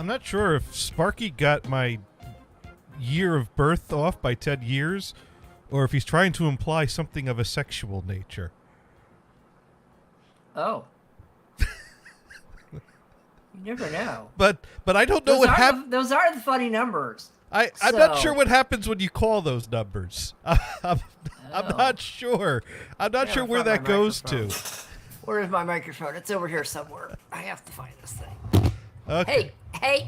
I'm not sure if Sparky got my year of birth off by 10 years or if he's trying to imply something of a sexual nature. Oh. You never know. But I don't know what happens. Those are the funny numbers. I'm not sure what happens when you call those numbers. I'm not sure. I'm not sure where that goes to. Where is my microphone? It's over here somewhere. I have to find this thing. Okay. Hey!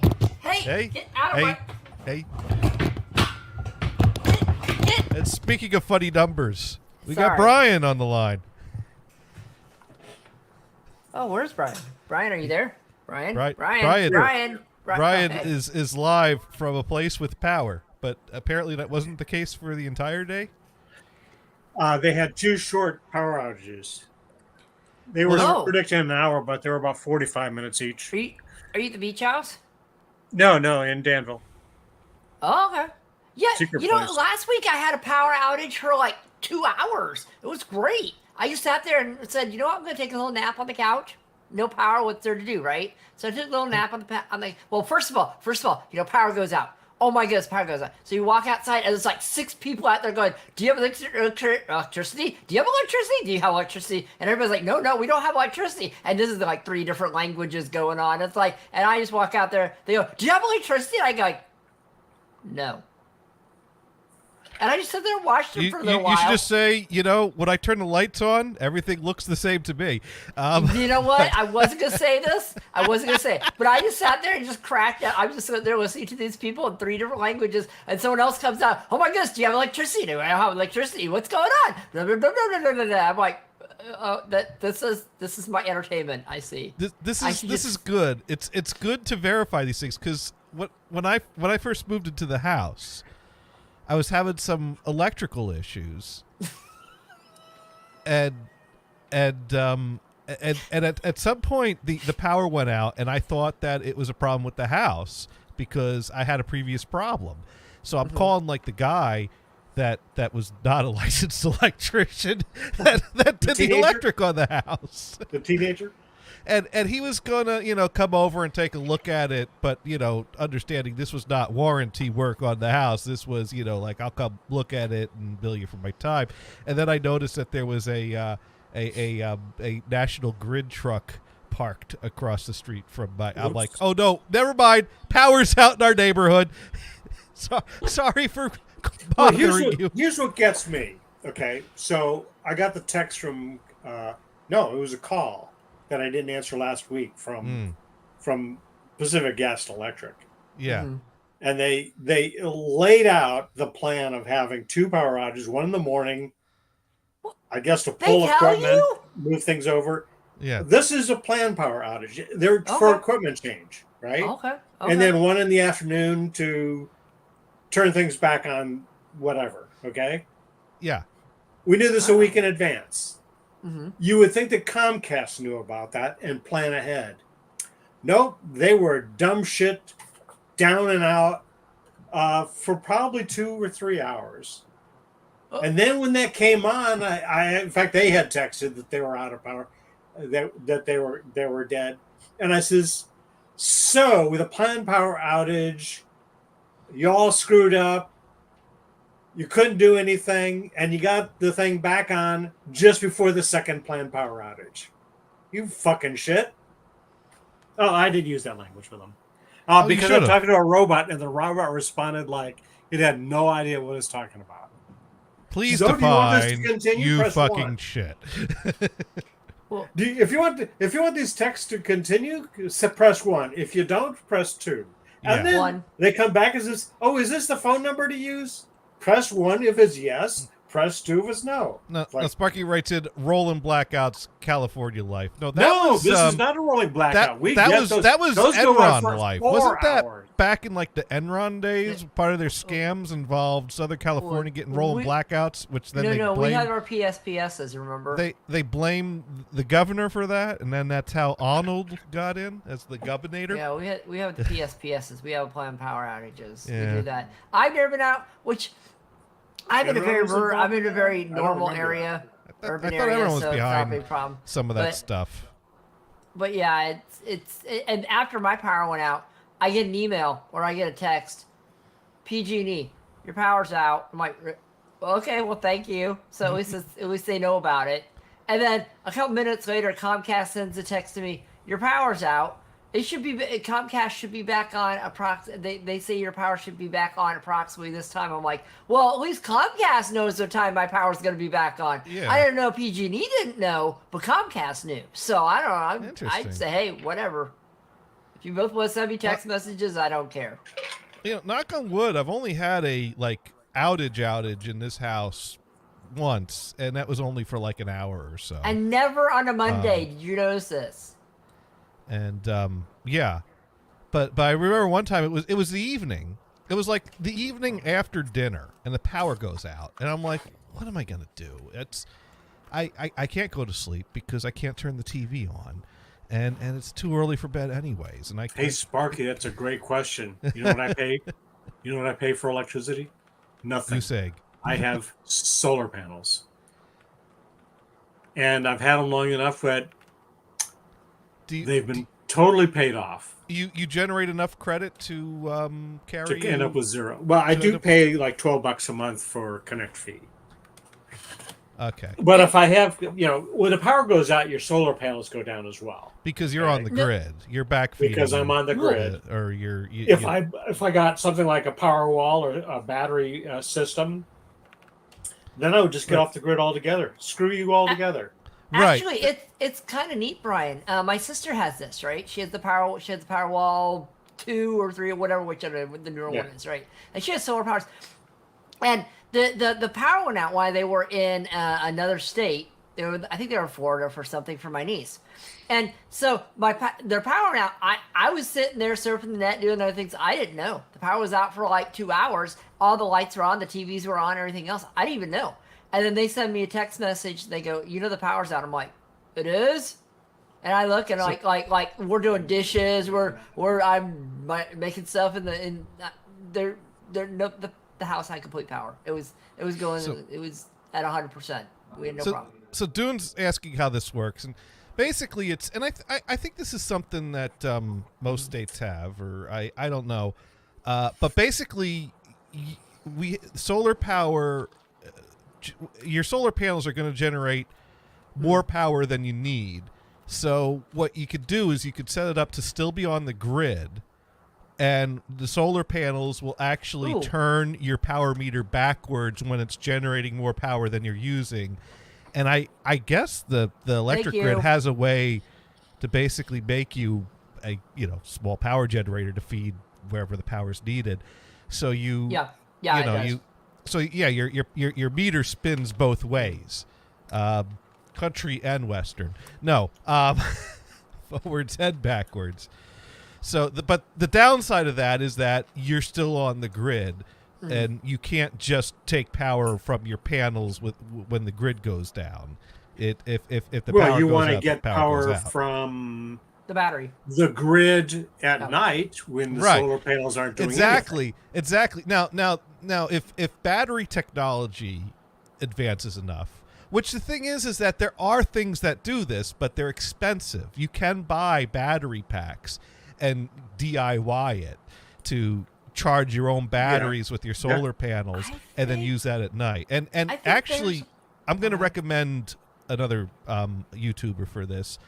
Get out of my... Hey. And speaking of funny numbers, we got Sorry. Brian on the line. Oh, where's Brian? Brian, are you there? Brian? Brian Okay. is live from a place with power, but apparently that wasn't the case for the entire day. They had 2 short power outages. They were predicting an hour, but they were about 45 minutes each. Are you at the beach house? No, in Danville. Oh, okay. Yeah, Secret you know, place. last week I had a power outage for like 2 hours. It was great. I just sat there and said, you know what, I'm going to take a little nap on the couch. No power, what's there to do, right? So I took a little nap on the well, first of all, you know, power goes out. Oh my goodness, power goes out. So you walk outside and there's like 6 people out there going, do you have electricity? Do you have electricity? Do you have electricity? And everybody's like, no, we don't have electricity. And this is like 3 different languages going on. It's like, and I just walk out there. They go, do you have electricity? And I go like, no. And I just sit there and watched them for a little while. You should just say, you know, when I turn the lights on, everything looks the same to me. You know what? I wasn't going to say this. But I just sat there and just cracked out. I was just sitting there listening to these people in 3 different languages, and someone else comes out, oh my goodness, do you have electricity? Do I have electricity? What's going on? Blah, blah, blah, blah, blah, blah, blah. I'm like, this is my entertainment. I see. This is good. It's good to verify these things because when I first moved into the house, I was having some electrical issues, and at some point the power went out, and I thought that it was a problem with the house because I had a previous problem. So I'm calling like the guy that was not a licensed electrician that did the electric on the house. The teenager. And he was gonna, you know, come over and take a look at it, but you know, understanding this was not warranty work on the house. This was, you know, like I'll come look at it and bill you for my time. And then I noticed that there was a National Grid truck parked across the street from my. I'm like, oh no, never mind. Power's out in our neighborhood. Sorry for bothering you. Here's what gets me. Okay, so I got the text from. No, it was a call that I didn't answer last week from Pacific Gas and Electric. Yeah. Mm-hmm. And they laid out the plan of having 2 power outages, one in the morning, I guess to pull equipment, move things over. Yeah. This is a planned power outage. They're for equipment change, right? Okay. And then one in the afternoon to turn things back on, whatever. Okay. Yeah. We knew this a week in advance. Mm-hmm. You would think that Comcast knew about that and plan ahead. Nope, they were dumb shit, down and out for probably 2 or 3 hours. And then when that came on, I in fact they had texted that they were out of power, that they were dead. And I says, so with a planned power outage, y'all screwed up. You couldn't do anything, and you got the thing back on just before the second planned power outage. You fucking shit. Oh, I did use that language with them. Because I'm talking to a robot, and the robot responded like it had no idea what it was talking about. Please so define you fucking 1. shit. Well, if you want these texts to continue, press 1. If you don't, press 2. And then they come back and says, "Oh, is this the phone number to use?" Press 1 if it's yes. Press 2 if it's no. No, Sparky writes in rolling blackouts, California life. No, this is not a rolling blackout. That was Enron life. Wasn't that hours. back in like the Enron days? Part of their scams involved Southern California getting rolling blackouts, which then we had our PSPSs. Remember? They blame the governor for that, and then that's how Arnold got in as the governor. Yeah, we have the PSPSs. We have planned power outages. Yeah. We do that. I've never been out, which I'm in a very normal area, urban I thought area, everyone was so it's not a behind big problem. some of that stuff. But yeah, it's and after my power went out, I get an email or I get a text, PG&E, your power's out. I'm like, okay, well, thank you. So at least they know about it. And then a couple minutes later, Comcast sends a text to me, your power's out. It should be Comcast should be back on They say your power should be back on approximately this time. I'm like, well, at least Comcast knows the time my power's going to be back on. Yeah. I didn't know PG&E didn't know, but Comcast knew. So I don't know. Interesting. I'd say, hey, whatever. If you both want to send me text messages, I don't care. You know, knock on wood, I've only had a like outage in this house once, and that was only for like an hour or so. And never on a Monday did you notice this. And yeah, but I remember one time it was the evening. It was like the evening after dinner, and the power goes out, and I'm like, what am I gonna do? I can't go to sleep because I can't turn the TV on, and it's too early for bed anyways. And Hey, Sparky, that's a great question. You know what I pay? You know what I pay for electricity? Nothing. goose egg. I have solar panels, and I've had them long enough that they've been totally paid off You generate enough credit to carry to end you- up with zero. Well, I do pay like $12 a month for connect fee. Okay, But if I have, when the power goes out, your solar panels go down as well because you're on the No. grid. You're back because I'm on the grid. or you're If I got something like a power wall or a battery system, then I would just get off the grid altogether. Screw you all together. Right. Actually, it's kind of neat, Brian. My sister has this, right? She has the power wall 2 or 3 or whatever, whichever the newer one is, right? And she has solar powers. And the power went out while they were in another state. I think they were in Florida for something for my niece. And so their power went out. I was sitting there surfing the net doing other things. I didn't know. The power was out for like 2 hours. All the lights were on, the TVs were on, everything else. I didn't even know. And then they send me a text message. They go, the power's out. I'm like, it is? And I look and like we're doing dishes. I'm making stuff the house had complete power. It was going. It was at 100%. We had no problem. So Dune's asking how this works, and basically it's, and I think this is something that most states have, or I don't know, but basically solar power. Your solar panels are going to generate more power than you need. So what you could do is you could set it up to still be on the grid, and the solar panels will actually turn your power meter backwards when it's generating more power than you're using. And I guess the electric grid has a way to basically make you a small power generator to feed wherever the power is needed. So your meter spins both ways, country and western. No, forwards and backwards. So, but the downside of that is that you're still on the grid, and you can't just take power from your panels when the grid goes down. If the power you goes want to out, get the power goes out. The from battery. the grid at night when the solar panels aren't doing anything. Exactly. Now, if battery technology advances enough, which the thing is that there are things that do this, but they're expensive. You can buy battery packs and DIY it to charge your own batteries with your solar panels and then use that at night. And actually, I'm going to recommend another YouTuber for this.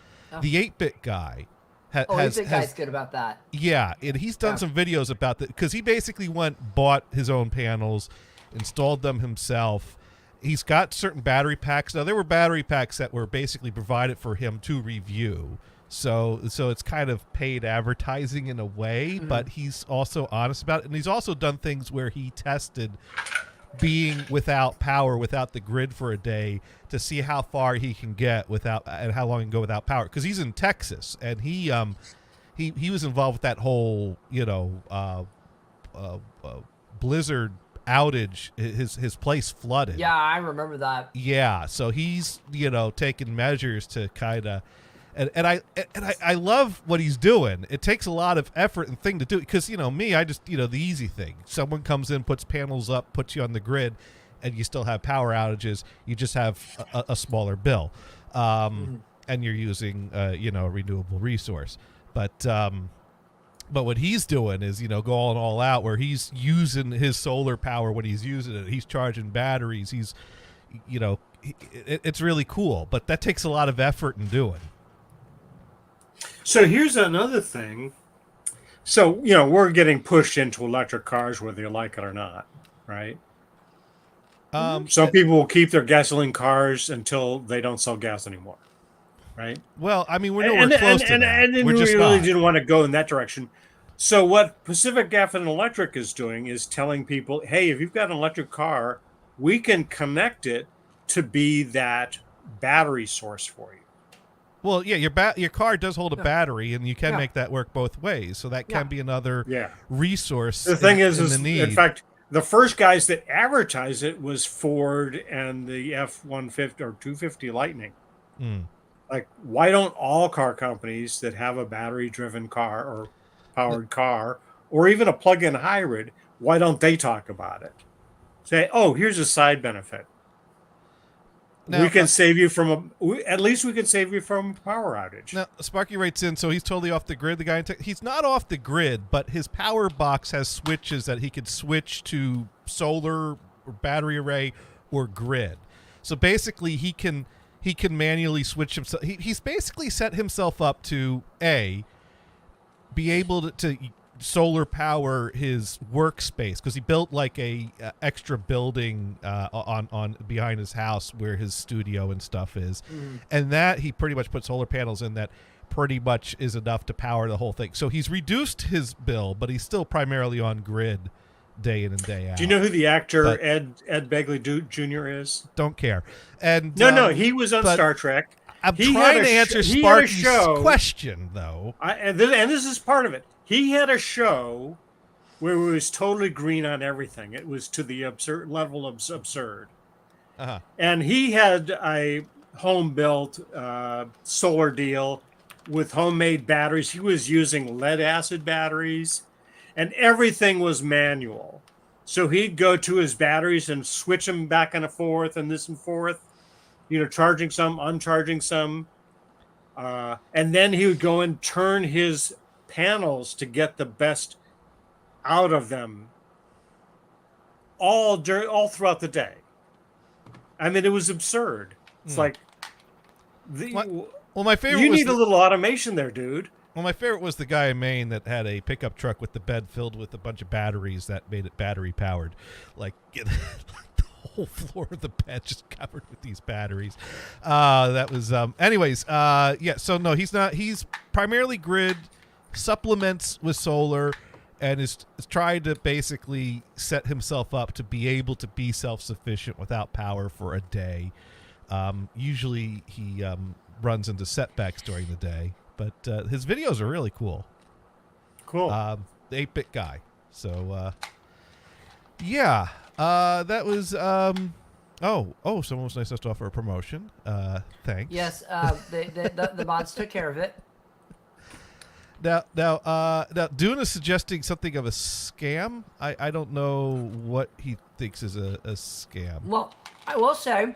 The 8-Bit Guy. 8-Bit Guy's good about that. Yeah, and he's done some videos about that because he basically bought his own panels, installed them himself. He's got certain battery packs. Now, there were battery packs that were basically provided for him to review. So it's kind of paid advertising in a way, but he's also honest about it. And he's also done things where he tested being without power, without the grid for a day, to see how far he can get without, and how long he can go without power. Because he's in Texas, and he was involved with that whole blizzard outage. His place flooded. Yeah, I remember that. Yeah, so he's taking measures to kind of. And I love what he's doing. It takes a lot of effort and thing to do because me, I just the easy thing. Someone comes in, puts panels up, puts you on the grid, and you still have power outages. You just have a smaller bill, and you're using a renewable resource. But But what he's doing is, going all out, where he's using his solar power when he's using it. He's charging batteries. He's, it's really cool. But that takes a lot of effort in doing. So here's another thing. So, we're getting pushed into electric cars whether you like it or not, right? Some people will keep their gasoline cars until they don't sell gas anymore, right? Well, I mean, we're nowhere close to that. And we're we just really not. didn't want to go in that direction. So what Pacific Gas and Electric is doing is telling people, hey, if you've got an electric car, we can connect it to be that battery source for you. Well, yeah, your car does hold a battery, and you can Yeah. make that work both ways. So that can be another resource. The thing is the need. in fact, the first guys that advertised it was Ford and the F-150 or 250 Lightning. Like, why don't all car companies that have a battery-driven car or powered car, or even a plug-in hybrid, why don't they talk about it? Say, oh, here's a side benefit. Now, we can save you from at least we can save you from a power outage. Now, Sparky writes in, so he's totally off the grid. The guy, he's not off the grid, but his power box has switches that he could switch to solar or battery array or grid. So basically, he can manually switch himself. He's basically set himself up to be able to solar power his workspace, because he built like a extra building on behind his house where his studio and stuff is, and that he pretty much put solar panels in that pretty much is enough to power the whole thing. So he's reduced his bill, but he's still primarily on grid day in and day out. Do you know who the actor Ed Begley Jr. is? Don't care. And no, he was on Star Trek. I'm trying to answer Sparky's question, though. And this is part of it. He had a show where it was totally green on everything. It was to the absurd level of absurd. And he had a home-built solar deal with homemade batteries. He was using lead-acid batteries, and everything was manual. So he'd go to his batteries and switch them back and forth and this and forth, charging some, uncharging some. And then he would go and turn his panels to get the best out of them all throughout the day. I mean, it was absurd. It's like my favorite. You need a little automation there, dude. Well, my favorite was the guy in Maine that had a pickup truck with the bed filled with a bunch of batteries that made it battery powered. Like the whole floor of the bed just covered with these batteries. That was anyways, so no, he's not. He's primarily grid, supplements with solar, and is trying to basically set himself up to be able to be self-sufficient without power for a day. Usually he runs into setbacks during the day, but his videos are really cool. Cool. The 8-bit guy. So that was someone was nice enough to offer a promotion. Thanks. Yes, the mods took care of it. Now, Dune is suggesting something of a scam. I don't know what he thinks is a scam. Well, I will say,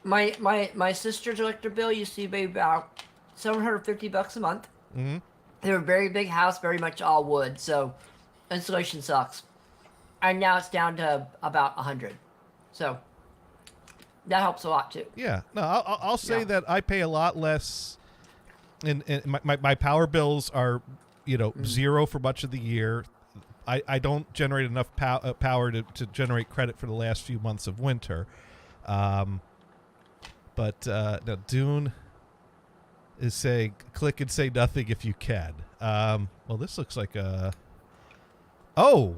my sister's electric bill used to be about $750 a month. Mm-hmm. They were a very big house, very much all wood, so insulation sucks. And now it's down to about 100. So that helps a lot too. Yeah. No, I'll say that I pay a lot less. And my power bills are, zero for much of the year. I don't generate enough power to generate credit for the last few months of winter. But now Dune is saying, click and say nothing if you can. Well, this looks like a... Oh!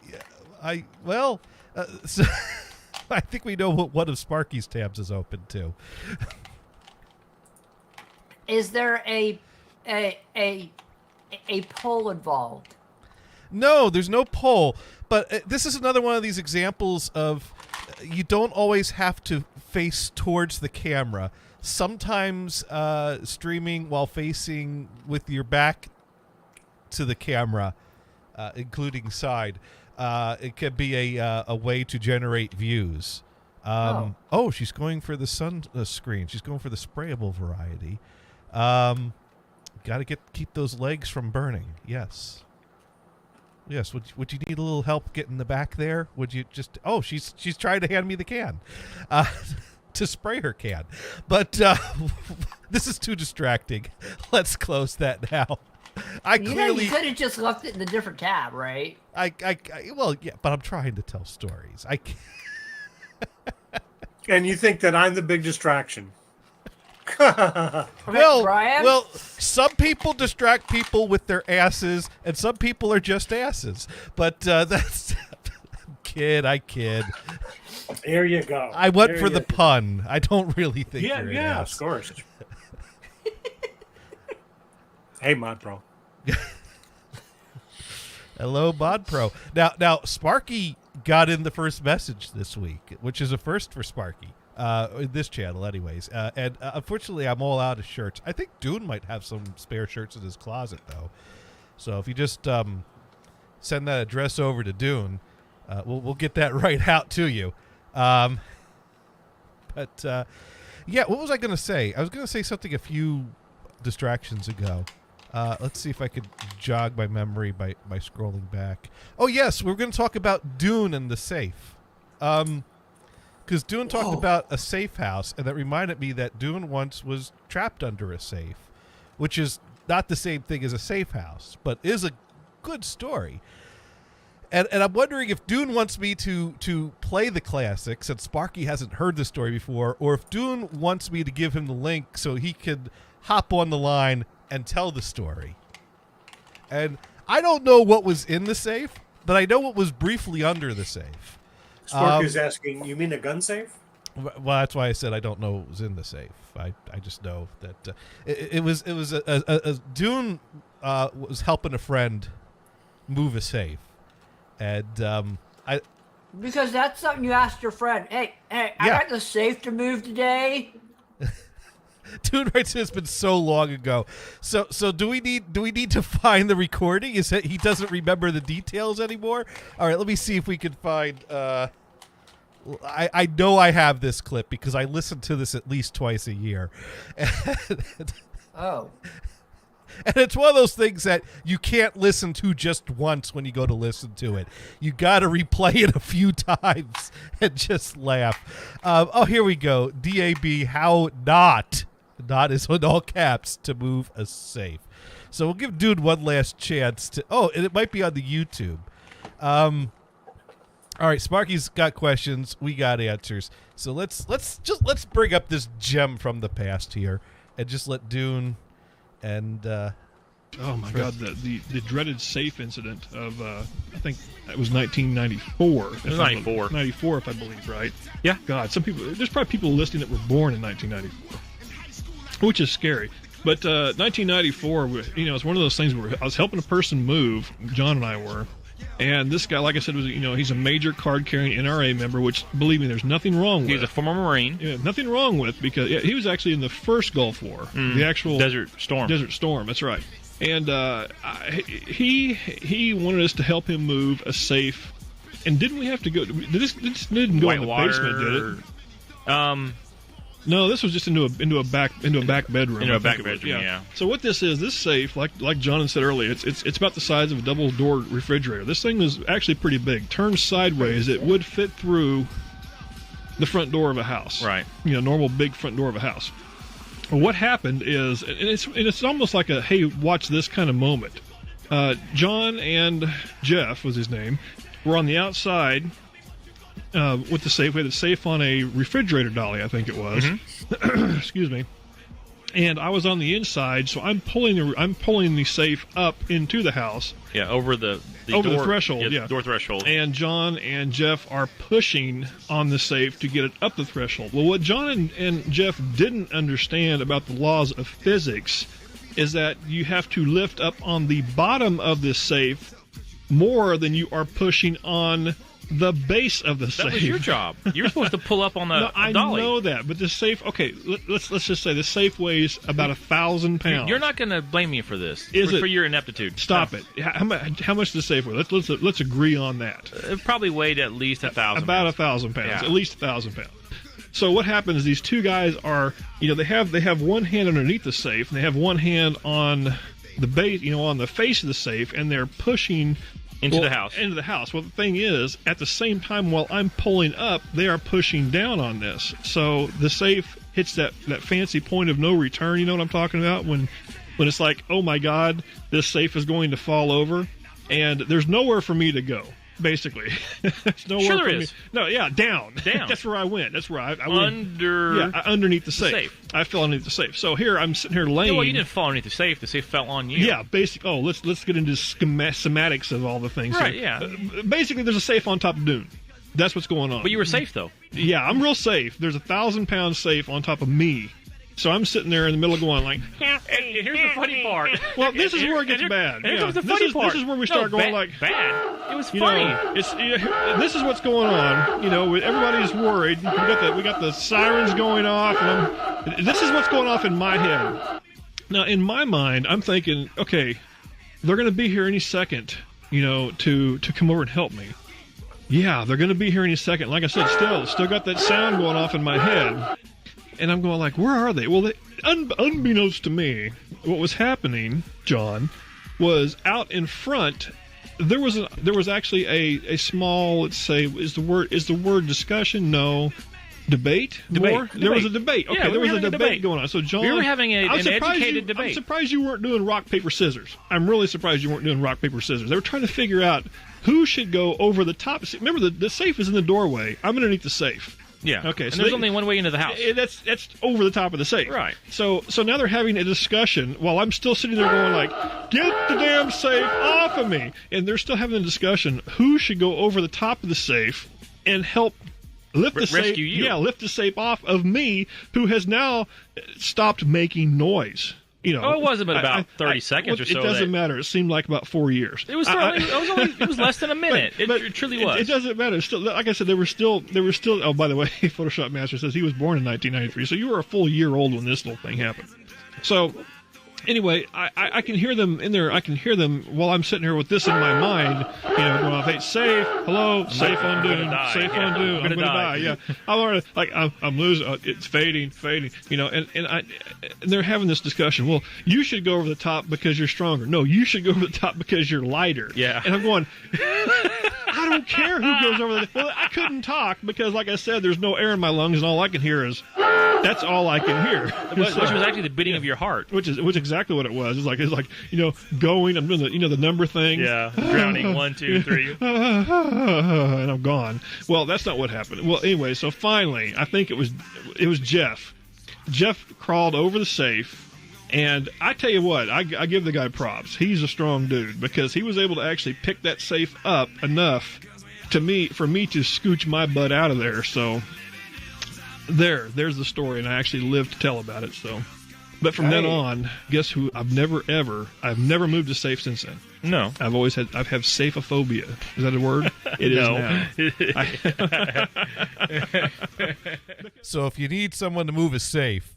Yeah, so I think we know what one of Sparky's tabs is open to. Is there a poll involved? No, there's no poll. But this is another one of these examples of you don't always have to face towards the camera. Sometimes streaming while facing with your back to the camera, including side, it can be a way to generate views. Oh, she's going for the sun screen. She's going for the sprayable variety. Got to keep those legs from burning. Yes. Yes. Would you need a little help getting the back there? Would you just? Oh, she's trying to hand me the can, to spray her can, but this is too distracting. Let's close that now. You could have just left it in a different tab, right? Well, yeah, but I'm trying to tell stories. I can't. And you think that I'm the big distraction? Brian? Well, some people distract people with their asses, and some people are just asses. But that's I kid. There you go. I went for the pun. I don't really think. Yeah, you're an yeah, ass. of course. Hey, Mod Pro. Hello, Mod Pro. Now, Sparky got in the first message this week, which is a first for Sparky. In this channel, anyways. And unfortunately, I'm all out of shirts. I think Dune might have some spare shirts in his closet, though. So if you just send that address over to Dune, we'll get that right out to you. Yeah, what was I going to say? I was going to say something a few distractions ago. Let's see if I could jog my memory by scrolling back. Oh, yes, we're going to talk about Dune and the safe. Because Dune talked about a safe house, and that reminded me that Dune once was trapped under a safe, which is not the same thing as a safe house, but is a good story. And I'm wondering if Dune wants me to play the classics, and Sparky hasn't heard the story before, or if Dune wants me to give him the link so he can hop on the line and tell the story. And I don't know what was in the safe, but I know what was briefly under the safe. Sparky's asking, you mean a gun safe? Well, that's why I said I don't know what was in the safe. I just know that it was a Dune was helping a friend move a safe, and because that's something you asked your friend. Hey, I got the safe to move today. Dune writes it's been so long ago. So do we need to find the recording? Is that he doesn't remember the details anymore? All right, let me see if we can find. I know I have this clip because I listen to this at least twice a year. Oh. And it's one of those things that you can't listen to just once when you go to listen to it. You got to replay it a few times and just laugh. Here we go. DAB, how not is in all caps, to move a safe. So we'll give Dude one last chance to. Oh, and it might be on the YouTube. All right, Sparky's got questions. We got answers. So let's bring up this gem from the past here, and just let Dune and. Oh my God! The dreaded safe incident of I think it was 1994. It was 94. 94, if I believe right. Yeah. God, there's probably people listening that were born in 1994, which is scary. But 1994, it's one of those things where I was helping a person move. John and I were. And this guy, like I said, he's a major card-carrying NRA member, which, believe me, there's nothing wrong with. He's a former Marine. Yeah, nothing wrong with, because he was actually in the first Gulf War, the actual Desert Storm. Desert Storm, that's right. And he wanted us to help him move a safe. And didn't we have to go? This didn't go in the basement, did it? No, this was just into a back bedroom. Into a back bedroom, yeah. So what this is, this safe, like John said earlier, it's about the size of a double-door refrigerator. This thing is actually pretty big. Turned sideways, it would fit through the front door of a house. Right. Normal big front door of a house. Well, what happened is, and it's almost like a hey, watch this kind of moment. John and Jeff was his name, were on the outside. With the safe, we had a safe on a refrigerator dolly, I think it was. Mm-hmm. Excuse me. And I was on the inside, so I'm pulling the safe up into the house. Yeah, over the over door, the threshold. Yeah, door threshold. And John and Jeff are pushing on the safe to get it up the threshold. Well, what John and Jeff didn't understand about the laws of physics is that you have to lift up on the bottom of this safe more than you are pushing on the base of the That safe. was your job. You were supposed to pull up on the No, I dolly. know that, but the safe. Okay, let's just say the safe weighs about 1,000 pounds. You're not going to blame me for this. Is for it? your ineptitude? Stop No. it. How much does the safe weigh? Let's agree on that. It probably weighed at least 1,000. About 1,000 pounds, Yeah. at least 1,000 pounds. So what happens is these two guys are, they have one hand underneath the safe and they have one hand on the base, on the face of the safe, and they're pushing Into the house. Into the house. Well, the thing is, at the same time, while I'm pulling up, they are pushing down on this. So the safe hits that fancy point of no return. You know what I'm talking about? When it's like, oh my God, this safe is going to fall over, and there's nowhere for me to go. Basically, there's nowhere Sure there for me. is. No, yeah, down. Down. That's where I went. That's where I went. Underneath the safe. I fell underneath the safe. So here I'm sitting here laying. No, well, you didn't fall underneath the safe. The safe fell on you. Yeah, basically. Oh, let's get into schematics of all the things. Right, here. yeah. Basically, there's a safe on top of Dune. That's what's going on. But you were safe, though. Yeah, I'm real safe. There's 1,000-pound safe on top of me. So I'm sitting there in the middle going like, And here's the funny part. well, this is where it gets And bad. Here Yeah, comes the this funny is- part. this is where we start going like, bad. It was you funny. know, this is what's going on. Everybody's worried. We got the sirens going off, and this is what's going off in my head. Now, in my mind, I'm thinking, okay, they're going to be here any second, to come over and help me. Yeah, they're going to be here any second. Like I said, still got that sound going off in my head, and I'm going like, where are they? Well, unbeknownst to me, what was happening, John, was out in front. There was actually a small, let's say, is the word discussion? No. Debate? More? There was a debate. Okay, Yeah, there we was were a having a debate debate. going on. So John, We were having an educated I'm debate. surprised you weren't doing rock paper scissors. I'm really surprised you weren't doing rock paper scissors. They were trying to figure out who should go over the top. See, remember, the safe is in the doorway. I'm underneath the safe. Yeah. Okay. And So there's they- only one way into the house. That's over the top of the safe. Right. So now they're having a discussion while I'm still sitting there going like, get the damn safe off of me. And they're still having a discussion who should go over the top of the safe and help lift the safe. Rescue you. Yeah, lift the safe off of me, who has now stopped making noise. Oh, it wasn't but about 30 seconds or so It doesn't that- matter. It seemed like about 4 years. It was it was less than a minute. But It truly was. It doesn't matter. Still, like I said, they were still. Oh, by the way, Photoshop Master says he was born in 1993, so you were a full year old when this little thing happened. So, anyway, I can hear them in there. I can hear them while I'm sitting here with this in my mind, going off. Hey, safe, hello, safe on gonna Dune, die. safe Yeah, on Dune. I'm gonna die. Yeah, I'm already I'm losing. It's fading. And they're having this discussion. Well, you should go over the top because you're stronger. No, you should go over the top because you're lighter. Yeah. And I'm going, I don't care who goes over the. Well, I couldn't talk because, like I said, there's no air in my lungs, and all I can hear is. That's all I can hear. Which was actually the beating of your heart. Which exactly what it was. It's like going. I'm doing the number thing. Yeah. Drowning. 1, 2, 3. And I'm gone. Well, that's not what happened. Well, anyway, so finally, I think it was Jeff. Jeff crawled over the safe, and I tell you what, I give the guy props. He's a strong dude because he was able to actually pick that safe up enough for me to scooch my butt out of there. So there's the story, and I actually lived to tell about it. So, but from then on, guess who? I've never moved a safe since then. No. I've have safeophobia. Is that a word? It is now. So if you need someone to move a safe,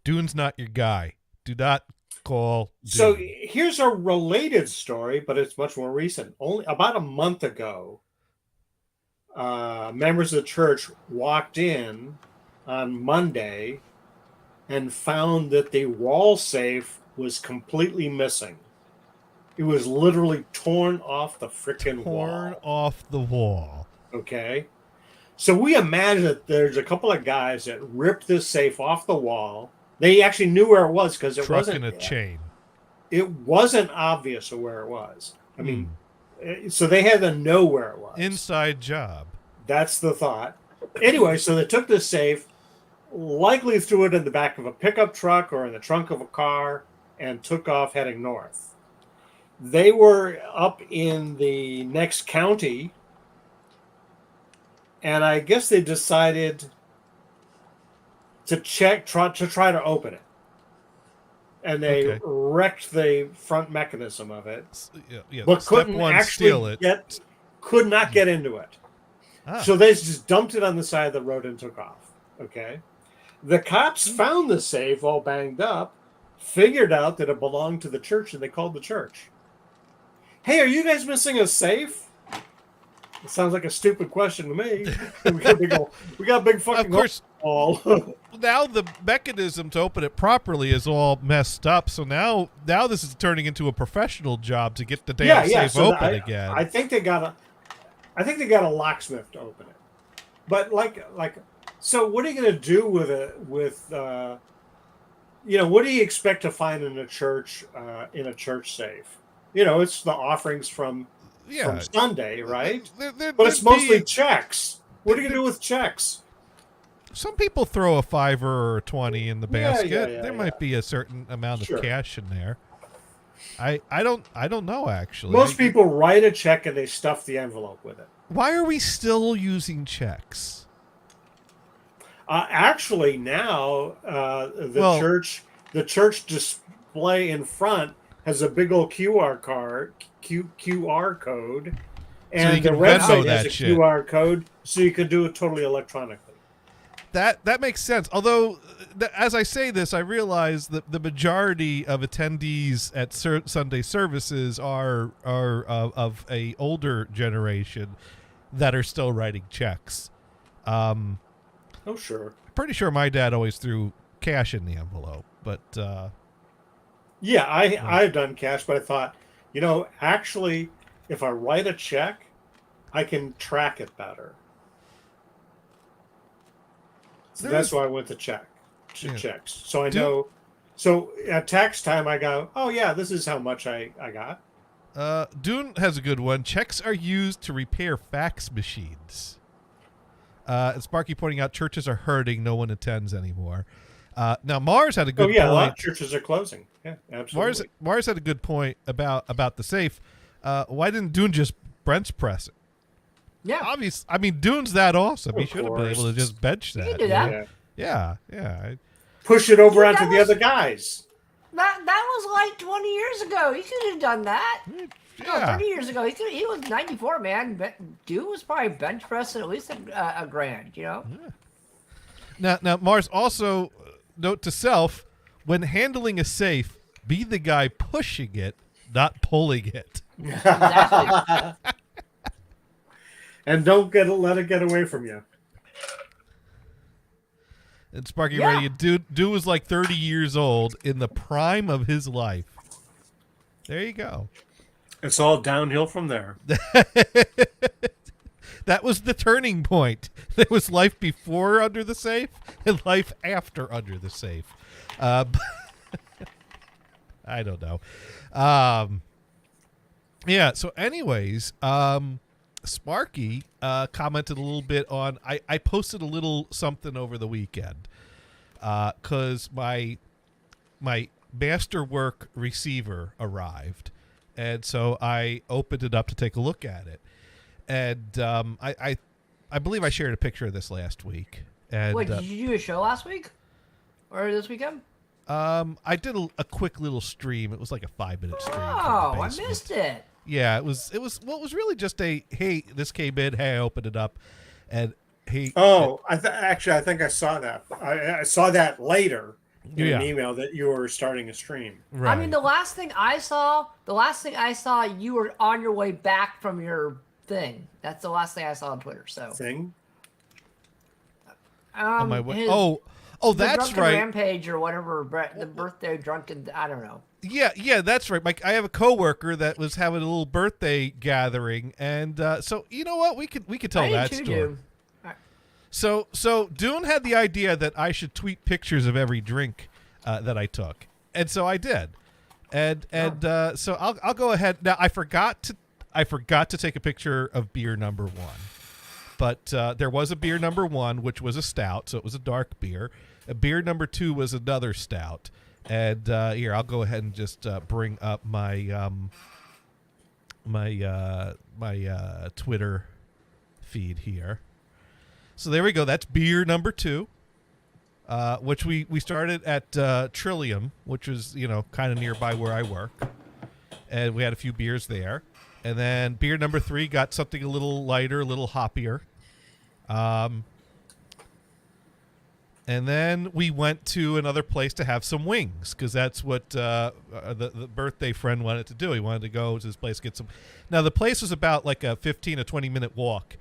Dune's not your guy. Do not call Dune. So here's a related story, but it's much more recent. Only about a month ago, members of the church walked in on Monday and found that the wall safe was completely missing. It was literally torn off the frickin' torn wall. off the wall. Okay. So we imagine that there's a couple of guys that ripped this safe off the wall. They actually knew where it was because it Truck wasn't and a chain. It wasn't obvious where it was. I mean, so they had to know where it was. Inside job. That's the thought. Anyway, so they took this safe, likely threw it in the back of a pickup truck or in the trunk of a car, and took off heading north. They were up in the next county, and I guess they decided to try to open it. And they Okay. wrecked the front mechanism of it, Yeah, but step couldn't one, steal actually it. could not get into it. Ah. So they just dumped it on the side of the road and took off. Okay. The cops found the safe all banged up, figured out that it belonged to the church, and they called the church. Hey, are you guys missing a safe? It sounds like a stupid question to me. we got a big fucking Of course, hole. now the mechanism to open it properly is all messed up. So now this is turning into a professional job to get the damn safe so open again. I think they got a locksmith to open it. But so what are you going to do with what do you expect to find in a church safe? It's the offerings from Sunday, right? But it's mostly checks. What are you going to do with checks? Some people throw a $5 or a $20 in the basket. There might be a certain amount of cash in there. I don't know actually. Most people write a check and they stuff the envelope with it. Why are we still using checks? Actually, now the church display in front has a big old QR code, and the website has a QR code, so you can do it totally electronically. That makes sense. Although, as I say this, I realize that the majority of attendees at Sunday services are of a older generation that are still writing checks. Oh, sure. Pretty sure my dad always threw cash in the envelope, but yeah, I've done cash, but I thought, actually, if I write a check, I can track it better. So that's why I went to checks. So I know. So at tax time, I go, oh yeah, this is how much I got. Dune has a good one. Checks are used to repair fax machines. And Sparky pointing out churches are hurting. No one attends anymore. Now Mars had a good point. A lot of churches are closing. Yeah, absolutely. Mars had a good point about the safe. Why didn't Dune just bench press it? Yeah. Obvious. I mean, Dune's that awesome. He should have been course. able to just bench that. He can do that. Yeah. Push it over onto that the was- other guys. That was like 20 years ago. He could have done that. No, Yeah. 30 years ago. He was 94, man. Dude was probably bench pressing at least a grand, Now, Mars, also note to self, when handling a safe, be the guy pushing it, not pulling it. Exactly. And don't let it get away from you. And Sparky Yeah. Radio, dude was like 30 years old in the prime of his life. There you go. It's all downhill from there. That was the turning point. There was life before Under the Safe and life after Under the Safe. I don't know. Yeah, so anyways, Sparky commented a little bit on, I posted a little something over the weekend because my Masterwork receiver arrived, and so I opened it up to take a look at it. And I believe I shared a picture of this last week. And Wait, did you do a show last week? Or this weekend? I did a quick little stream. It was like a 5-minute stream. from the Oh, I basement. missed it. Yeah, it was really just a, hey, this came in, hey, I opened it up, and hey. Oh, I think I saw that. I saw that later in Yeah. an email that you were starting a stream. Right. I mean, the last thing I saw, you were on your way back from your thing. That's the last thing I saw on Twitter. So, Thing. on my way. his- Oh, the that's drunken right. Rampage or whatever, the birthday drunken. I don't know. Yeah, that's right. I have a coworker that was having a little birthday gathering, and so you know what, we could tell I that did too, story. dude. So Dune had the idea that I should tweet pictures of every drink that I took, and so I did, and so I'll go ahead now. I forgot to take a picture of beer number 1, but there was a beer number 1 which was a stout, so it was a dark beer. A beer number 2 was another stout. And here, I'll go ahead and just bring up my my Twitter feed here. So there we go. That's beer number 2, which we started at Trillium, which was kind of nearby where I work, and we had a few beers there. And then beer number 3 got something a little lighter, a little hoppier, And then we went to another place to have some wings because that's what the birthday friend wanted to do. He wanted to go to this place, get some. Now, the place was about like a 15 to 20-minute walk,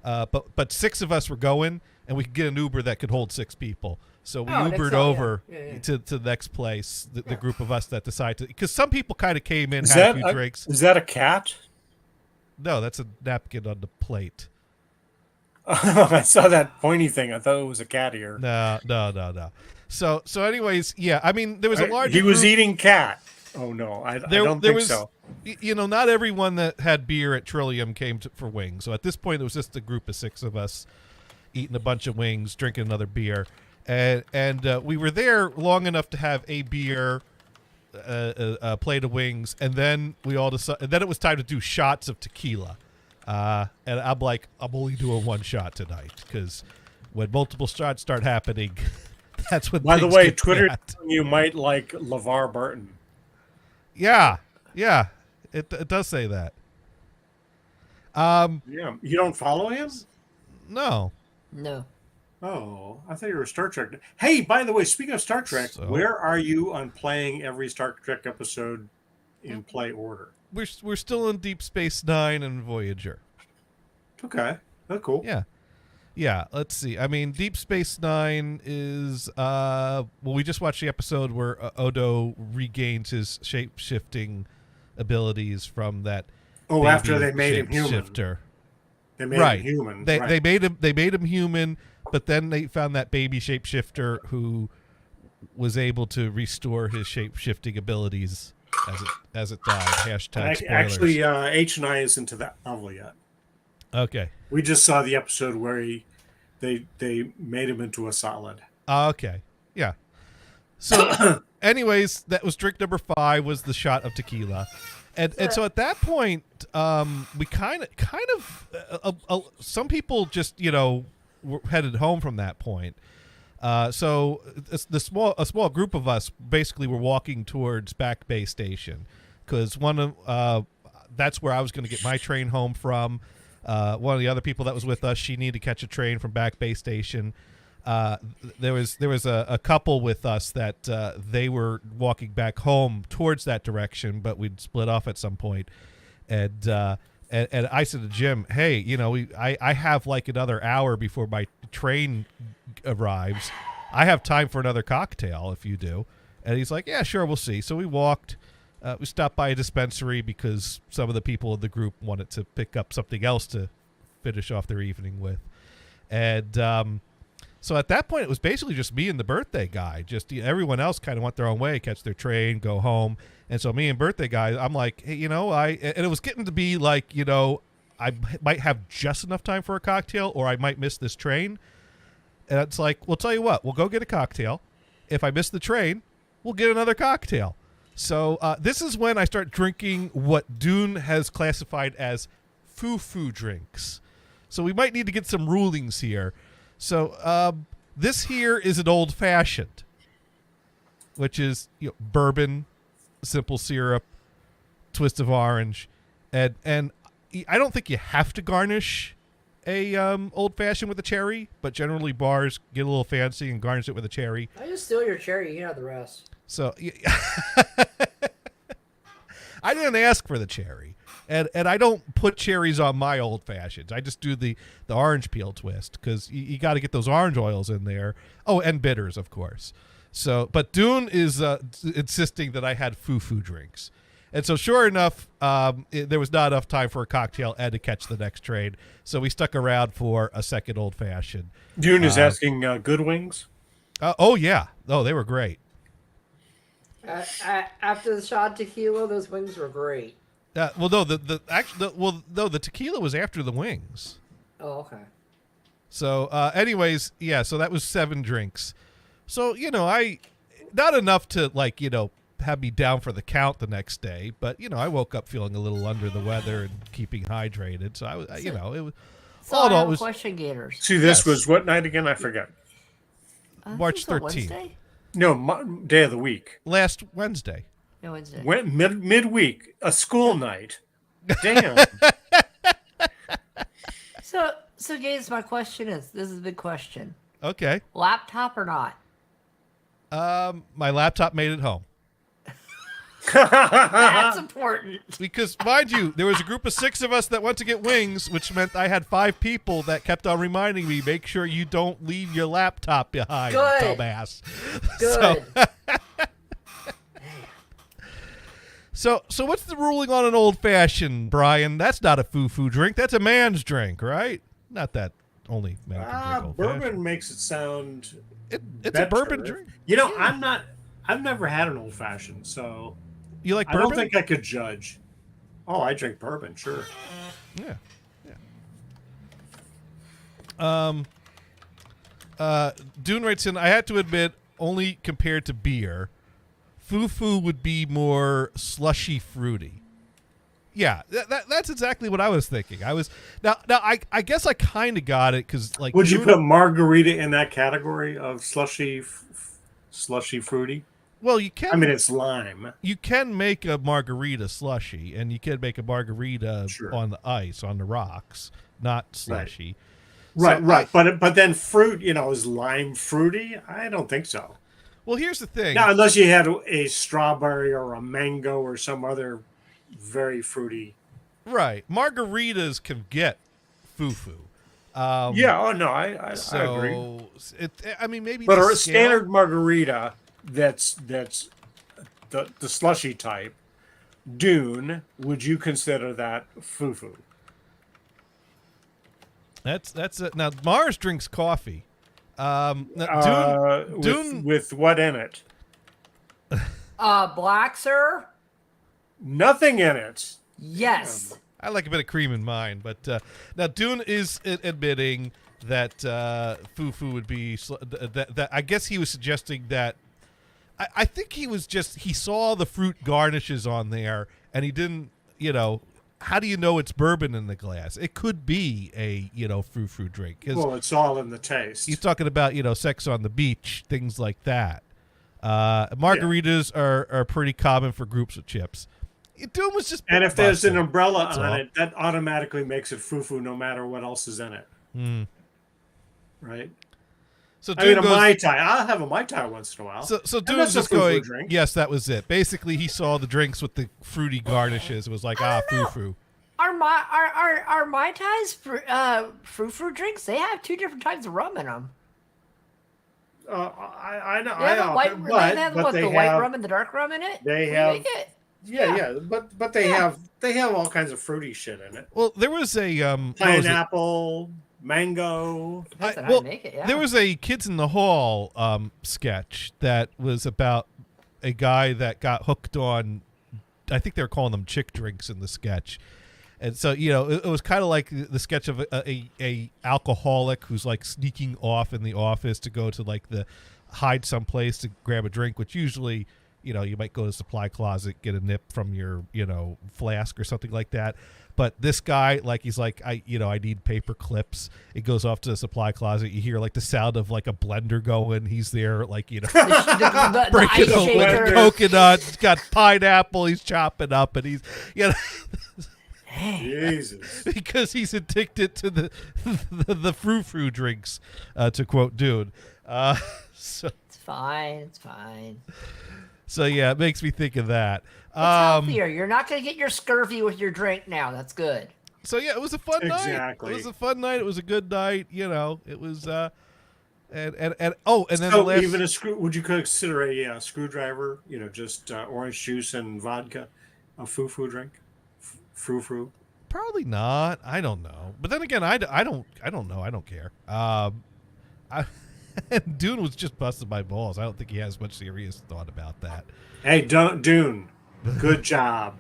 but 6 of us were going, and we could get an Uber that could hold 6 people. So we Oh, that's Ubered all, over yeah. to the next place, the group of us that decided to. Because some people kind of came in, Is had a that few drinks. is that a cat? No, that's a napkin on the plate. I saw that pointy thing. I thought it was a cat ear. No. So anyways, yeah. I mean, there was a large. He was group. eating cat. Oh no, I don't think so. You know, not everyone that had beer at Trillium came for wings. So at this point, it was just a group of 6 of us eating a bunch of wings, drinking another beer, and we were there long enough to have a beer, a plate of wings, and then we all decided. And then it was time to do shots of tequila. And I'm like, I'm only doing 1 shot tonight because when multiple shots start happening, that's when. By the things way, get Twitter, bad. you might like LeVar Burton. Yeah, it does say that. Yeah, you don't follow him? No. No. Oh, I thought you were a Star Trek. Hey, by the way, speaking of Star Trek, So- where are you on playing every Star Trek episode in play order? We're still in Deep Space Nine and Voyager. Okay, that's cool. Yeah. Let's see. I mean, Deep Space Nine is we just watched the episode where Odo regains his shape shifting abilities from that. Oh, after baby they made him human. shifter. They made Right. him human. They right. made him human, but then they found that baby shapeshifter who was able to restore his shape shifting abilities as it died. Hashtag spoilers. Actually, H and I isn't to that level yet. Okay. We just saw the episode where they made him into a solid. Okay. Yeah. So, anyways, that was drink number 5 was the shot of tequila, and so at that point, we kind of some people just were headed home from that point. So a small group of us basically were walking towards Back Bay Station because that's where I was going to get my train home from. One of the other people that was with us, she needed to catch a train from Back Bay Station. There was a couple with us that they were walking back home towards that direction, but we'd split off at some point. And I said to Jim, "Hey, I have like another hour before my train arrives. I have time for another cocktail if you do." And he's like, "Yeah, sure, we'll see." So we walked. We stopped by a dispensary because some of the people in the group wanted to pick up something else to finish off their evening with. And so at that point, it was basically just me and the birthday guy. Just everyone else kind of went their own way, catch their train, go home. And so me and birthday guy, I'm like, hey, and it was getting to be like, I might have just enough time for a cocktail or I might miss this train. And it's like, we'll tell you what, we'll go get a cocktail. If I miss the train, we'll get another cocktail. So this is when I start drinking what Dune has classified as foo-foo drinks. So we might need to get some rulings here. So this here is an old-fashioned, which is bourbon, simple syrup, twist of orange, and I don't think you have to garnish a old-fashioned with a cherry, but generally bars get a little fancy and garnish it with a cherry. I just steal your cherry. You can have the rest. So I didn't ask for the cherry, and I don't put cherries on my old fashions. I just do the orange peel twist because you got to get those orange oils in there. Oh, and bitters, of course. So, but Dune is insisting that I had foo-foo drinks, and so sure enough, there was not enough time for a cocktail and to catch the next train. So we stuck around for a second old fashioned. Dune is asking good wings. Oh yeah, they were great. After the shot of tequila, those wings were great. Well, no, the tequila was after the wings. Oh, okay. So, anyways, yeah. So that was 7 drinks. So I not enough to have me down for the count the next day, but I woke up feeling a little under the weather and keeping hydrated. So I was, it was. So all in I all, have it a was question, Gators. See, this Yes. was what night again? I forget. March This was 13th. Wednesday? No, day of the week. last Wednesday. No, Wednesday. Midweek, a school night. Damn. So So, guys, my question is: this is a big question. Okay. Laptop or not? My laptop made it home. That's important. Because, mind you, there was a group of 6 of us that went to get wings, which meant I had 5 people that kept on reminding me, make sure you don't leave your laptop behind, Good. dumbass. Good. So what's the ruling on an old-fashioned, Brian? That's not a foo-foo drink. That's a man's drink, right? Not that only men can drink old-fashioned. Bourbon makes it sound. It's better. a bourbon drink. You know, I've never had an old fashioned, so You like I bourbon? don't think I could judge. Oh, I drink bourbon, sure. Yeah. Dune writes in, I had to admit, only compared to beer, foo-foo would be more slushy fruity. Yeah, that's exactly what I was thinking. I guess I kind of got it because like. Would you Dune- put margarita in that category of slushy fruity? Well, you can. I mean, it's lime. You can make a margarita slushy, and you can make a margarita Sure. on the ice, on the rocks, not slushy. Right, So right. But then fruit, is lime fruity? I don't think so. Well, here's the thing. Now, unless you had a strawberry or a mango or some other very fruity. Right. Margaritas can get foo-foo. Yeah. Oh no, I agree. So, I mean, maybe But the a scale- standard margarita that's the slushy type, Dune, would you consider that foo-foo? That's it. Now, Mars drinks coffee. Dune, With what in it? Black, sir? Nothing in it. Yes. I like a bit of cream in mine, but now Dune is admitting that foo-foo would be that I guess he was suggesting that I think he saw the fruit garnishes on there and he didn't, how do you know it's bourbon in the glass? It could be a, frou-frou drink. 'Cause Well, it's all in the taste. he's talking about, Sex on the Beach, things like that. Margaritas are pretty common for groups of chips. Dune was just And if there's an busting. umbrella That's on all. it, that automatically makes it foo-foo no matter what else is in it. Right? So I mean, Dune a goes, Mai Tai. I'll have a Mai Tai once in a while. So And Dune's that's a just foo-foo going, drink. yes, that was it. Basically, he saw the drinks with the fruity garnishes. It was like, I don't know. foo-foo. Are Mai Tais frou-frou drinks? They have 2 different types of rum in them. I know. They have the white, they have but the white rum and the dark rum in it. they What do you have- make it? Yeah, but they have all kinds of fruity shit in it. Well, there was a what was it? Pineapple, mango. Depends on how you make it, yeah. There was a Kids in the Hall sketch that was about a guy that got hooked on. I think they were calling them chick drinks in the sketch. And so, it was kind of like the sketch of a alcoholic who's like sneaking off in the office to go to like hide someplace to grab a drink, which usually, you might go to the supply closet, get a nip from your, flask or something like that. But this guy, like, he's like, I need paper clips. It goes off to the supply closet. You hear like the sound of like a blender going. He's there, like, the breaking ice open a shaker. coconut. He's got pineapple. He's chopping up, and he's, Jesus. because he's addicted to the frou-frou drinks, to quote Dune. So It's fine. It's fine. yeah, it makes me think of that. It's healthier. You're not going to get your scurvy with your drink now. That's good. So yeah, it was a fun night. Exactly. It was a fun night. It was a good night. It was and then the So last. even would you consider a screwdriver? Just orange juice and vodka, a foo-foo drink, frou-frou. Probably not. I don't know. But then again, I don't know. I don't care. And Dune was just busting my balls. I don't think he has much serious thought about that. Hey, Dune, good job.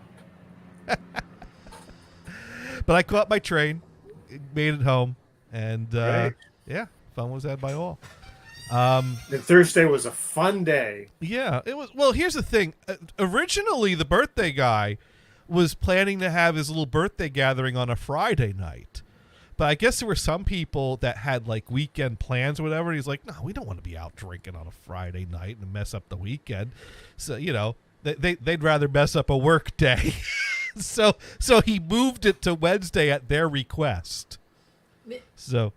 But I caught my train, made it home, and Great. yeah, fun was had by all. And Thursday was a fun day. Yeah, it was. Well, here's the thing. Originally, the birthday guy was planning to have his little birthday gathering on a Friday night. But I guess there were some people that had like weekend plans or whatever. And he's like, no, we don't want to be out drinking on a Friday night and mess up the weekend. So, they'd rather mess up a work day. So he moved it to Wednesday at their request. So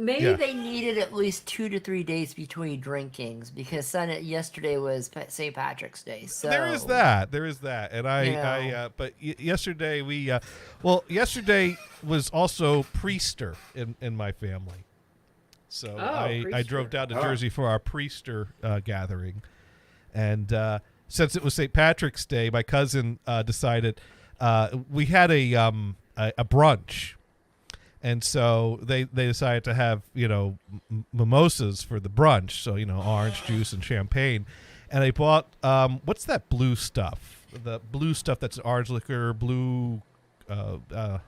Maybe Yeah. they needed at least 2 to 3 days between drinkings because yesterday was St. Patrick's Day. So there is that. And but yesterday yesterday was also Priester in my family. So I Priester. drove down to Oh. Jersey for our Priester gathering, and since it was St. Patrick's Day, my cousin decided we had a brunch. And so they decided to have, mimosas for the brunch. So, orange juice and champagne. And they bought, what's that blue stuff? The blue stuff that's orange liquor, blue. I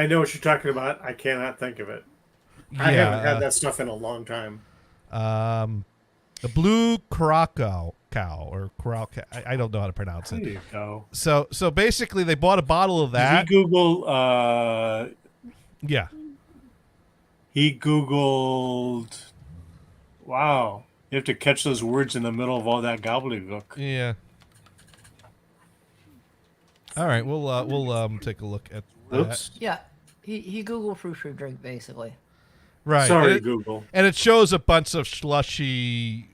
know what you're talking about. I cannot think of it. Yeah, I haven't had that stuff in a long time. the blue Curacao or Curacao. I don't know how to pronounce There it. you go. So basically they bought a bottle of that. Did he Google? Yeah. He Googled. Wow, you have to catch those words in the middle of all that gobbledygook. Yeah. All right, we'll take a look at that. Oops. Yeah, he Googled fruit drink basically. Right. Sorry, and it, Google. and it shows a bunch of slushy,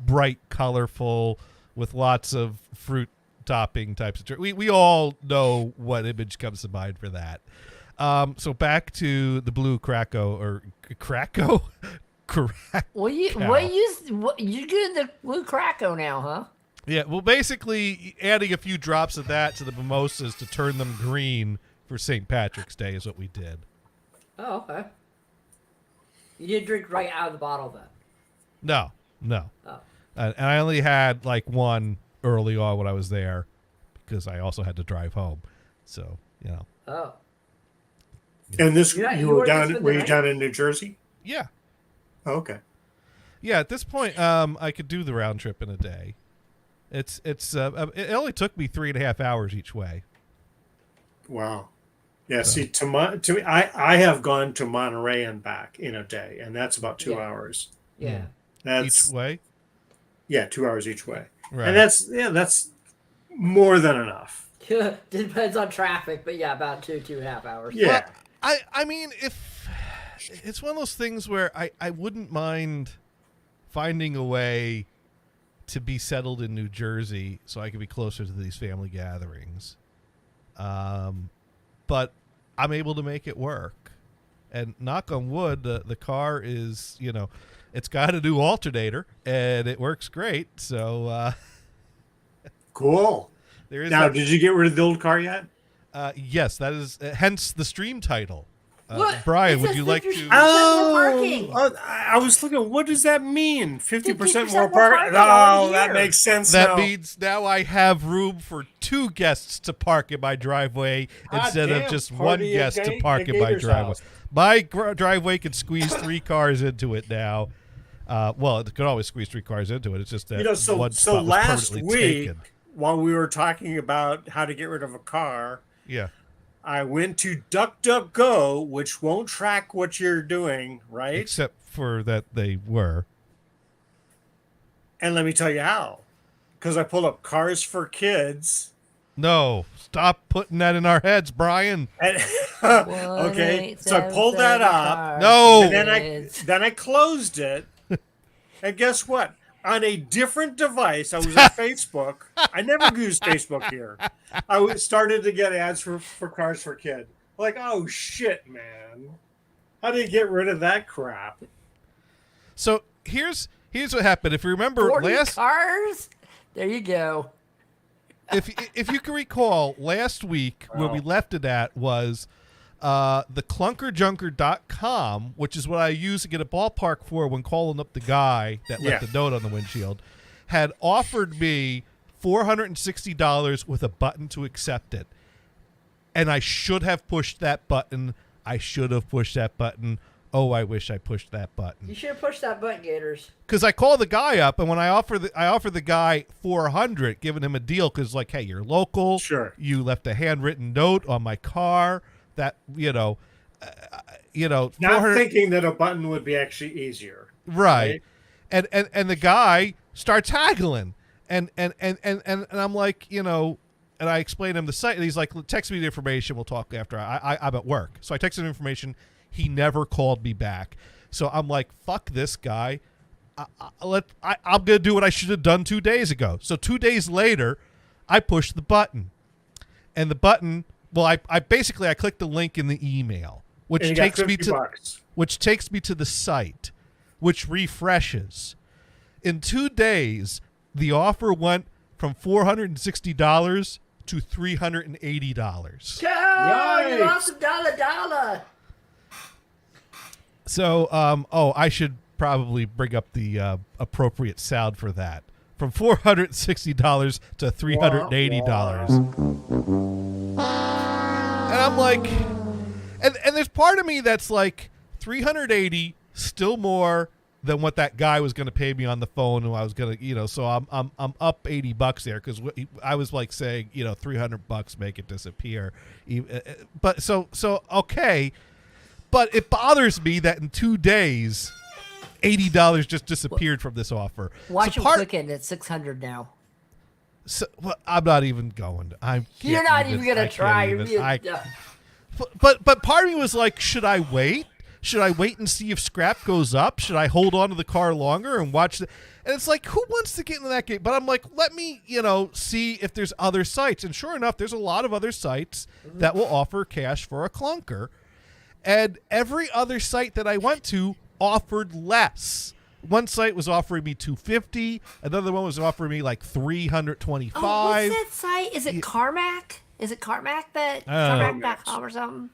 bright, colorful, with lots of fruit topping types of drink. We all know what image comes to mind for that. So back to the blue Krakow or Krakow. Well, you doing the blue Krakow now, huh? Yeah, well, basically adding a few drops of that to the mimosas to turn them green for St. Patrick's Day is what we did. Oh, okay. You didn't drink right out of the bottle then. No. Oh. And I only had like one early on when I was there because I also had to drive home. So, Oh. And this Yeah, you you were were down. just Were you with the down in New Jersey? yeah. Oh, okay. Yeah, at this point, I could do the round trip in a day. It only took me 3.5 hours each way. Wow. Yeah. See, to me, I have gone to Monterey and back in a day, and that's about 2 Yeah. hours. Yeah. That's Each way? 2 hours each way, Right. and that's more than enough. Depends on traffic, but yeah, about 2.5 hours. Yeah. I mean, if it's one of those things where I wouldn't mind finding a way to be settled in New Jersey so I could be closer to these family gatherings. But I'm able to make it work. And knock on wood, the car is, it's got a new alternator and it works great. So Cool. there is Now, that. did you get rid of the old car yet? Yes, that is hence the stream title. What? Brian, It would says you like 50% to? more parking. I was looking. What does that mean? 50% 50% more more parking? parking all Oh, that year. makes sense. That now. means now I have room for 2 guests to park in my driveway Hot instead of damn, just party one at guest to Ga- park at in my Gator's driveway. house. My driveway can squeeze 3 cars into it now. Well, it could always squeeze 3 cars into it. It's just that So one so spot was last permanently week, taken. while we were talking about how to get rid of a car, Yeah. I went to DuckDuckGo, which won't track what you're doing, right? Except for that they were. And let me tell you how. Because I pulled up Cars for Kids. No, stop putting that in our heads, Brian. And, okay, so I pulled that up. No. And then I closed it. And guess what? On a different device, I was on Facebook. I never use Facebook here. Started to get ads for Cars for Kid. Like, oh shit, man! How do you get rid of that crap? So here's what happened. If you remember 40 last cars? There you go. if you can recall, last week where we left it at was the clunkerjunker.com, which is what I use to get a ballpark for when calling up the guy that left the note on the windshield, had offered me $460 with a button to accept it. And I should have pushed that button. Oh, I wish I pushed that button. You should have pushed that button, Gators. Because I call the guy up, and when I offer the guy $400, giving him a deal, because like, hey, you're local. Sure. You left a handwritten note on my car. That Not 400, thinking that a button would be actually easier. right? And the guy starts haggling, and I'm like, and I explained him the site. And he's like, text me the information. We'll talk after I'm at work. So I texted him information. He never called me back. So I'm like, fuck this guy. I'm going to do what I should have done 2 days ago. So 2 days later, I pushed the button. And the button, well, I clicked the link in the email, which takes me to the site, which refreshes. In 2 days, the offer went from $460 to $380. Yeah, you lost $1. So, I should probably bring up the appropriate sound for that. From $460 to $380. And I'm like, and there's part of me that's like, $380 still more than what that guy was going to pay me on the phone, and I was going to, so I'm up $80 there, because I was like saying, $300 make it disappear. But so okay, but it bothers me that in 2 days, $80 just disappeared from this offer. Watch him click it. It's $600 now. So I'm not even going. You're not even gonna try. But part of me was like, should I wait? Should I wait and see if scrap goes up? Should I hold on to the car longer and watch and it's like, who wants to get into that game? But I'm like, let me, see if there's other sites. And sure enough, there's a lot of other sites that will offer cash for a clunker. And every other site that I went to offered less. One site was offering me $250. Another one was offering me like $325. Oh, what's that site? Is it Carmack? Is it Carmack that Carmack.com or something?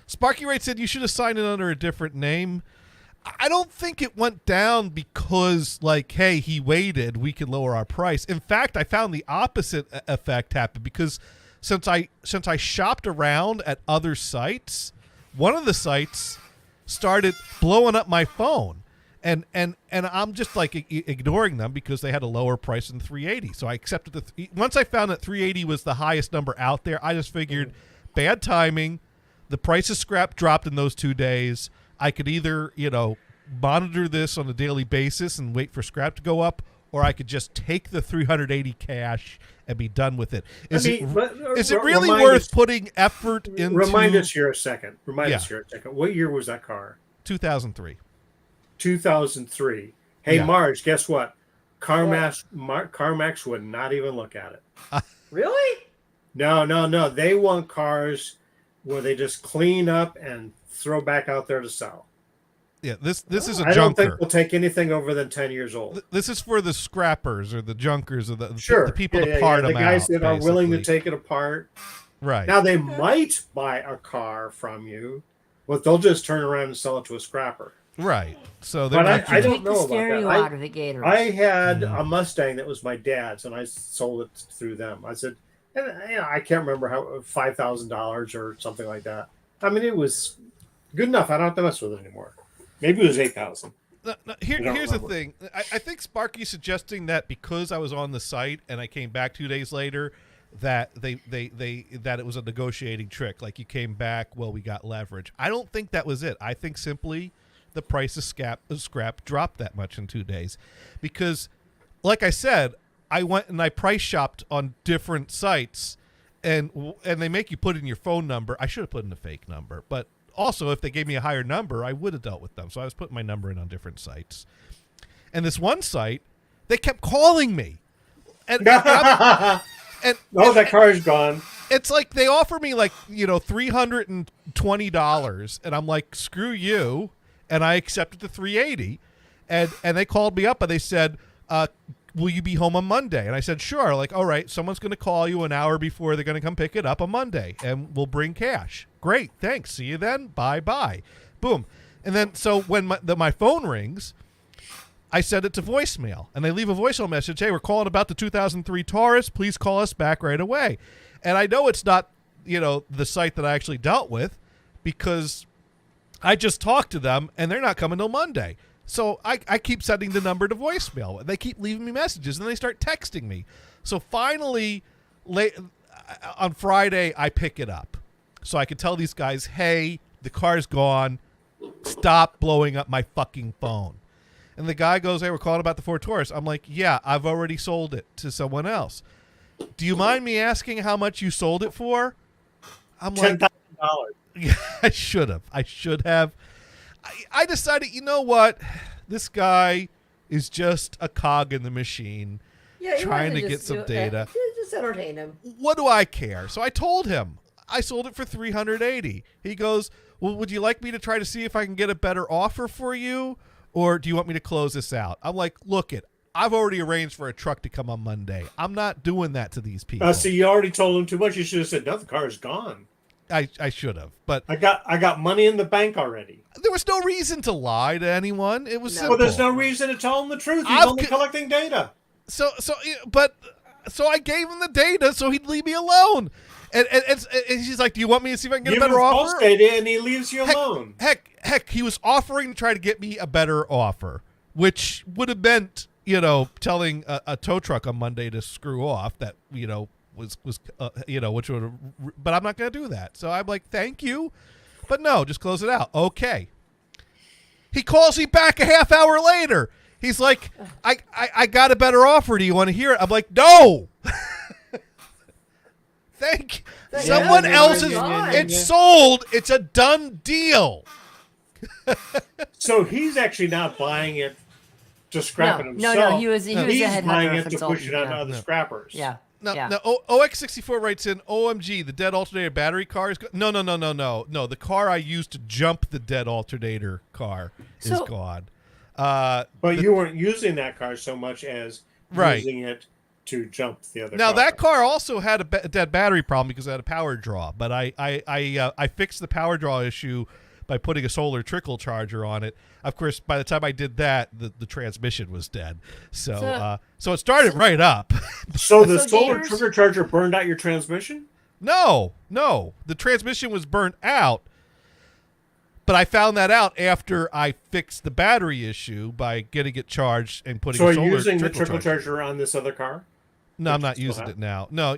Sparky Wright said you should have signed it under a different name. I don't think it went down because, like, hey, he waited, we can lower our price. In fact, I found the opposite effect happen, because since I shopped around at other sites, one of the sites started blowing up my phone. And I'm just like ignoring them because they had a lower price than $380. So I accepted once I found that $380 was the highest number out there, I just figured bad timing. The price of scrap dropped in those 2 days. I could either, monitor this on a daily basis and wait for scrap to go up, or I could just take the $380 cash and be done with it. Is it really worth putting effort into? Remind us here a second. What year was that car? 2003. 2003. Hey, Marge, guess what? CarMax would not even look at it. Really? No. They want cars where they just clean up and throw back out there to sell. Yeah, this is a junker. I don't think we'll take anything over than 10 years old. This is for the scrappers or the junkers or the people to part them the guys out, that are willing to take it apart. Right. Now, they might buy a car from you, but they'll just turn around and sell it to a scrapper. Right. So, but I don't know about out of the I had a Mustang that was my dad's, and I sold it through them. I said, I can't remember how, $5,000 or something like that. I mean, it was good enough. I don't have to mess with it anymore. Maybe it was $8,000. Here's the thing. I think Sparky's suggesting that because I was on the site and I came back 2 days later, that that it was a negotiating trick. Like, you came back, well, we got leverage. I don't think that was it. I think simply the price of scrap dropped that much in 2 days, because, like I said, I went and I price shopped on different sites, and they make you put in your phone number. I should have put in a fake number, but also if they gave me a higher number, I would have dealt with them. So I was putting my number in on different sites, and this one site, they kept calling me, and that car is gone. It's like they offer me like $320, and I'm like, screw you. And I accepted the $380, and they called me up and they said, will you be home on Monday? And I said, sure. Like, all right, someone's going to call you an hour before they're going to come pick it up on Monday, and we'll bring cash. Great, thanks. See you then. Bye. Boom. And then so when my phone rings, I send it to voicemail, and they leave a voicemail message. Hey, we're calling about the 2003 Taurus. Please call us back right away. And I know it's not, the site that I actually dealt with, because I just talked to them, and they're not coming till Monday. So I keep sending the number to voicemail. They keep leaving me messages, and then they start texting me. So finally, on Friday, I pick it up. So I can tell these guys, hey, the car's gone. Stop blowing up my fucking phone. And the guy goes, hey, we're calling about the Ford Taurus. I'm like, yeah, I've already sold it to someone else. Do you mind me asking how much you sold it for? I'm like, $10,000. I should have. I should have. I decided, you know what? This guy is just a cog in the machine Yeah, you trying wanted to get just some do it. data. Just entertain him. What do I care? So I told him I sold it for $380. He goes, well, would you like me to try to see if I can get a better offer for you? Or do you want me to close this out? I'm like, look it. I've already arranged for a truck to come on Monday. I'm not doing that to these people. So you already told him too much. You should have said, no, the car is gone. I should have, but I got money in the bank already. there was no reason to lie to anyone. It was No. simple. Well, there's no reason to tell him the truth. He's I've only collecting data. So I gave him the data so he'd leave me alone. And he's like, do you want me to see if I can get Give a him better false offer? data, and he leaves you Heck, alone. heck, he was offering to try to get me a better offer, which would have meant, telling a tow truck on Monday to screw off. That, was which would have, but I'm not going to do that. So I'm like, thank you, but no, just close it out. Okay. He calls me back a half hour later. He's like, I got a better offer. Do you want to hear it? I'm like, no. Thank Thank someone you. else is. Yeah. It's sold. It's a done deal. So he's actually not buying it to scrap it himself. No, he was a He's headhunter buying it to consultant, push it on yeah. other scrappers. Yeah. No, yeah. no. OX64 writes in, OMG, the dead alternator battery car is no. The car I used to jump the dead alternator car is So- gone. But you weren't using that car so much as Right. using it to jump the other Now car. that car also had a dead battery problem because it had a power draw, but I fixed the power draw issue by putting a solar trickle charger on it. Of course, by the time I did that, the transmission was dead. So it started right up. So the So solar Gators- trigger charger burned out your transmission? No, the transmission was burnt out. But I found that out after I fixed the battery issue by getting it charged and putting So a are solar you using the trickle trickle charger. charger on this other car? No, I'm that not you still using have? it now. No,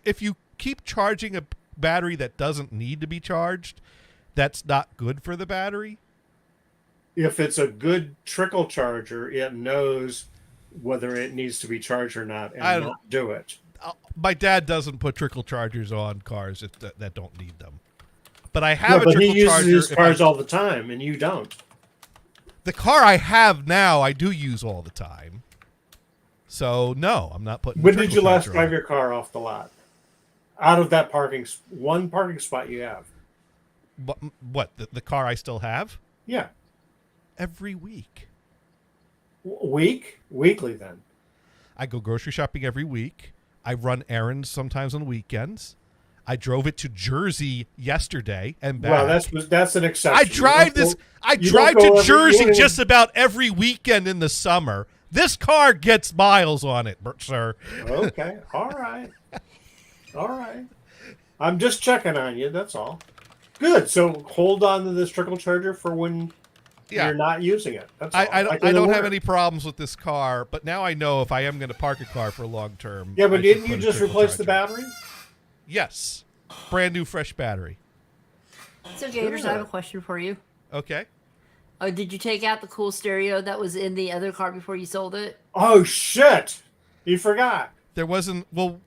if you keep charging a battery that doesn't need to be charged, that's not good for the battery. If it's a good trickle charger, it knows whether it needs to be charged or not and I not do it. My dad doesn't put trickle chargers on cars that don't need them. But I Yeah, have a but he trickle uses charger. his if cars I- all the time, and you don't. the car I have now, I do use all the time. So no, I'm not putting. When the did you trickle last charger drive on. your car off the lot? Out of that one parking spot you have. What the car I still have? Yeah. Every week. Weekly then. I go grocery shopping every week. I run errands sometimes on weekends. I drove it to Jersey yesterday and back. Well, that's an exception. I drive this. I you drive don't go to every- Jersey you don't even- just about every weekend in the summer. This car gets miles on it, sir. Okay. All right. I'm just checking on you. That's all. Good. So hold on to this trickle charger for when Yeah, you're not using it. That's all. I Like don't in the have work. any problems with this car, but now I know if I am going to park a car for long term. Yeah, but I should didn't you put a just trickle replace the charger. battery? Yes, brand new fresh battery. So Gators, I have a question for you. Okay. Did you take out the cool stereo that was in the other car before you sold it? Oh shit! You forgot. There wasn't. Well,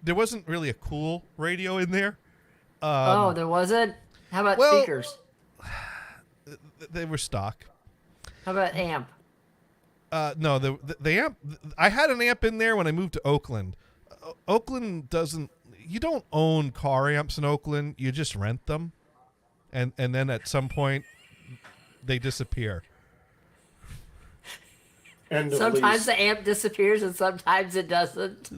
there wasn't really a cool radio in there. There wasn't? How about well- speakers? They were stock. How about amp? No, the amp. I had an amp in there when I moved to Oakland. Oakland doesn't. You don't own car amps in Oakland. You just rent them, and then at some point they disappear. And the Sometimes lease. the amp disappears and sometimes it doesn't.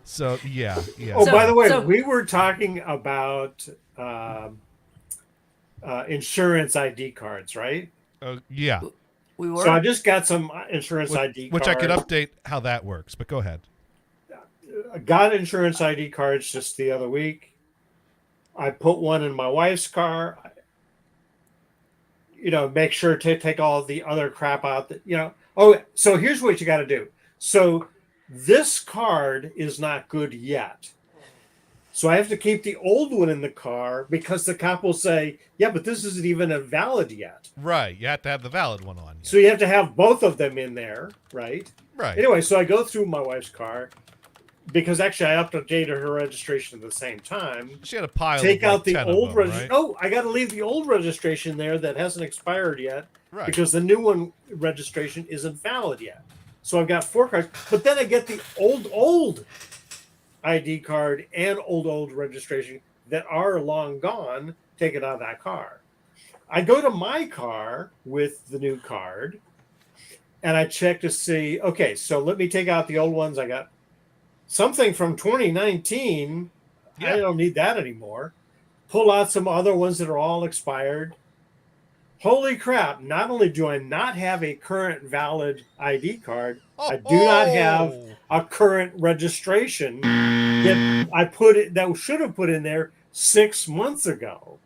So yeah. Oh, So- by the way, so- we were talking about insurance ID cards, right? Yeah. We were. So I just got some insurance ID Which cards. I could update how that works. But go ahead. I got insurance ID cards just the other week. I put one in my wife's car. Make sure to take all the other crap out that. Oh, so here's what you got to do. So this card is not good yet. So I have to keep the old one in the car because the cop will say, yeah, but this isn't even valid yet. Right. You have to have the valid one on. So you have to have both of them in there, right? Right. Anyway, so I go through my wife's car because actually I updated her registration at the same time. She had a pile. Take of like out the 10 of old them, registration. right? Oh, I got to leave the old registration there that hasn't expired yet Right. because the new one registration isn't valid yet. So I've got 4 cards, but then I get the old ID card and old registration that are long gone. Take it out of that car. I go to my car with the new card, and I check to see. Okay, so let me take out the old ones. I got something from 2019. Yeah. I don't need that anymore. Pull out some other ones that are all expired. Holy crap, not only do I not have a current valid ID card, I do not have a current registration that I should have put in there 6 months ago.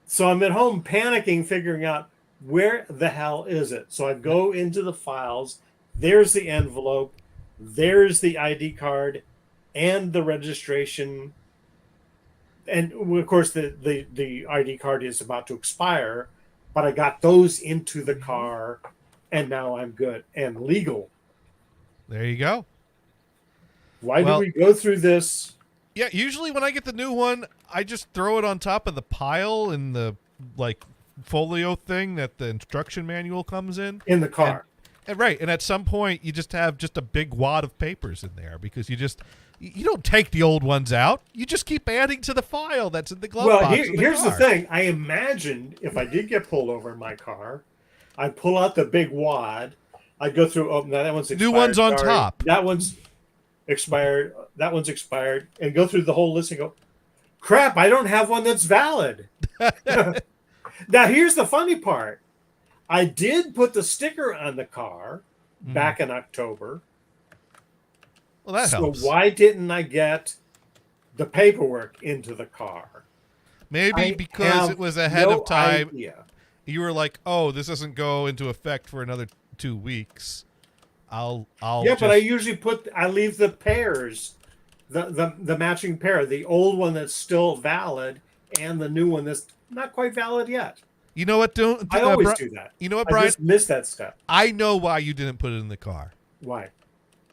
So I'm at home panicking, figuring out where the hell is it. So I go into the files. There's the envelope. There's the ID card and the registration. And of course, the ID card is about to expire, but I got those into the car, and now I'm good and legal. There you go. Why Well- do we go through this? Yeah, usually when I get the new one, I just throw it on top of the pile in the like folio thing that the instruction manual comes in. In the car. And right, and at some point you just have just a big wad of papers in there because you don't take the old ones out. You just keep adding to the file that's in the glove Well, box. of here's the car. thing. I imagined if I did get pulled over in my car, I'd pull out the big wad. I'd go through, oh, no, that one's expired. New one's on Sorry. top. That one's expired. That one's expired. And go through the whole list and go, crap, I don't have one that's valid. Now, here's the funny part. I did put the sticker on the car back in October. Well, that helps. So why didn't I get the paperwork into the car? Maybe I because have it was ahead no of time. idea. You were like, "Oh, this doesn't go into effect for another 2 weeks." I'll Yeah, but I usually leave the pairs, the matching pair, the old one that's still valid and the new one that's not quite valid yet. You know what? I always do that. You know what, I Brian? just miss that step. I know why you didn't put it in the car. Why?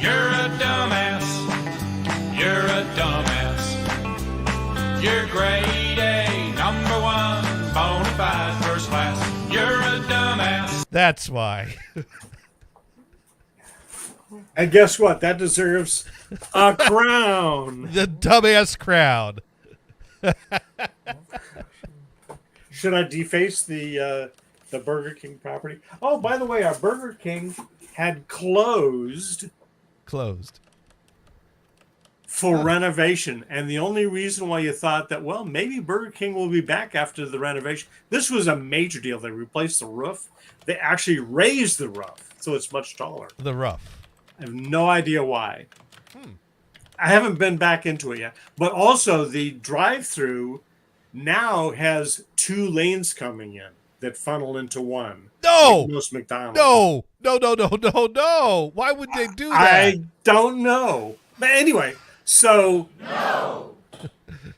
You're a dumbass. You're a dumbass. You're grade A, number one, bona fide, first class. You're a dumbass. That's why. And guess what? That deserves a crown. The dumbass crowd. Should I deface the Burger King property? Oh, by the way, our Burger King had closed Closed. for renovation, and the only reason why you thought that, well, maybe Burger King will be back after the renovation, this was a major deal. They replaced the roof. They actually raised the roof, so it's much taller. The rough. I have no idea why. I haven't been back into it yet. But also, the drive-through now has 2 lanes coming in that funnel into one. No! Like most McDonald's. No. Why would they do that? I don't know. But anyway, so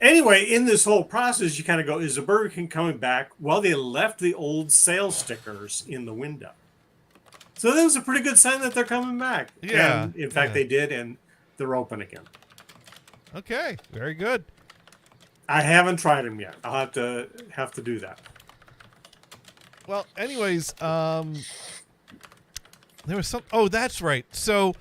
anyway, in this whole process, you kind of go, is the Burger King coming back? Well, they left the old sales stickers in the window. So that was a pretty good sign that they're coming back. Yeah, And in fact, yeah. they did, and they're open again. Okay, very good. I haven't tried them yet. I'll have to do that. Well, anyways, there was some. Oh, that's right. So,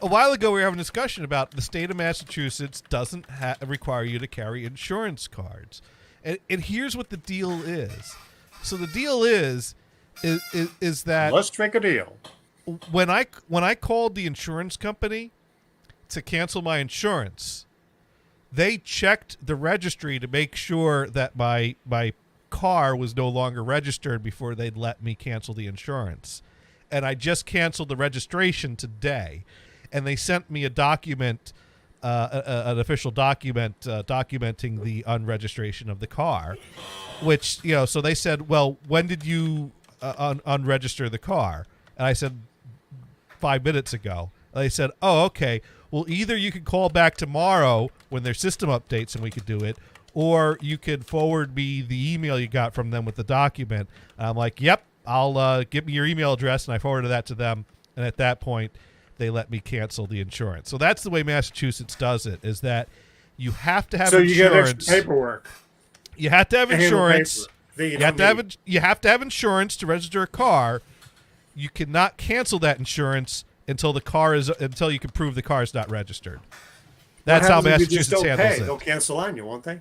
a while ago, we were having a discussion about the state of Massachusetts doesn't require you to carry insurance cards, and here's what the deal is. So the deal is that Let's make a deal. when I called the insurance company to cancel my insurance, they checked the registry to make sure that my car was no longer registered before they'd let me cancel the insurance. And I just canceled the registration today, and they sent me a document, an official document documenting the unregistration of the car, which, so they said, well, when did you unregister the car? And I said 5 minutes ago. They said, "Oh, okay. Well, either you can call back tomorrow when their system updates and we could do it, or you could forward me the email you got from them with the document." And I'm like, "Yep, I'll give me your email address," and I forwarded that to them. And at that point, they let me cancel the insurance. So that's the way Massachusetts does it: is that you have to have So you get insurance. extra paperwork. You have to have And handle insurance. paper that You don't have to have need. you have to have insurance to register a car. You cannot cancel that insurance until you can prove the car is not registered. That's how What happens if you just Massachusetts don't handles pay? it. They'll cancel on you, won't they?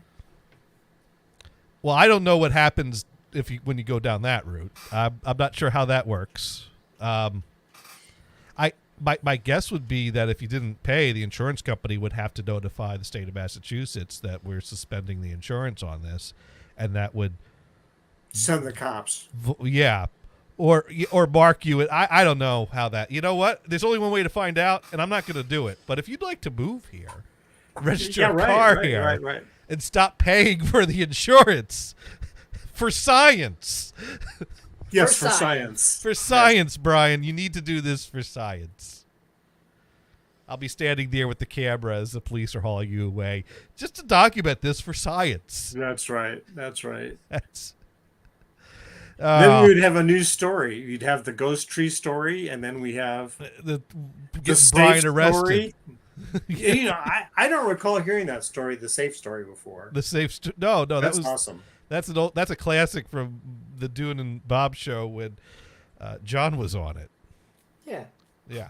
Well, I don't know what happens when you go down that route. I'm not sure how that works. My guess would be that if you didn't pay, the insurance company would have to notify the state of Massachusetts that we're suspending the insurance on this, and that would Send the cops. yeah, or mark you. I don't know how that. You know what? There's only one way to find out, and I'm not going to do it. But if you'd like to move here, register a car here, Right. and stop paying for the insurance for science. Yes, For for science. science. For science, Brian, you need to do this for science. I'll be standing there with the camera as the police are hauling you away, just to document this for science. That's right. That's right. That's. Then we would have a new story. You'd have the ghost tree story, and then we have the the get safe Brian arrested. story. You know, I don't recall hearing that story, the safe story, before. The safe. No, that That's was awesome. That's a classic from the Dune and Bob show when John was on it. Yeah. Yeah,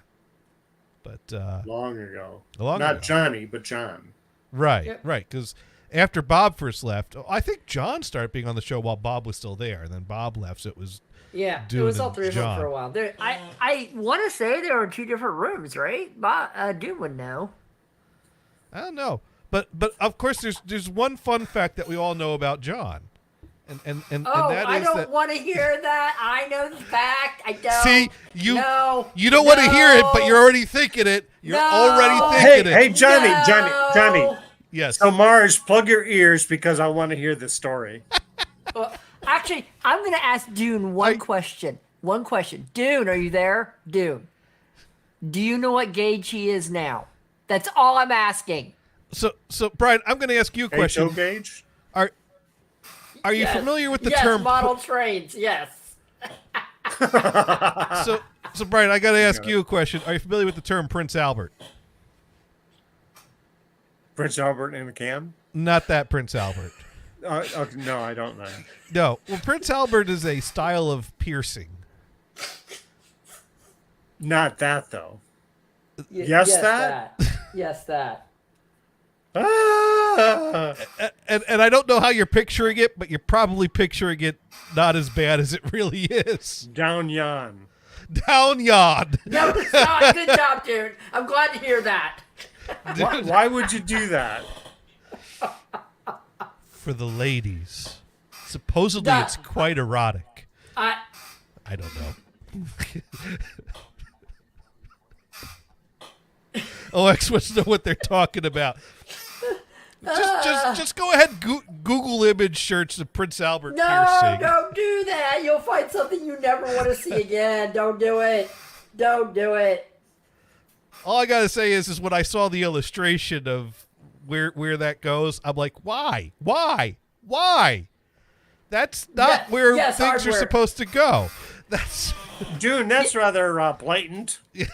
but Long ago. Long Not ago. Johnny, but John. right, Yep. right, because after Bob first left, I think John started being on the show while Bob was still there, and then Bob left, so it was Yeah, Dune it was all and three of them John. for a while. I want to say there were two different rooms, right? Dude would know. I don't know, but of course there's one fun fact that we all know about John, and Oh, that I is don't that. want to hear that. I know the fact. I don't. See, you No, don't want to hear it, but you're already thinking it. You're No. already Hey, thinking hey, it. Johnny. Yes. So Mars, plug your ears because I want to hear the story. Actually, I'm going to ask Dune one question. One question. Dune, are you there? Dune. Do you know what gauge he is now? That's all I'm asking. So Brian, I'm going to ask you a question. HO gauge? Are you Yes. familiar with the yes, term? model trains? Yes. So Brian, I got to ask you a question. Are you familiar with the term Prince Albert? Prince Albert in a can? Not that Prince Albert. Okay, no, I don't know. No. Well, Prince Albert is a style of piercing. Not that, though. Y- Yes, that? Yes, that. Ah! And I don't know how you're picturing it, but you're probably picturing it not as bad as it really is. Down yon. Down yon. No, it's not. Good job, dude. I'm glad to hear that. Why would you do that? For the ladies. Supposedly Duh. it's quite erotic. I I don't know. OX wants to know what they're talking about. Just go ahead, Google image search the Prince Albert No, piercing. don't do that. You'll find something you never want to see again. Don't do it. Don't do it. All I gotta say is when I saw the illustration of where that goes, I'm like, why? That's not where yes, things hardware. are supposed to go. That's Dude, that's rather blatant. You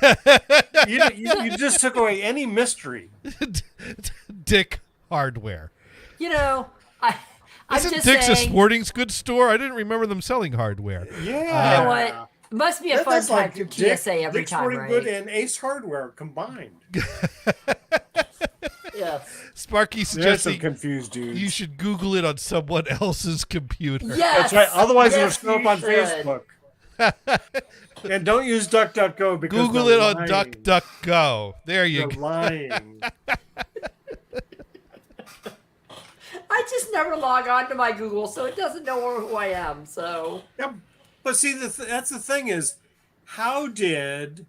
just took away any mystery. Dick Hardware. You know, I'm Isn't just Dick's saying. a sporting goods store? I didn't remember them selling hardware. Yeah. You know what? It must be a fun That's time like through Dick- TSA every Dick's time, Sporting right? Good and Ace Hardware combined. Yes. Sparky There's suggests some confused dudes. you should Google it on someone else's computer. Yes. That's right. Otherwise, yes, it'll show up you on should. Facebook. And don't use DuckDuckGo because Google they're it on lying. DuckDuckGo. There you They're go. lying. I just never log on to my Google, so it doesn't know who I am. So Yep. But see, that's the thing is, how did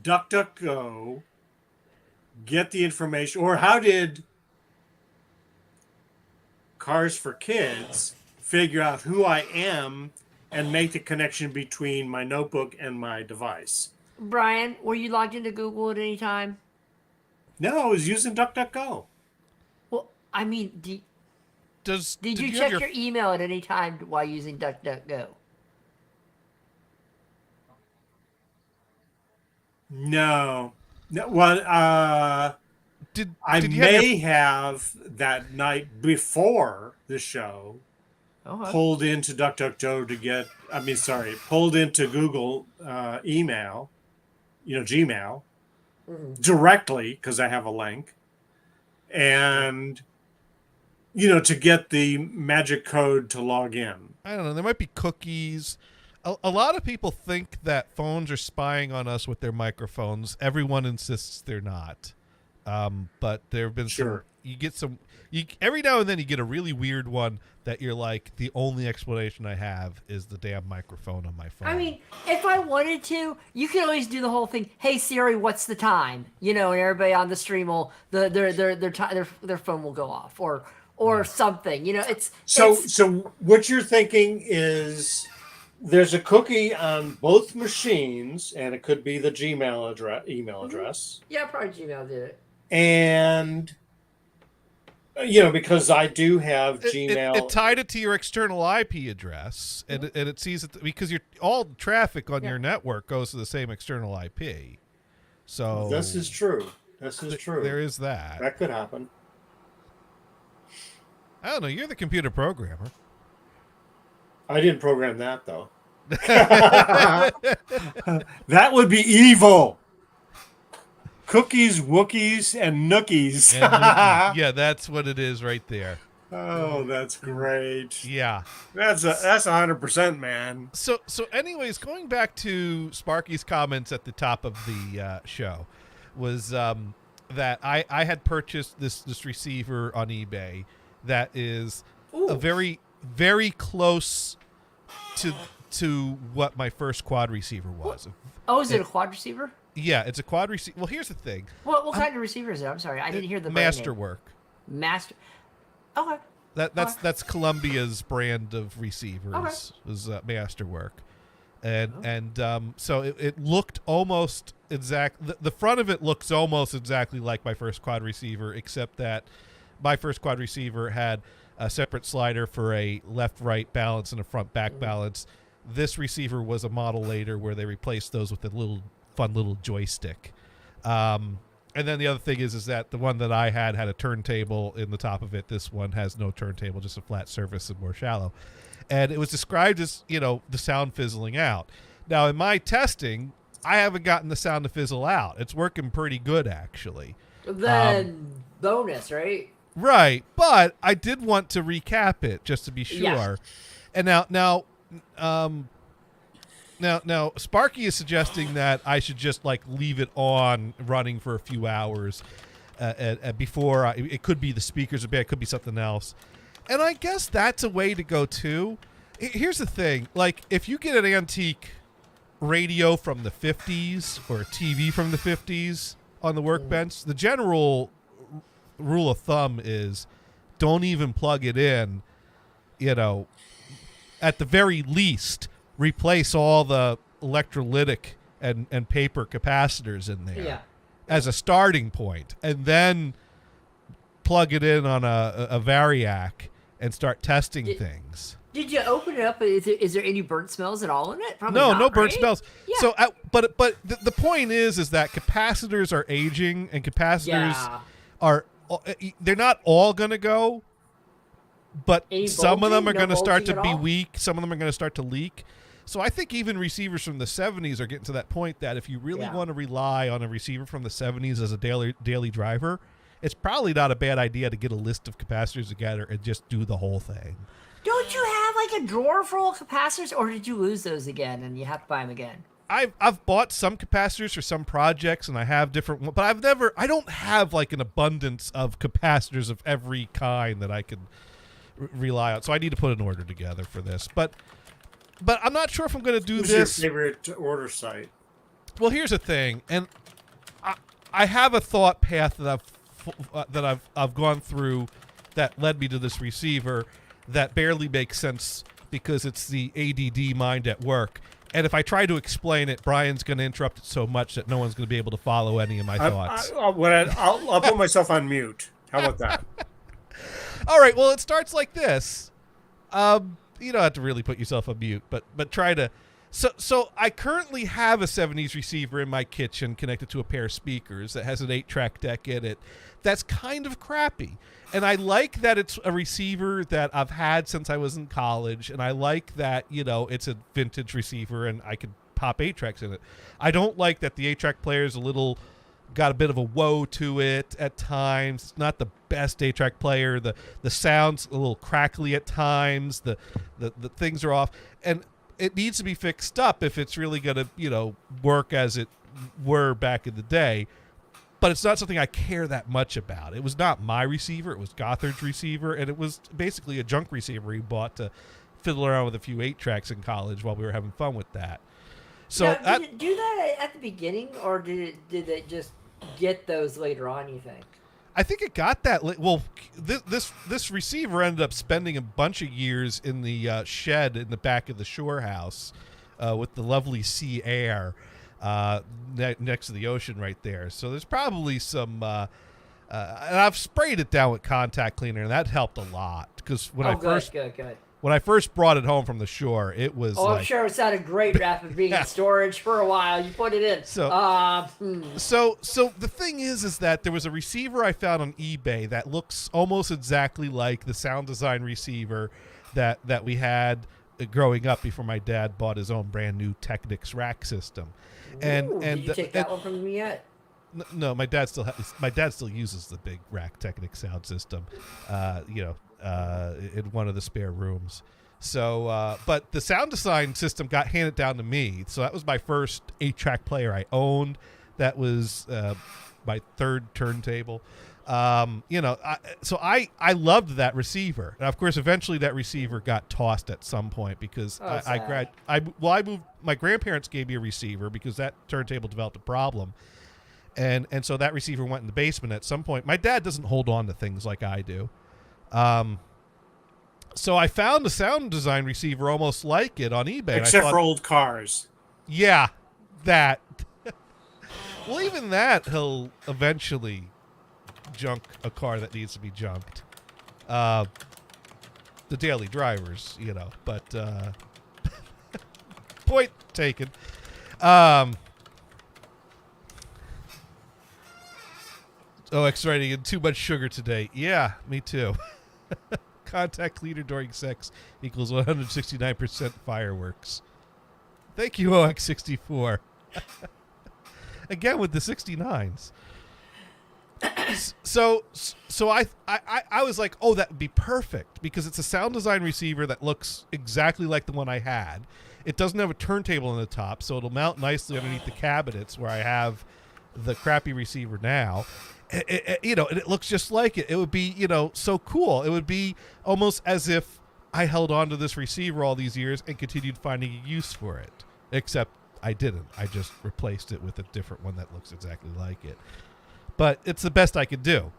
DuckDuckGo get the information, or how did Cars for Kids figure out who I am and make the connection between my notebook and my device? Brian, were you logged into Google at any time? No, I was using DuckDuckGo. Well, I mean, did Did you have check your email at any time while using DuckDuckGo? No. No. Well, did I did you have your- may have that night before the show Okay. pulled into DuckDuckGo to get. Pulled into Google email, Gmail, directly because I have a link, and to get the magic code to log in. I don't know. There might be cookies. A lot of people think that phones are spying on us with their microphones. Everyone insists they're not. But there have been Sure. every now and then you get a really weird one that you're like, the only explanation I have is the damn microphone on my phone. I mean, if I wanted to, you could always do the whole thing. Hey Siri, what's the time? And everybody on the stream will their phone will go off or something. It's So what you're thinking is there's a cookie on both machines, and it could be the Gmail email address, yeah, probably Gmail did it. and because I do have Gmail. It tied it to your external IP address, and it sees it because all the traffic on your network goes to the same external IP. So This is true. There is that. That could happen. I don't know. You're the computer programmer. I didn't program that though. That would be evil. Cookies, Wookiees, and Nookies. And yeah, that's what it is right there. Oh, that's great. Yeah. That's 100%, man. So anyways, going back to Sparky's comments at the top of the show was that I had purchased this receiver on eBay that is a very, very close to what my first quad receiver was. Oh, is it a quad receiver? Yeah, it's a quad receiver. Well, here's the thing. What kind of receiver is it? I'm sorry, I didn't hear the brand name. Masterwork. Master. Okay. That's Columbia's brand of receivers. Okay. Was Masterwork, and so it looked almost exact. The front of it looks almost exactly like my first quad receiver, except that my first quad receiver had a separate slider for a left-right balance and a front-back balance. This receiver was a model later where they replaced those with a fun little joystick. And then the other thing is that the one that I had a turntable in the top of it. This one has no turntable, just a flat surface and more shallow. And it was described as, the sound fizzling out. Now, in my testing, I haven't gotten the sound to fizzle out. It's working pretty good, actually. Then bonus, right? Right, but I did want to recap it just to be sure. Yeah. And now Sparky is suggesting that I should just leave it on running for a few hours before it could be the speakers are bad, it could be something else. And I guess that's a way to go too. Here's the thing, if you get an antique radio from the 50s or a TV from the 50s on the workbench, the general rule of thumb is don't even plug it in. At the very least, replace all the electrolytic and paper capacitors in there as a starting point, and then plug it in on a Variac and start testing things. Did you open it up? Is there any burnt smells at all in it? Probably No, not, no burnt right? smells. Yeah. So, but the point is that capacitors are aging, and capacitors they're not all going to go, but Any some of them bulging? are No going to start bulging to at be all? weak. Some of them are going to start to leak. So I think even receivers from the 70s are getting to that point that if you really want to rely on a receiver from the 70s as a daily driver, it's probably not a bad idea to get a list of capacitors together and just do the whole thing. Don't you have a drawer full of capacitors, or did you lose those again and you have to buy them again? I've bought some capacitors for some projects, and I have different ones, but I don't have an abundance of capacitors of every kind that I can rely on. So I need to put an order together for this. But I'm not sure if I'm going to do Who's this. your favorite order site? Well, here's the thing, and I have a thought path that I've gone through that led me to this receiver that barely makes sense because it's the ADD mind at work. And if I try to explain it, Brian's going to interrupt it so much that no one's going to be able to follow any of my thoughts. I'll put myself on mute. How about that? All right. Well, it starts like this. You don't have to really put yourself on mute, but try to. So I currently have a 70s receiver in my kitchen connected to a pair of speakers that has an 8-track deck in it. That's kind of crappy. And I like that it's a receiver that I've had since I was in college, and I like that, it's a vintage receiver and I can pop 8-tracks in it. I don't like that the 8-track player is got a bit of a woe to it at times. It's not the best 8-track player. The sound's a little crackly at times. The things are off. And it needs to be fixed up if it's really going to, work as it were back in the day. But it's not something I care that much about. It was not my receiver. It was Gothard's receiver, and it was basically a junk receiver he bought to fiddle around with a few 8-tracks in college while we were having fun with that. So now, did it do that at the beginning, or did it just get those later on, you think? I think it got that. Well, this receiver ended up spending a bunch of years in the shed in the back of the shore house with the lovely sea air next to the ocean right there. So there's probably some, and I've sprayed it down with contact cleaner, and that helped a lot. Because when I first brought it home from the shore, it was. I'm sure it sounded great after being in storage for a while. You put it in. So the thing is that there was a receiver I found on eBay that looks almost exactly like the Sound Design receiver that we had growing up before my dad bought his own brand new Technics rack system. And did you take that one from me yet? No, my dad still uses the big rack Technics sound system. In one of the spare rooms. So, but the Sound Design system got handed down to me. So that was my first 8-track player I owned. That was my third turntable. So I loved that receiver. And of course, eventually that receiver got tossed at some point because I moved. My grandparents gave me a receiver because that turntable developed a problem. And so that receiver went in the basement at some point. My dad doesn't hold on to things like I do. So I found a Sound Design receiver almost like it on eBay. Except for old cars. Yeah, that. Well, even that, he'll eventually junk a car that needs to be junked. The daily drivers, but point taken. X-rating and too much sugar today. Yeah, me too. Contact cleaner during sex equals 169% fireworks. Thank you, OX64. Again with the 69s. So I was like, oh, that would be perfect because it's a Sound Design receiver that looks exactly like the one I had. It doesn't have a turntable on the top, so it'll mount nicely underneath the cabinets where I have the crappy receiver now. And it looks just like it. It would be, so cool. It would be almost as if I held on to this receiver all these years and continued finding a use for it. Except I didn't. I just replaced it with a different one that looks exactly like it. But it's the best I could do.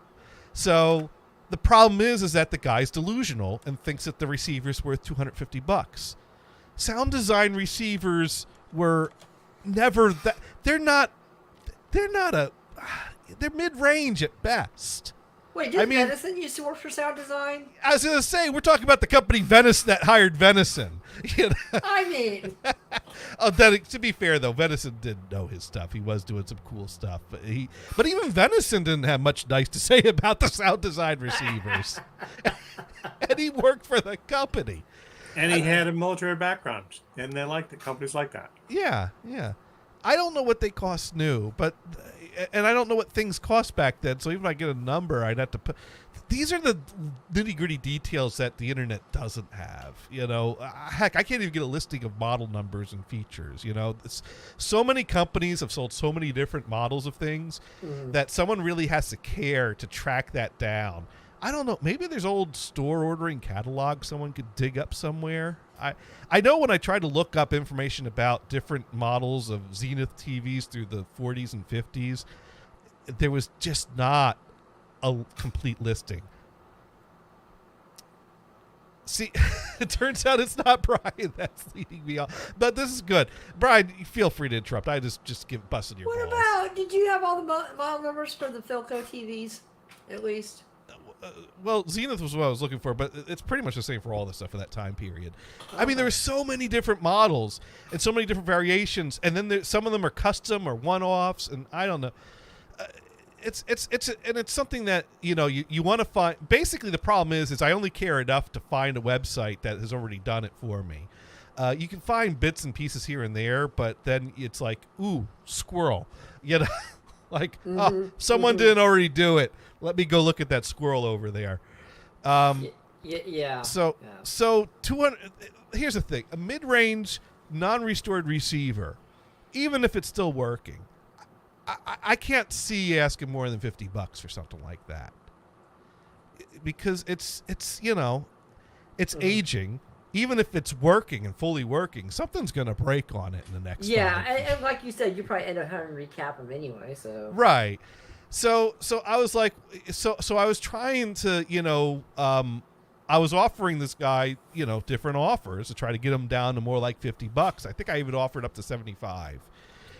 So the problem is that the guy's delusional and thinks that the receiver's worth $250. Sound Design receivers were never that. They're mid-range at best. Wait, did Venison used to work for Sound Design? I was going to say, we're talking about the company Venison that hired Venison. I mean. To be fair, though, Venison didn't know his stuff. He was doing some cool stuff. But even Venison didn't have much nice to say about the Sound Design receivers. And he worked for the company. And he had a military background. And they liked it. Companies like that. Yeah. I don't know what they cost new, and I don't know what things cost back then. So even if I get a number, I'd have to put. These are the nitty-gritty details that the internet doesn't have. Heck, I can't even get a listing of model numbers and features. So many companies have sold so many different models of things that someone really has to care to track that down. I don't know. Maybe there's old store ordering catalogs someone could dig up somewhere. I know when I tried to look up information about different models of Zenith TVs through the 40s and 50s, there was just not a complete listing. See, it turns out it's not Brian that's leading me off. But this is good. Brian, feel free to interrupt. I just give busting your What balls. about? Did you have all the model numbers for the Philco TVs, at least? Well, Zenith was what I was looking for, but it's pretty much the same for all the stuff for that time period. I mean, there were so many different models and so many different variations, and then some of them are custom or one-offs, and I don't know. It's something that you want to find. Basically, the problem is I only care enough to find a website that has already done it for me. You can find bits and pieces here and there, but then it's like, ooh, squirrel, like someone didn't already do it. Let me go look at that squirrel over there. Yeah. So 200. Here's the thing: a mid-range, non-restored receiver, even if it's still working. I can't see asking more than $50 for something like that, because it's aging. Even if it's working and fully working, something's gonna break on it in the next. Yeah, and like you said, you probably end up having to recap them anyway. So right. So I was like, so I was trying to, I was offering this guy, different offers to try to get him down to more like $50. I think I even offered up to 75,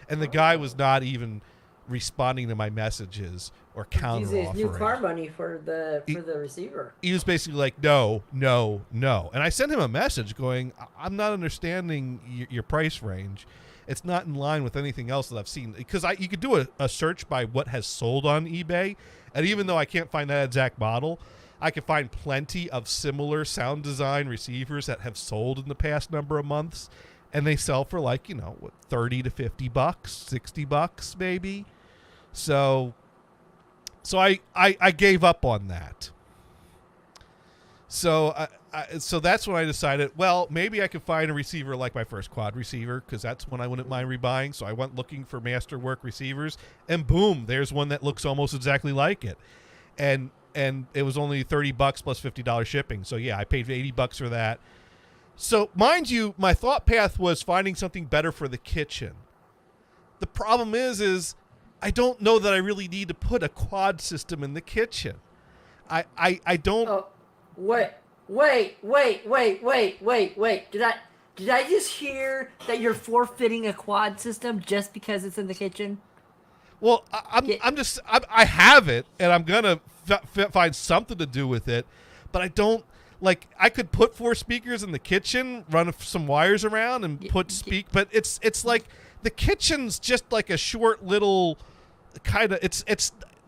and the guy was not even responding to my messages or counter using his offering. new car money for the receiver. He was basically like, no. And I sent him a message going, I'm not understanding your price range. It's not in line with anything else that I've seen. Because you could do a search by what has sold on eBay. And even though I can't find that exact model, I can find plenty of similar sound design receivers that have sold in the past number of months. And they sell for like, what, $30 to $50, $60 maybe. So I gave up on that. So so that's when I decided, well, maybe I could find a receiver like my first quad receiver, because that's when I wouldn't mind rebuying. So I went looking for Masterwork receivers, and boom, there's one that looks almost exactly like it. And it was only $30 plus $50 shipping. So yeah, I paid $80 for that. So mind you, my thought path was finding something better for the kitchen. The problem is I don't know that I really need to put a quad system in the kitchen. I don't. Oh, wait. Did I just hear that you're forfeiting a quad system just because it's in the kitchen? Well, I have it, and I'm gonna find something to do with it, but I don't. Like, I could put 4 speakers in the kitchen, run some wires around, and put but it's like the kitchen's just like a short little kind of. It's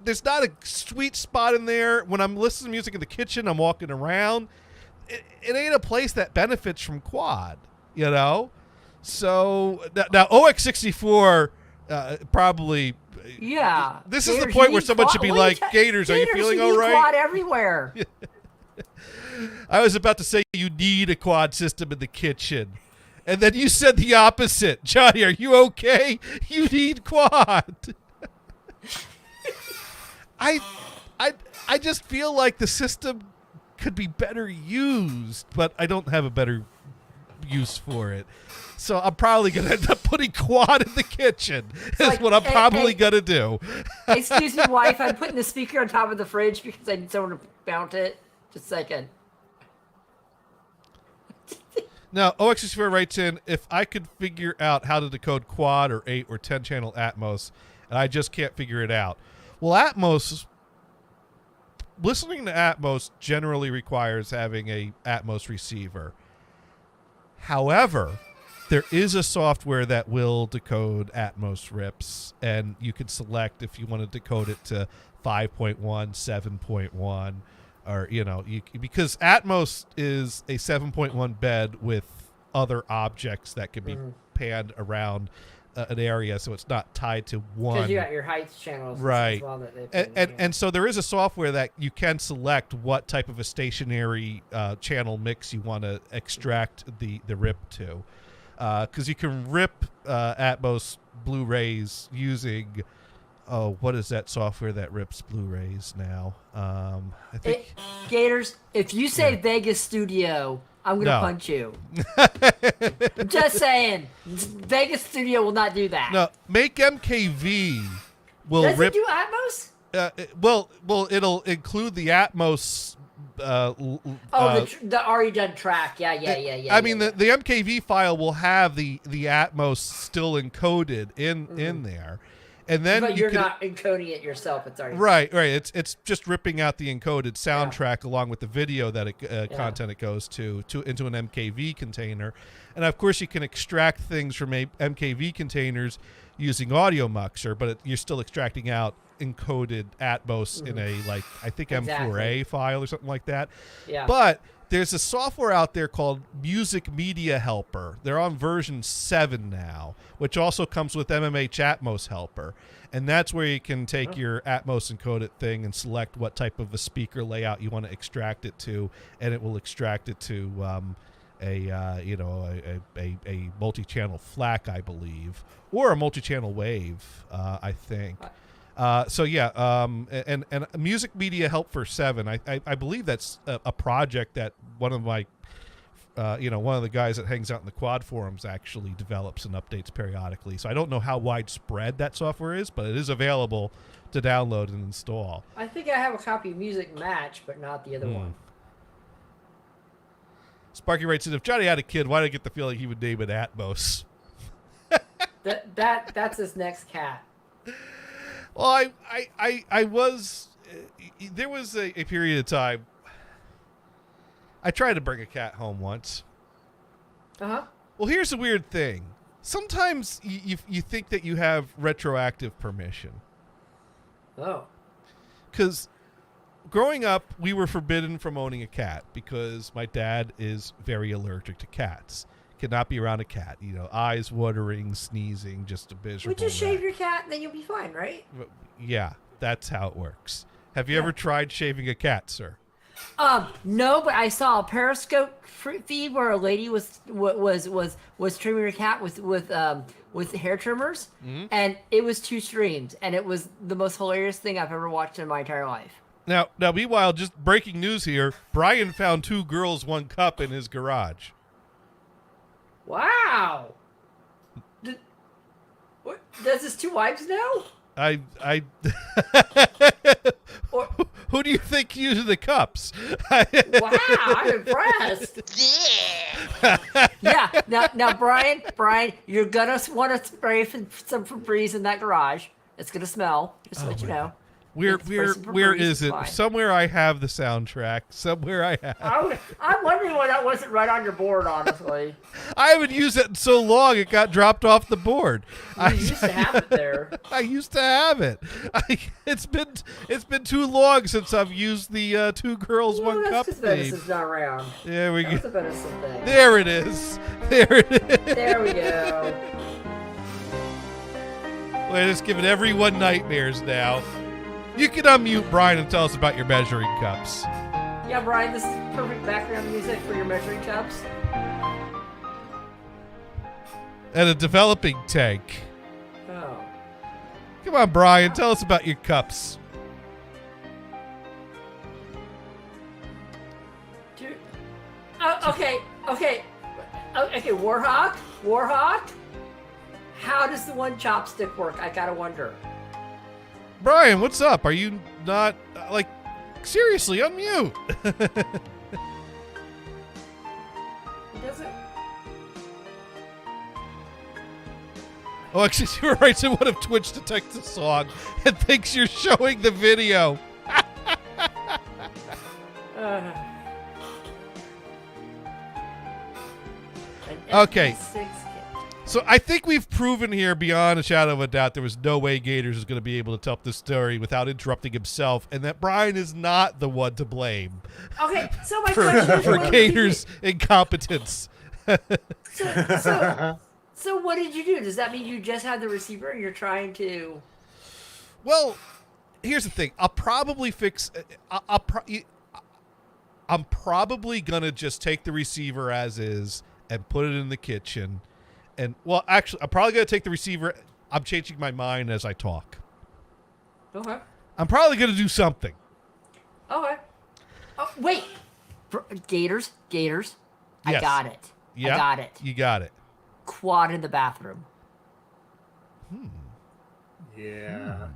there's not a sweet spot in there. When I'm listening to music in the kitchen, I'm walking around. It ain't a place that benefits from quad, So now OX64 probably. Yeah. This is the point where someone should be like, Gators, are you feeling all right? Quad everywhere. I was about to say you need a quad system in the kitchen. And then you said the opposite. Johnny, are you okay? You need quad. I just feel like the system could be better used, but I don't have a better use for it. So I'm probably going to end up putting quad in the kitchen. Is what I'm probably going to do. Excuse me, wife. I'm putting the speaker on top of the fridge because I need someone to mount it. Just a second. Now, OX64 writes in, if I could figure out how to decode quad or 8 or 10 channel Atmos, and I just can't figure it out. Well, listening to Atmos generally requires having a Atmos receiver. However, there is a software that will decode Atmos rips, and you can select if you want to decode it to 5.1, 7.1. Or, because Atmos is a 7.1 bed with other objects that can be panned around an area, so it's not tied to one. Because you got your heights channels, right? As well that and so there is a software that you can select what type of a stationary channel mix you want to extract the rip to, because you can rip Atmos Blu-rays using. Oh, what is that software that rips Blu-rays now? I think Gators, if you say Vegas Studio, I'm gonna punch you. I'm just saying, Vegas Studio will not do that. No, Make MKV will Does rip. it do Atmos? Well, it'll include the Atmos The already done track. Yeah. I mean, the MKV file will have the Atmos still encoded in there, and then but you're not encoding it yourself. It's already right. It's just ripping out the encoded soundtrack along with the video that content it goes to into an MKV container, and of course you can extract things from MKV containers using Audio Muxer, but you're still extracting out encoded Atmos in a I think M4A file or something like that. Yeah. But there's a software out there called Music Media Helper. They're on version 7 now, which also comes with MMH Atmos Helper. And that's where you can take your Atmos encoded thing and select what type of a speaker layout you want to extract it to, and it will extract it to a multi-channel FLAC, I believe, or a multi-channel wave, I think. And Music Media Help for 7. I believe that's a project that one of my, one of the guys that hangs out in the Quad forums actually develops and updates periodically. So I don't know how widespread that software is, but it is available to download and install. I think I have a copy of Music Match, but not the other one. Sparky writes in, if Johnny had a kid, why did I get the feeling he would name it Atmos? That's his next cat. Well, I was, there was a period of time, I tried to bring a cat home once. Uh-huh. Well, here's the weird thing. Sometimes you think that you have retroactive permission. Oh. Because growing up, we were forbidden from owning a cat because my dad is very allergic to cats. Cannot be around a cat. Eyes watering, sneezing, just a miserable. We just shave your cat and then you'll be fine, right? Yeah, that's how it works. Have you ever tried shaving a cat, sir? No, but I saw a Periscope feed where a lady was trimming her cat with hair trimmers, and it was 2 streams, and it was the most hilarious thing I've ever watched in my entire life. Now, meanwhile, just breaking news here: Brian found 2 girls, 1 cup in his garage. Wow. What, does his 2 wives know? Who do you think used the cups? Wow, I'm impressed. Yeah. Now, Brian, you're gonna want to spray some Febreze in that garage. It's gonna smell. Just to let you know. Where is it? Somewhere I have the soundtrack. Somewhere I have. I'm wondering why that wasn't right on your board, honestly. I haven't used it in so long it got dropped off the board. You used to have it there. I used to have it. It's been too long since I've used the 2 girls, 1 cup theme. Venice is not around. There we go. That's a venison thing. There it is. There it is. There we go. We're just giving everyone nightmares now. You can unmute Brian and tell us about your measuring cups. Yeah, Brian, this is perfect background music for your measuring cups. And a developing tank. Oh. Come on, Brian, tell us about your cups. Dude. Okay, Warhawk. How does the one chopstick work? I gotta wonder. Brian, what's up? Are you not, seriously, unmute. He doesn't. Oh, actually, you were right. So what if Twitch detects the song and thinks you're showing the video? Okay. So I think we've proven here beyond a shadow of a doubt there was no way Gators is going to be able to tell this story without interrupting himself, and that Brian is not the one to blame. Okay, so my question is, for Gators' incompetence. So what did you do? Does that mean you just had the receiver and you're trying to? Well, here's the thing. I'll probably fix. I'm probably gonna just take the receiver as is and put it in the kitchen. And, well, actually, I'm probably going to take the receiver. I'm changing my mind as I talk. Okay. I'm probably going to do something. Okay. Oh, wait. Gators. Yes. I got it. Yeah, I got it. You got it. Quad in the bathroom. Yeah.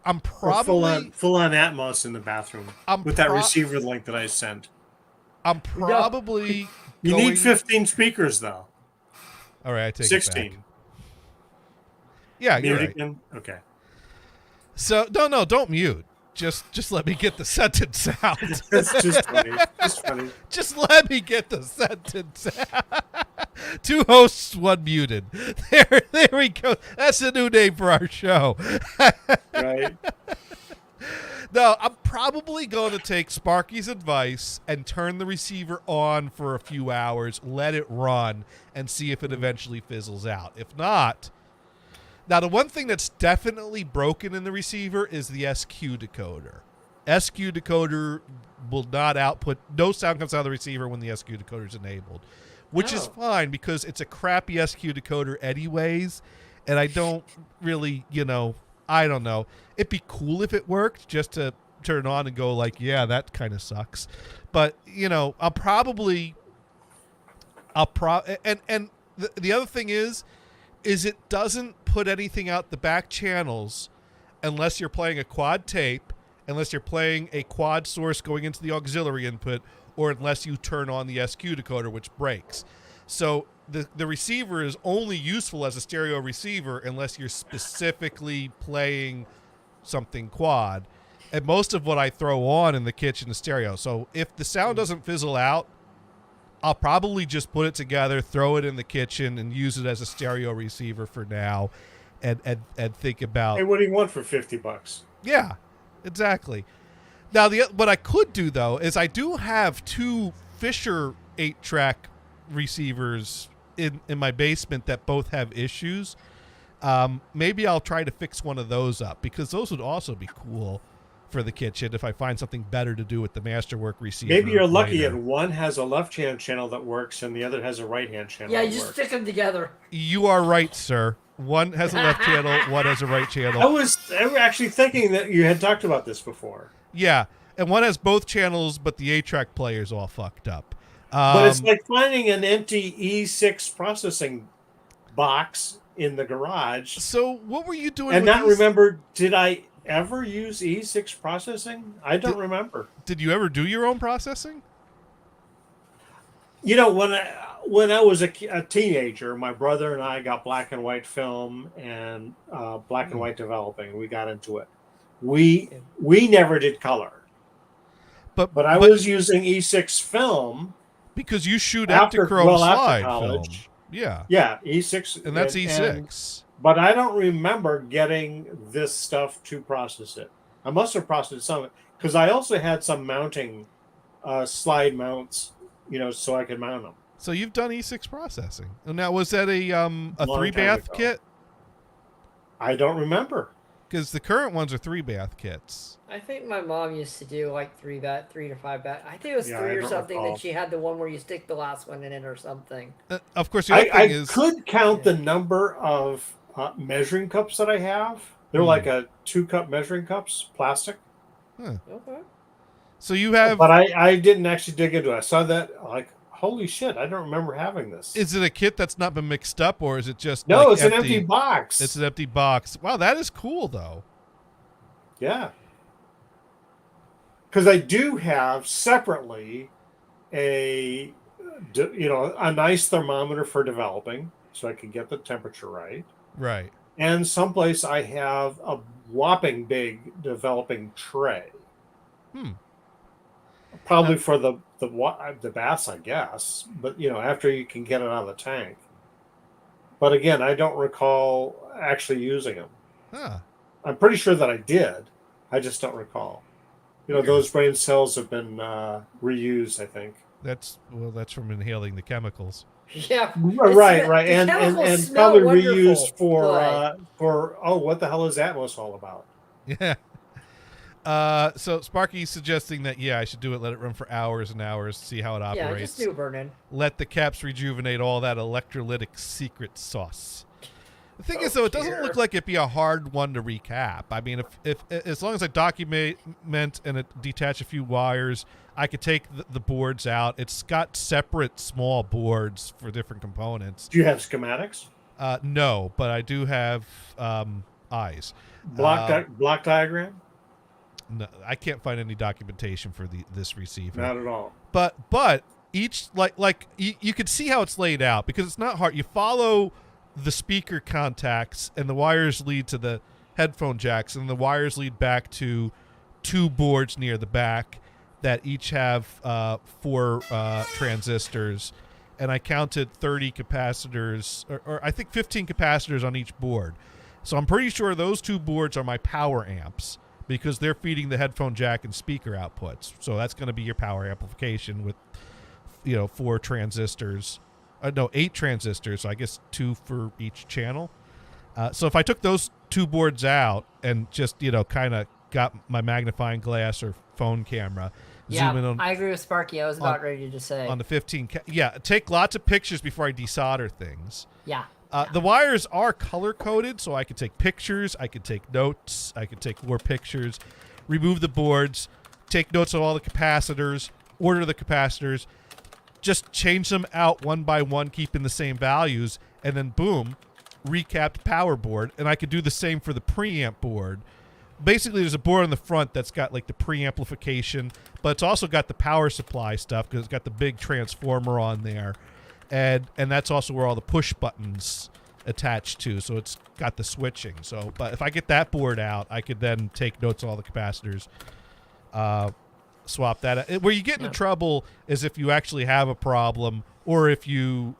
I'm Or probably full on Atmos in the bathroom I'm with that pro- receiver link that I sent. I'm probably You going, need 15 speakers though. All right, I take it 16. back. Yeah, you're Mute right. again? Okay. So no, don't mute. Just let me get the sentence out. That's just funny. Just funny. Just let me get the sentence out. 2 hosts, 1 muted. There we go. That's the new name for our show. Right? No, I'm probably going to take Sparky's advice and turn the receiver on for a few hours, let it run, and see if it eventually fizzles out. If not, now the one thing that's definitely broken in the receiver is the SQ decoder. SQ decoder will not output, no sound comes out of the receiver when the SQ decoder is enabled, which is fine because it's a crappy SQ decoder anyways, and I don't really, I don't know. It'd be cool if it worked just to turn on and go like, yeah, that kind of sucks. But, the other thing is it doesn't put anything out the back channels unless you're playing a quad tape, unless you're playing a quad source going into the auxiliary input, or unless you turn on the SQ decoder, which breaks. So the receiver is only useful as a stereo receiver unless you're specifically playing something quad. And most of what I throw on in the kitchen is stereo. So if the sound doesn't fizzle out, I'll probably just put it together, throw it in the kitchen, and use it as a stereo receiver for now, and think about. Hey, what do you want for $50? Yeah, exactly. Now, what I could do though is I do have 2 Fisher 8-track receivers in my basement that both have issues. Maybe I'll try to fix one of those up because those would also be cool for the kitchen if I find something better to do with the Masterwork receiver. Maybe you're lucky later. and one has a left-hand channel that works and the other has a right-hand channel Yeah, that you just works. stick them together. You are right, sir. One has a left channel, one has a right I channel. was actually thinking that you had talked about this before. Yeah, and one has both channels, but the 8-track player's all fucked up. But it's like finding an empty E6 processing box in the garage So what were you doing and with not these? remember, did I ever use E6 processing? I don't remember. Did you ever do your own processing? When I was a teenager, my brother and I got black and white film and black and white developing. We got into it. We never did color, But but I was using E6 film. because you shoot after- Aptachrome well, after slide college. film. Yeah, Yeah, E6, and that's E6. But I don't remember getting this stuff to process it. I must have processed some of it because I also had some mounting slide mounts, so I could mount them. So you've done E6 processing. And now, was that a Long 3-bath time ago. kit? I don't remember. Because the current ones are 3-bath kits. I think my mom used to do like 3 to 5 bat. I think it was Yeah, 3 I or don't something recall. that she had the one where you stick the last one in it or something. Of course, the other I thing is could count the number of measuring cups that I have. They're like a 2-cup measuring cups, plastic. Okay. so you have. But I didn't actually dig into it. I saw that like, holy shit, I don't remember having this. Is it a kit that's not been mixed up, or is it just No, like, it's an empty box. It's an empty box. Wow, that is cool though. Yeah. Because I do have separately a nice thermometer for developing, so I can get the temperature right. Right. And someplace I have a whopping big developing tray. Probably for the baths, I guess. But after you can get it out of the tank. But again, I don't recall actually using them. Huh. I'm pretty sure that I did. I just don't recall. Those brain cells have been reused, I think. That's from inhaling the chemicals. Yeah. Right, The and chemicals smell probably wonderful, reused but- for what the hell is Atmos all about? Yeah. So Sparky's suggesting that I should do it, let it run for hours and hours, see how it Yeah, operates. just do burn-in. Let the caps rejuvenate all that electrolytic secret sauce. The thing is, though, it doesn't look like it'd be a hard one to recap. I mean, if as long as I document and detach a few wires, I could take the boards out. It's got separate small boards for different components. Do you have schematics? No, but I do have eyes. Block diagram? No, I can't find any documentation for this receiver. Not at all. But each like you could see how it's laid out because it's not hard. You follow the speaker contacts and the wires lead to the headphone jacks and the wires lead back to two boards near the back that each have 4 transistors, and I counted 30 capacitors or I think 15 capacitors on each board. So I'm pretty sure those 2 boards are my power amps because they're feeding the headphone jack and speaker outputs. So that's going to be your power amplification with 4 transistors. No, 8 transistors, so I guess 2 for each channel. So if I took those 2 boards out and just, kind of got my magnifying glass or phone camera, zoom in on, I agree with Sparky. I was about ready to say. on the 15. Take lots of pictures before I desolder things. Yeah. The wires are color-coded, so I could take pictures, I could take notes, I could take more pictures, remove the boards, take notes of all the capacitors, order the capacitors, just change them out one by one, keeping the same values, and then boom, recapped power board. And I could do the same for the preamp board. Basically, there's a board on the front that's got like the preamplification, but it's also got the power supply stuff because it's got the big transformer on there. And that's also where all the push buttons attach to, so it's got the switching. So, but if I get that board out, I could then take notes on all the capacitors, swap that out. Where you get into trouble is if you actually have a problem, or if you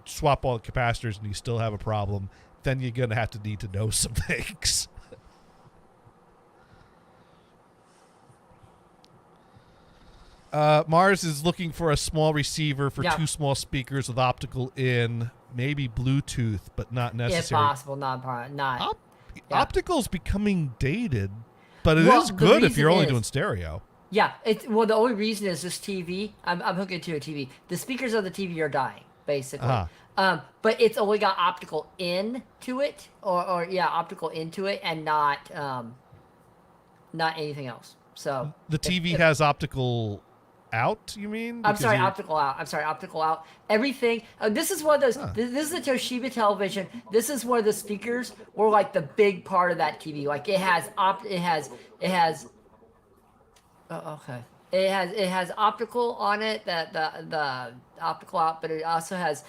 swap all the capacitors and you still have a problem, then you're gonna have to need to know some things. Mars is looking for a small receiver for 2 small speakers with optical in, maybe Bluetooth, but not necessary. If possible, not. Optical's becoming dated, but it is good if you're only doing stereo. Yeah, the only reason is this TV. I'm hooking it to a TV. The speakers of the TV are dying, basically. But it's only got optical into it, or optical into it, and not anything else. So the TV has optical out, you mean? Optical out. Everything. This is one of those. This is a Toshiba television. This is one of the speakers were like the big part of that TV. Like it has. Oh, okay. It has optical on it, that the optical out, but it also has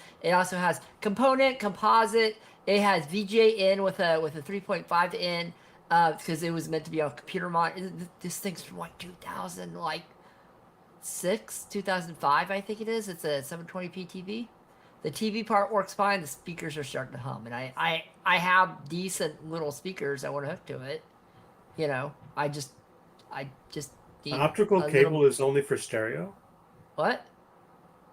composite. It has VGA in with a 3.5 in because it was meant to be on a computer monitor. This thing's from like 2005, I think it is. It's a 720p TV. The TV part works fine. The speakers are starting to hum, and I have decent little speakers I want to hook to it. I just optical cable is only for stereo? What?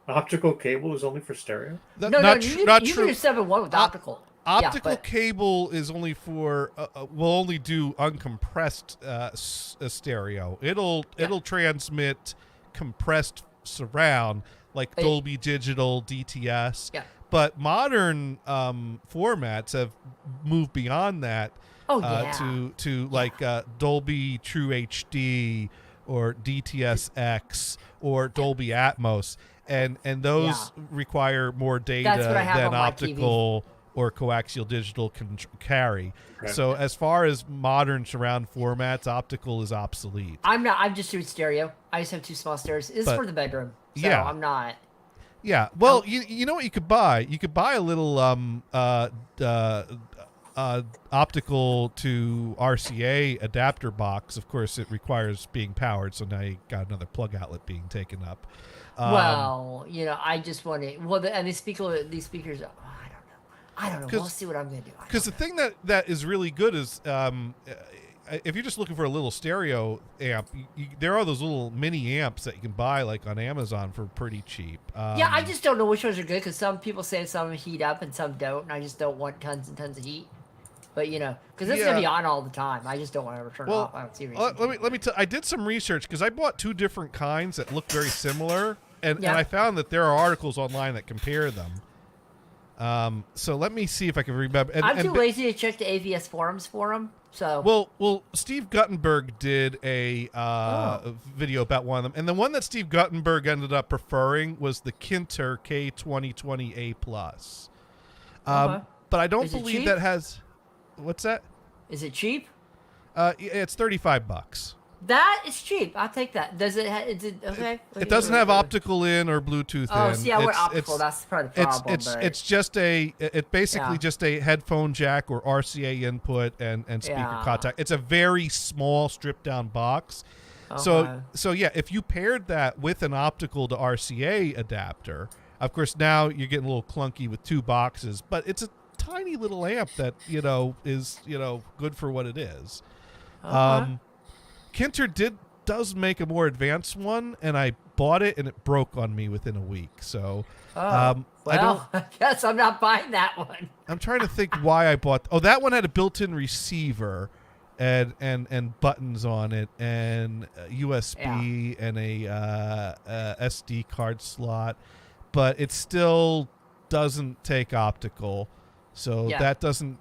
Optical cable is only for stereo? No, not you true. can do 7.1 with optical. Optical cable is only for will only do uncompressed stereo. It'll transmit compressed surround like Dolby Digital, DTS. Yeah. But modern formats have moved beyond that to like Dolby True HD or DTS-X or Dolby Atmos, and those require more data than optical or coaxial digital can carry. Right. So as far as modern surround formats, optical is obsolete. I'm just doing stereo. I just have 2 small stereos. This is for the bedroom. So I'm not. Yeah. Well, you know what you could buy? You could buy a little optical to RCA adapter box. Of course, it requires being powered, so now you got another plug outlet being taken up. I just want to. And these speakers. I don't know. We'll see what I'm gonna do. Because the thing that is really good is if you're just looking for a little stereo amp, there are those little mini amps that you can buy like on Amazon for pretty cheap. I just don't know which ones are good because some people say some heat up and some don't, and I just don't want tons and tons of heat. But because it's gonna be on all the time, I just don't want to ever turn it off. I don't see a reason. Let me tell. I did some research because I bought 2 different kinds that look very similar, and I found that there are articles online that compare them. So let me see if I can remember. I'm too lazy to check the AVS forums for them. So well, Steve Guttenberg did a video about one of them, and the one that Steve Guttenberg ended up preferring was the Kinter K2020A+. but I don't Is it believe cheap? that has. What's that? Is it cheap? It's $35. That is cheap. I'll take that. Does it? Is it okay? It doesn't have optical in or Bluetooth Oh, in. see, I went It's- optical. it's- That's probably the problem. but It's just basically Yeah. just a headphone jack or RCA input and speaker Yeah. contact. It's a very small stripped down box. Okay. So yeah, if you paired that with an optical to RCA adapter, of course now you're getting a little clunky with two boxes, but it's a tiny little amp that is good for what it is. Kinter does make a more advanced one, and I bought it and it broke on me within a week. So I guess I'm not buying that one. I'm trying to think why I bought. Oh, that one had a built-in receiver, and buttons on it, and USB and a SD card slot, but it still doesn't take optical, so Yeah. that doesn't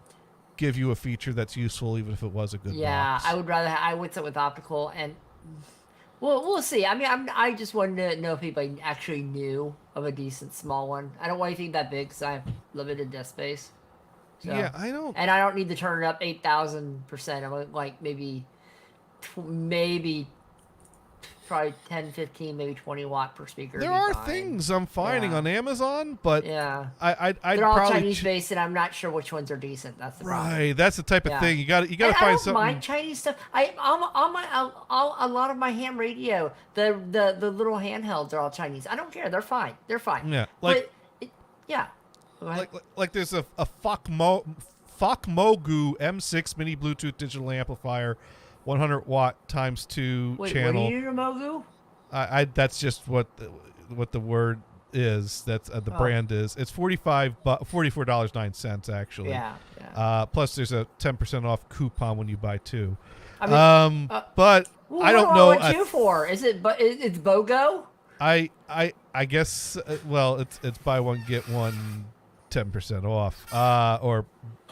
give you a feature that's useful, even if it was a good box. I would rather. I would sit with optical, and we'll see. I mean, I just wanted to know if anybody actually knew of a decent small one. I don't want anything that big because I have limited desk space. So, Yeah, I don't. and I don't need to turn it up 8,000%. I'm like maybe probably 10, 15, maybe 20 watt per speaker. There would be are fine. things I'm finding Yeah. on Amazon, but Yeah. I'd They're all probably Chinese based, and I'm not sure which ones are decent. That's the problem. right. That's the type of Yeah. thing you got to And I find don't something. mind Chinese stuff. A lot of my ham radio, the little handhelds are all Chinese. I don't care. They're fine. They're fine. Yeah, like- yeah. Go ahead. Like there's a Fakmogu M6 mini Bluetooth digital amplifier, 100 watt times 2 Wait, channel. what do you do to Mogu? I that's just what the word is. That's the brand is. It's $44.09 actually. Yeah. Plus there's a 10% off coupon when you buy two. I mean, But well, I don't what know. do I want you for? Is it? But it's BOGO. I guess well it's buy one get one 10% off. Or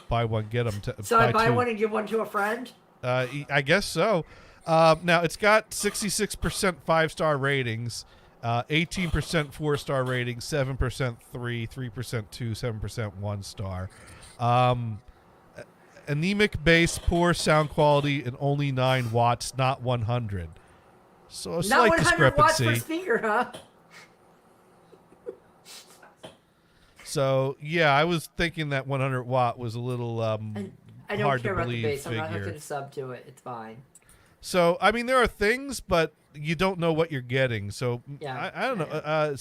buy one get them. So I buy two. one and give one to a friend. I guess so. Now it's got 66% 5-star ratings, 18% 4-star ratings, 7% 3, 3% 2, 7% 1-star. Anemic bass, poor sound quality, and only 9 watts, not 100. So a Not slight 100 watts per discrepancy. speaker, huh? So yeah, I was thinking that 100 watt was a little I don't hard care to about the believe bass. I'm not figure. hooking a sub to it. It's fine. So I mean, there are things, but you don't know what you're getting. So Yeah. I don't know.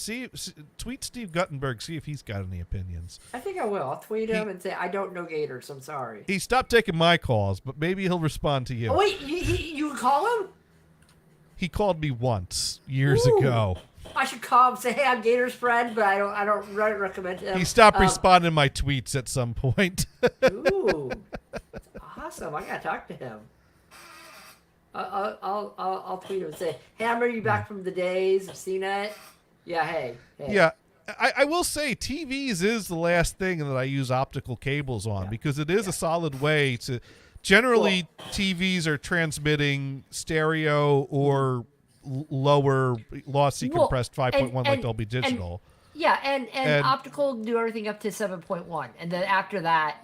Tweet Steve Guttenberg. See if he's got any opinions. I think I will. I'll tweet him and say I don't know Gators. I'm sorry. He stopped taking my calls, but maybe he'll respond to you. Oh wait, you call him? He called me once years Ooh. ago. I should call him and say, hey, I'm Gator's friend, but I don't recommend him. He stopped responding to my tweets at some point. Ooh, awesome! I gotta talk to him. I'll tweet him and say, hey, I'm you back from the days of CNET. Yeah, hey. Yeah. I will say TVs is the last thing that I use optical cables on because it is a solid way to. Generally, TVs are transmitting stereo or lower lossy compressed 5.1 like Dolby Digital. And optical do everything up to 7.1, and then after that,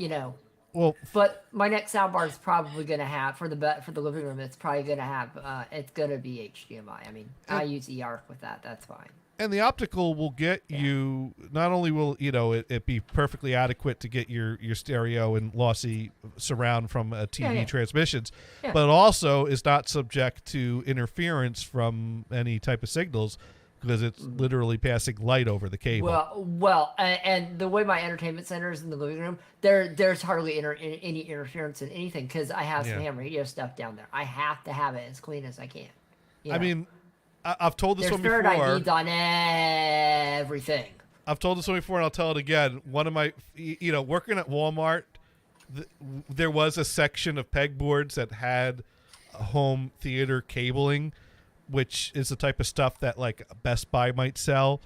Well, But my next soundbar is probably gonna have for the living room. It's probably gonna have it's gonna be HDMI. I mean, I use eARC with that. That's fine. and the optical will get you. Not only will it be perfectly adequate to get your stereo and lossy surround from TV transmissions, but also is not subject to interference from any type of signals because it's literally passing light over the cable. Well, and the way my entertainment center is in the living room, there's hardly any interference in anything because I have some ham radio stuff down there. I have to have it as clean as I can. I mean, I've told this there's one before. Faraday beads on everything. I've told this one before, and I'll tell it again. One of my, working at Walmart, there was a section of pegboards that had home theater cabling, which is the type of stuff that like Best Buy might sell.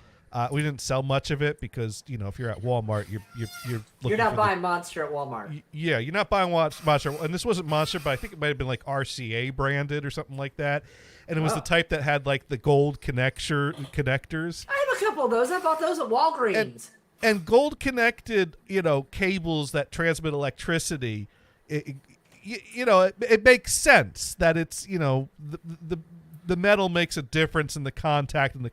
We didn't sell much of it because if you're at Walmart, you're looking You're not for buying Monster at Walmart. yeah, you're not buying Monster, and this wasn't Monster, but I think it might have been like RCA branded or something like that. And it was the type that had like the gold connectors. I have a couple of those. I bought those at Walgreens. and gold connected, cables that transmit electricity, it makes sense that it's, the metal makes a difference in the contact and the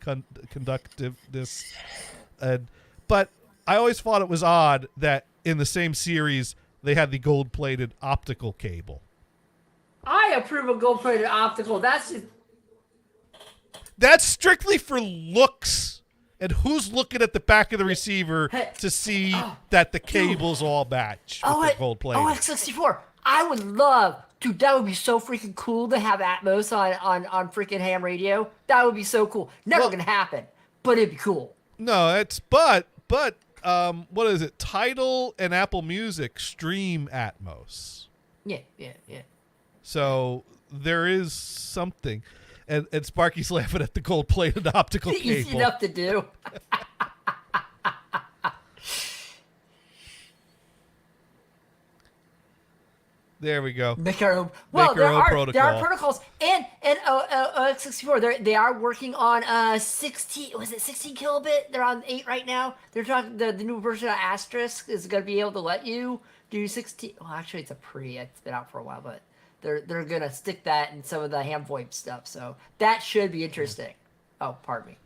conductiveness. But I always thought it was odd that in the same series they had the gold-plated optical cable. I approve of gold-plated optical. That's strictly for looks. And who's looking at the back of the receiver to see that the cables all match with the gold-plated? X64. I would love, dude. That would be so freaking cool to have Atmos on freaking ham radio. That would be so cool. Never gonna happen, but it'd be cool. No, it's but what is it? Tidal and Apple Music stream Atmos. Yeah. So there is something, and Sparky's laughing at the gold-plated optical cable. Easy enough to do. There we go. Make our own. Well, Make our own there are protocol. protocols, and X64. They are working on 16. Was it 16 kilobit? They're on 8 right now. They're talking the new version of Asterisk is going to be able to let you do 16. Well, actually, it's a pre. It's been out for a while, but they're going to stick that in some of the ham VoIP stuff. So that should be interesting. Oh, pardon me.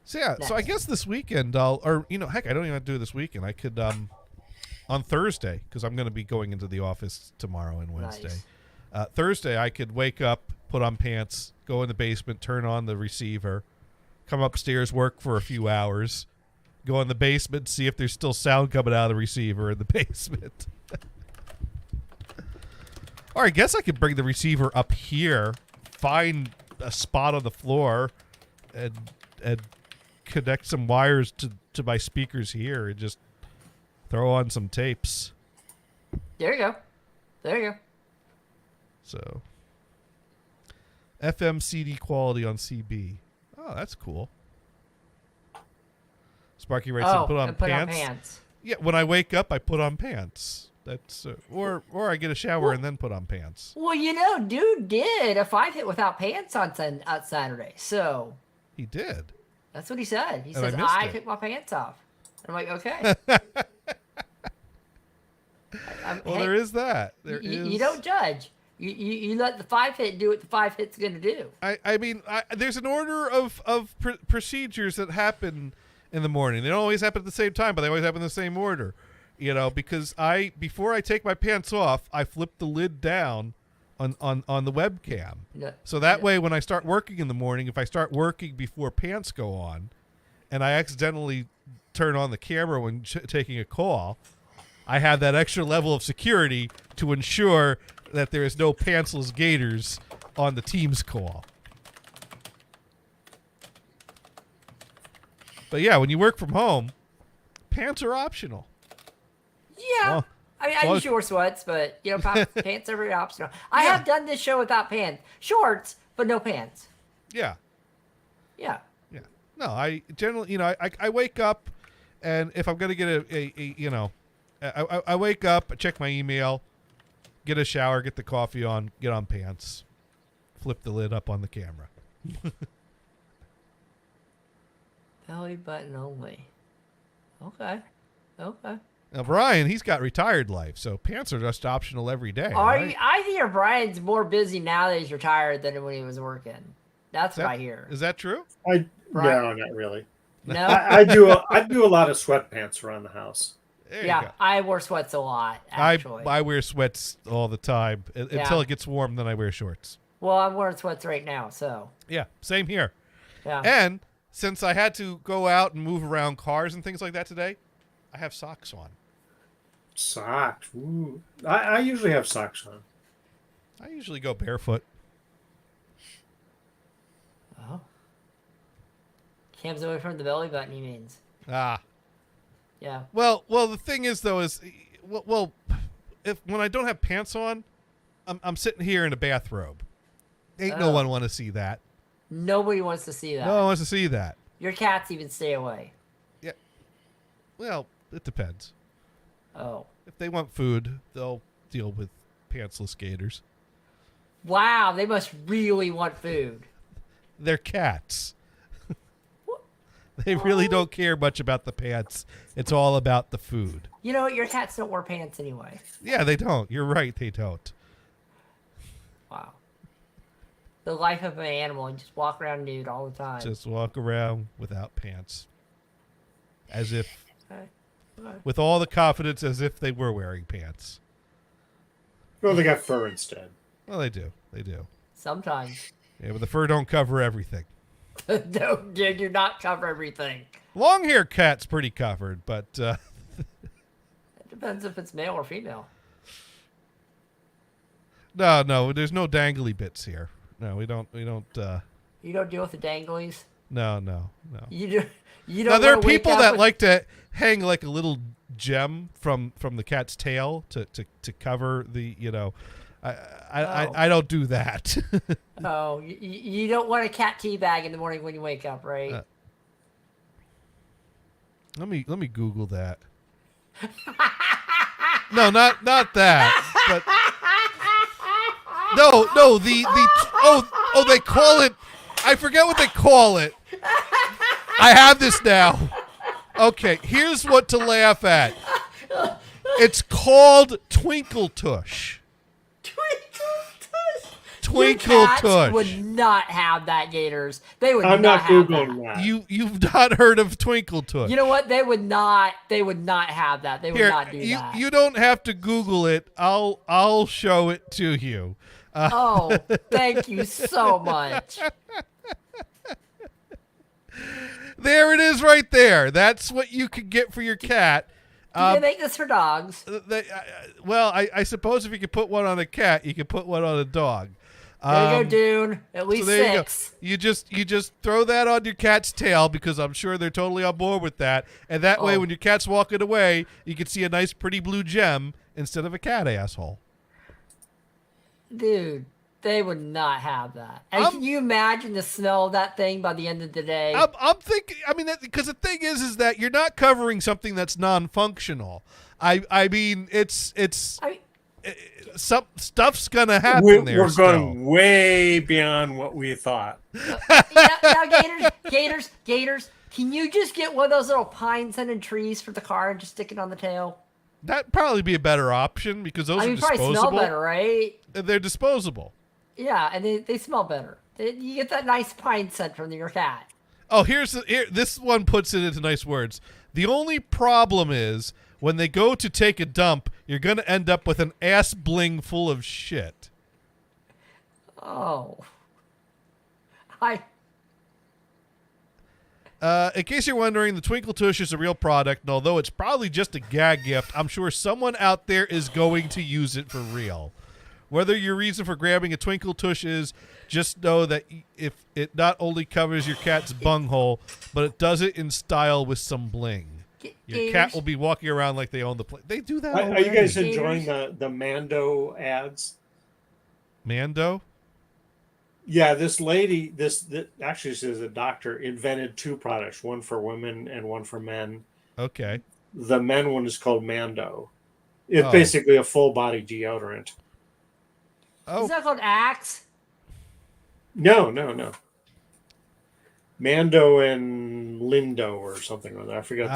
So yeah, so I guess this weekend I don't even have to do it this weekend. I could on Thursday, because I'm going to be going into the office tomorrow and Wednesday. Nice. Thursday, I could wake up, put on pants, go in the basement, turn on the receiver, come upstairs, work for a few hours, go in the basement, see if there's still sound coming out of the receiver in the basement. Or I guess I could bring the receiver up here, find a spot on the floor, and connect some wires to my speakers here and just throw on some tapes. There you go. So, FM CD quality on CB. Oh, that's cool. Sparky writes, Oh, put on and put pants. on pants. Yeah, when I wake up, I put on pants. That's or I get a shower and then put on pants. Well, dude did a 5-hit without pants on Saturday. So He did. that's what he said. He And I says, missed I it. took my pants off. I'm like, okay. Well, hey, there is that. There you is. don't judge. You let the 5-hit do what the 5-hit's going to do. I mean, there's an order of procedures that happen in the morning. They don't always happen at the same time, but they always happen in the same order. Because before I take my pants off, I flip the lid down on the webcam. No, So that way, when I start working in the morning, if I start working before pants go on, and I accidentally turn on the camera when taking a call, I have that extra level of security to ensure that there is no pantsless gators on the Teams call. But yeah, when you work from home, pants are optional. Yeah. Well, I well- usually wear sweats, but, pants are very optional. I have done this show without pants. Shorts, but no pants. Yeah. Yeah. Yeah. No, I generally, I wake up, and if I'm going to get I wake up, I check my email, get a shower, get the coffee on, get on pants, flip the lid up on the camera. Belly button only. Okay. Now, Brian, he's got retired life, so pants are just optional every day. Are right? you, I hear Brian's more busy now that he's retired than when he was working. That's what I hear. Is that true? No, Right. not really. No? I do a lot of sweatpants around the house. There you Yeah, go. I wear sweats a lot, actually. I wear sweats all the time until it gets warm. Then I wear shorts. Well, I'm wearing sweats right now, so. Yeah, same here. Yeah. And since I had to go out and move around cars and things like that today, I have socks on. Socks. Ooh. I usually have socks on. I usually go barefoot. Oh. Cam's away from the belly button, he means. Ah. Yeah. Well, the thing is though if when I don't have pants on, I'm sitting here in a bathrobe. Ain't no Oh. one want to see that. Nobody wants to see that. No one wants to see that. Your cats even stay away. Yeah. Well, it depends. Oh. If they want food, they'll deal with pantsless gators. Wow, they must really want food. They're cats. They really don't care much about the pants. It's all about the food. You know what? Your cats don't wear pants anyway. Yeah, they don't. You're right, they don't. Wow. The life of an animal and just walk around nude all the time. Just walk around without pants. As if, Okay. with all the confidence as if they were wearing pants. Well, they got fur instead. Well, they do. They do. Sometimes. Yeah, but the fur don't cover everything. No, they do not cover everything. Long hair cat's pretty covered, but It depends if it's male or female. no, there's no dangly bits here. No, we don't. You don't deal with the danglies. No. You do. You Now don't. there are wanna wake people up that with- like to hang like a little gem from the cat's tail to cover the I don't do that. Oh, you don't want a cat tea bag in the morning when you wake up, right? Let me Google that. No, not that. But no, the they call it. I forget what they call it. I have this now. Okay, here's what to laugh at. It's called Twinkle Tush. Twinkle Your cats Tush. would not have that, Gators. They would I'm not not have googling that. that. You've not heard of Twinkle Tush. You know what? They would not. They would not have that. They would Here, not do that. you don't have to Google it. I'll show it to you. Oh, thank you so much. There it is, right there. That's what you could get for your cat. Do they make this for dogs? Well, I suppose if you could put one on a cat, you could put one on a dog. There you go, Dune. At least So there 6. you go. You just throw that on your cat's tail because I'm sure they're totally on board with that. And that way, Oh. when your cat's walking away, you can see a nice, pretty blue gem instead of a cat asshole. Dude, they would not have that. And I'm- can you imagine the smell of that thing by the end of the day? I'm thinking. I mean, because the thing is that you're not covering something that's non-functional. I mean, it's I some stuff's gonna happen We're there. going way beyond what we thought. now, Gators, can you just get one of those little pine scented trees for the car and just stick it on the tail? That'd probably be a better option because those I mean, are probably disposable. smell better, right? They're disposable. Yeah, and they smell better. You get that nice pine scent from your cat. Oh, here. This one puts it into nice words. The only problem is when they go to take a dump, you're gonna end up with an ass bling full of shit. Oh. In case you're wondering, the Twinkle Tush is a real product, and although it's probably just a gag gift, I'm sure someone out there is going to use it for real. Whether your reason for grabbing a Twinkle Tush is, just know that if it not only covers your cat's bunghole, but it does it in style with some bling. Your cat will be walking around like they own the place. They do that Are you already. guys enjoying the Mando ads? Mando? Yeah, this lady, this actually says a doctor invented 2 products, one for women and one for men. Okay. The men one is called Mando. It's Oh. basically a full body deodorant. Oh, Is that called Axe? No. Mando and Lindo or something like that. I forgot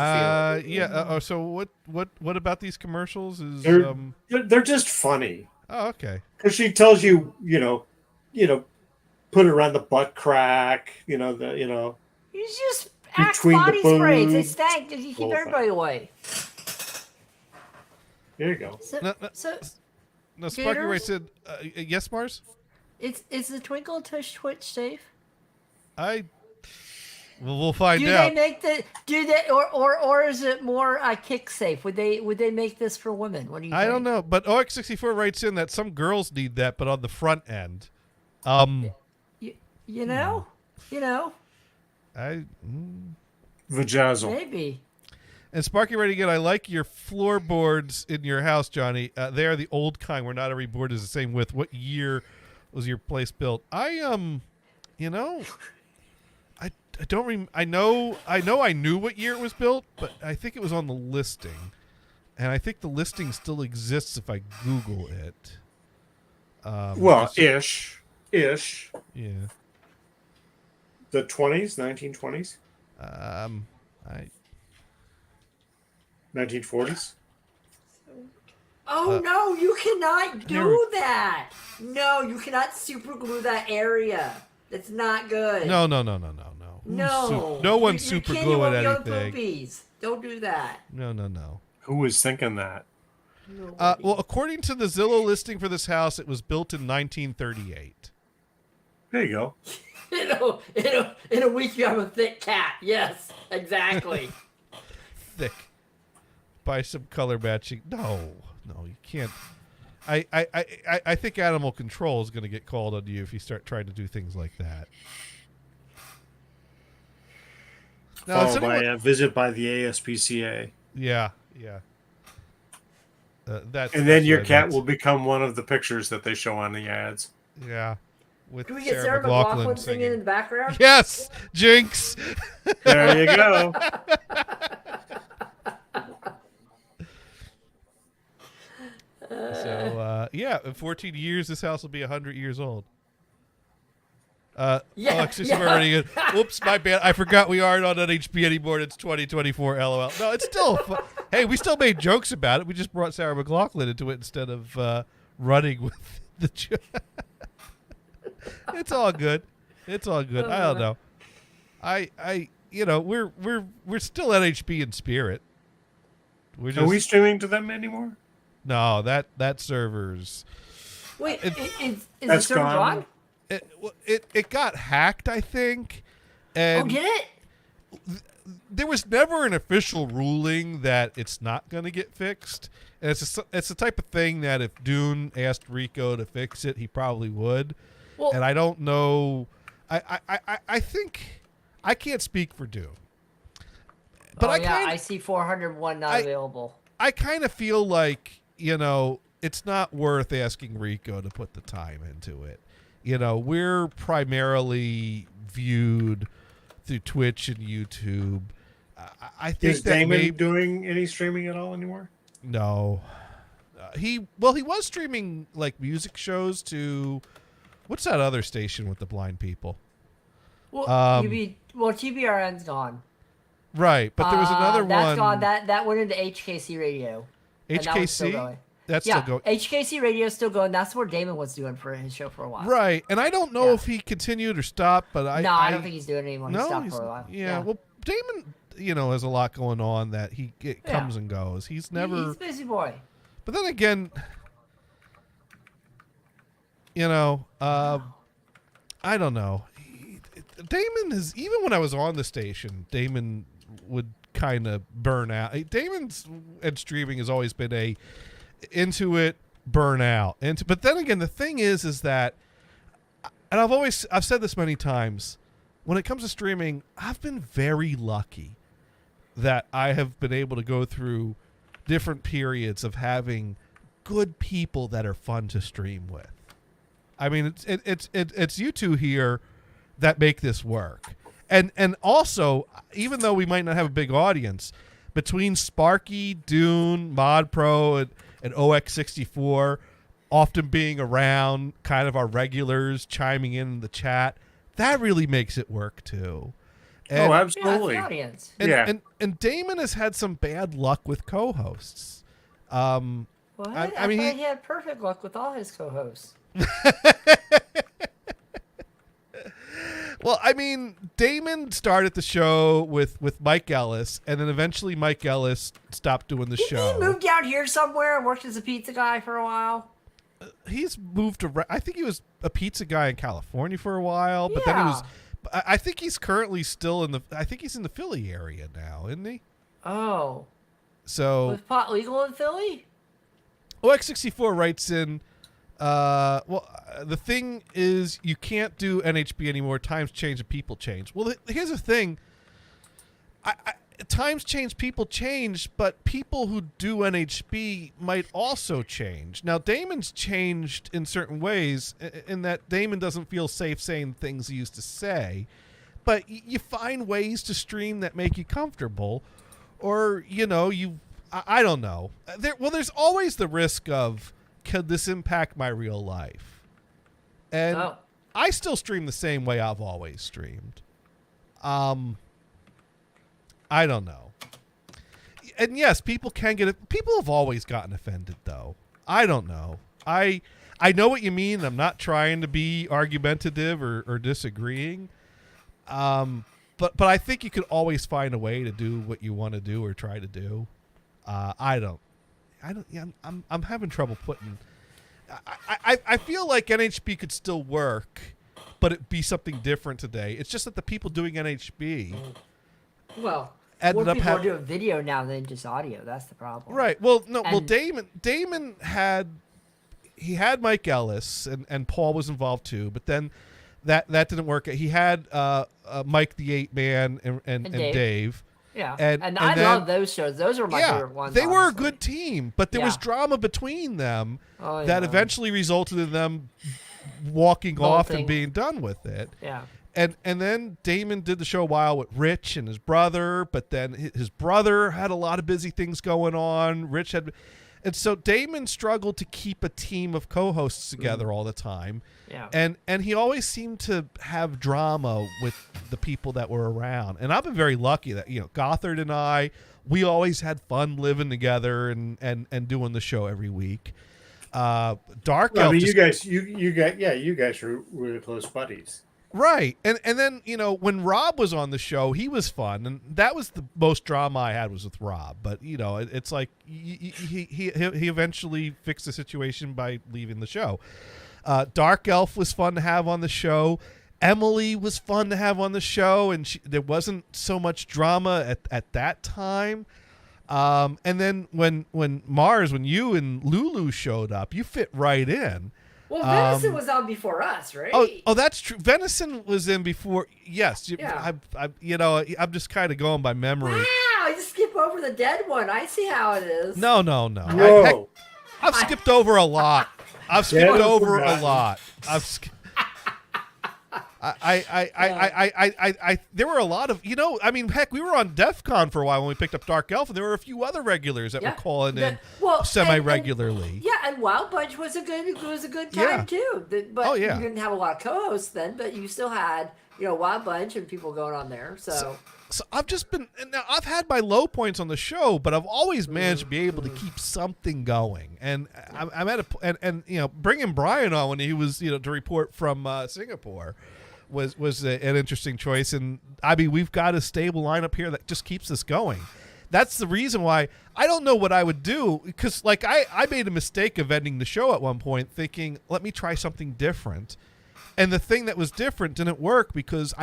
the field. yeah. So what about these commercials? Is They're just funny oh, okay. because she tells you, put it around the butt crack. You just Axe Between the body sprays. They boobs. stank. You keep Whole thing. everybody away. There you go. So, No. so No, Sparky Ray Gators? said, yes, Mars? is the Twinkle Tush Twitch safe? We'll find Do out. they make the or is it more kick safe? Would they make this for women? What do you I think? don't know, but OX64 writes in that some girls need that, but on the front end. You know? Vajazzle. Maybe. And Sparky Ray again, I like your floorboards in your house, Johnny. They are the old kind where not every board is the same width. What year was your place built? I don't I know I knew what year it was built, but I think it was on the listing. And I think the listing still exists if I Google it. Well, ish. Yeah. The 1920s. I 1940s. Oh no, you cannot here- do that. No, you cannot super glue that area. That's not good. no. Who's No. no one's Your super kid gluing won't be able to anything. poopies. Don't do that. No. Who was thinking that? Well, according to the Zillow listing for this house, it was built in 1938. There you go. In a week you have a thick cat. Yes, exactly. Thick. By some color matching. No, you can't. I think animal control is going to get called on you if you start trying to do things like that. Now, is Followed by anyone- a visit by the ASPCA. yeah. That's And then your that's- cat will become one of the pictures that they show on the ads. Yeah. With Can we get Sarah McLaughlin singing in the background? Yes, Jinx. There you go. So in 14 years, this house will be 100 years old. Yeah, Alexis, yeah. you've already. Oops, my bad. I forgot we aren't on NHP anymore. It's 2024. LOL. No, it's still. Hey, we still made jokes about it. We just brought Sarah McLaughlin into it instead of running with the joke. It's all good. It's all good. I don't know. We're still NHP in spirit. We're just Are we streaming to them anymore? no that server's. Wait, is the That's server gone. gone? It got hacked, I think, Oh, and did it? there was never an official ruling that it's not going to get fixed. And it's the type of thing that if Dune asked Rico to fix it, he probably would. Well, And I don't know. I think I can't speak for Dune, but I see 401 not available. I kind of feel like it's not worth asking Rico to put the time into it. We're primarily viewed through Twitch and YouTube. I think Is that Damon doing any streaming at all anymore? no. He was streaming like music shows to what's that other station with the blind people? Well, TBRN's gone. Right, but there was another that's one. gone. That went into HKC Radio. and that one's still HKC. going. That's Yeah, still going. HKC Radio is still going. That's where Damon was doing for his show for a while. Right, and I don't know Yeah. if he continued or stopped, but I I don't think he's doing it anymore. He no, stopped he's- for a while. yeah. Well, Damon, has a lot going on that it comes and goes. He's never. He's a busy boy. But then again, I don't know. Damon is, even when I was on the station, Damon would kind of burn out. Damon's and streaming has always been a into it, burn out. But then again, the thing is that, and I've said this many times, when it comes to streaming, I've been very lucky that I have been able to go through different periods of having good people that are fun to stream with. I mean, it's you two here that make this work, and also, even though we might not have a big audience, between Sparky, Dune, Mod Pro, and OX64, often being around, kind of our regulars chiming in the chat, that really makes it work too. And, Oh, Yeah, absolutely. that's the audience. and Damon has had some bad luck with co-hosts. What? I mean, thought he had perfect luck with all his co-hosts. Well, I mean, Damon started the show with Mike Ellis, and then eventually Mike Ellis stopped doing the Didn't show. he move down here somewhere and worked as a pizza guy for a while? He's moved around. I think he was a pizza guy in California for a while, but then he was. I think he's currently still in the. I think he's in the Philly area now, isn't he? Oh. So Was pot legal in Philly? OX64 writes in. The thing is, you can't do NHB anymore. Times change and people change. Well, here's the thing. Times change, people change, but people who do NHB might also change. Now, Damon's changed in certain ways, in that Damon doesn't feel safe saying things he used to say, but you find ways to stream that make you comfortable, or I don't know. There's always the risk of, could this impact my real life? And I still stream the same way I've always streamed. I don't know. And yes, people can get it. People have always gotten offended, though. I don't know. I know what you mean. I'm not trying to be argumentative or disagreeing. But I think you could always find a way to do what you want to do or try to do. I don't. Yeah, I'm having trouble putting. I feel like NHB could still work, but it'd be something different today. It's just that the people doing NHB. Well, ended more up people are having doing video now than just audio. That's the problem. right. Well, no. Well, And- Damon had Mike Ellis and Paul was involved too, but then that didn't work. He had Mike the 8-Man and Dave. Yeah, And I then- love those shows. Those are my Yeah, favorite ones. they were a honestly. good team, but there was Yeah. drama between them Oh, that yeah. eventually resulted in them walking off and Bolting. being done with it. Yeah. And then Damon did the show a while with Rich and his brother, but then his brother had a lot of busy things going on. Rich had, and so Damon struggled to keep a team of co-hosts together all the time. Yeah. And he always seemed to have drama with the people that were around. And I've been very lucky that, Gothard and I, we always had fun living together and doing the show every week. Dark I Elf mean, just- you guys were really close buddies. Right. And then, when Rob was on the show, he was fun. And that was the most drama I had was with Rob. But, it's like he eventually fixed the situation by leaving the show. Dark Elf was fun to have on the show. Emily was fun to have on the show. And there wasn't so much drama at that time. And then when you and Lulu showed up, you fit right in. Well, Venison was on before us, right? Oh, that's true. Venison was in before. Yes, Yeah. I'm just kind of going by memory. Wow, you skip over the dead one. I see how it is. No. Whoa. I've skipped over a lot. I've skipped Dead or over a forgotten. lot. There were a lot of, heck, we were on DEF CON for a while when we picked up Dark Elf, and there were a few other regulars that Yeah. were calling in Well, semi-regularly. Yeah, and Wild Bunch was a good time Yeah. too. But Oh, yeah. you didn't have a lot of co-hosts then, but you still had Wild Bunch and people going on there. So I've just been, now I've had my low points on the show, but I've always managed to be able to keep something going. And I'm at and bringing Brian on when he was, to report from Singapore was an interesting choice. And I mean, we've got a stable lineup here that just keeps us going. That's the reason why I don't know what I would do, because I made a mistake of ending the show at one point thinking, let me try something different. And the thing that was different didn't work because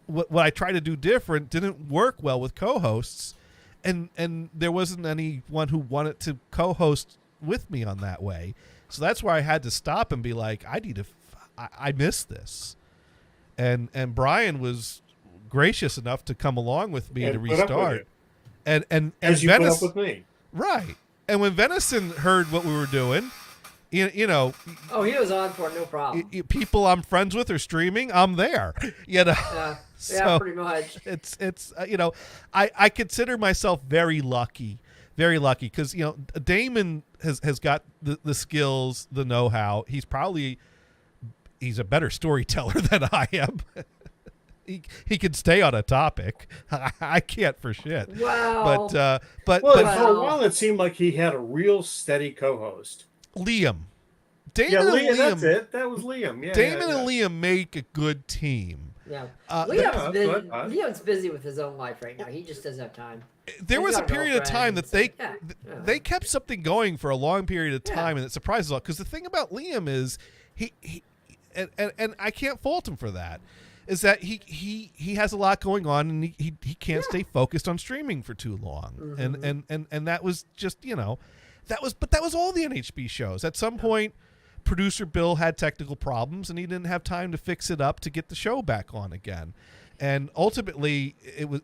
what I tried to do different didn't work well with co-hosts, and there wasn't anyone who wanted to co-host with me on that way. So that's why I had to stop and be like, I missed this. And Brian was gracious enough to come along with me And to put up with restart. it. And As you put up Venison, with me. right. And when Venison heard what we were doing, oh, he was on for it, no problem. people I'm friends with are streaming, I'm there. Yeah, So, pretty much. It's I consider myself very lucky because Damon has got the skills, the know-how. He's a better storyteller than I am. He can stay on a topic. I can't for shit. Wow. But Well, but for a while it seemed like he had a real steady co-host. Liam, Damon Yeah, and Liam, Liam, that's it. That was Liam. Yeah, Damon yeah, and Liam make a good team. Yeah. yeah, Liam's busy with his own life right now. He just doesn't have time. There He's was a got a period of time that they girlfriend, yeah. they kept something going for a long period of Yeah. time, and it surprises all. Because the thing about Liam is he and I can't fault him for that. Is that he has a lot going on, and he can't stay focused on streaming for too long, and that was just that was all the NHB shows. At some point, producer Bill had technical problems, and he didn't have time to fix it up to get the show back on again. And ultimately,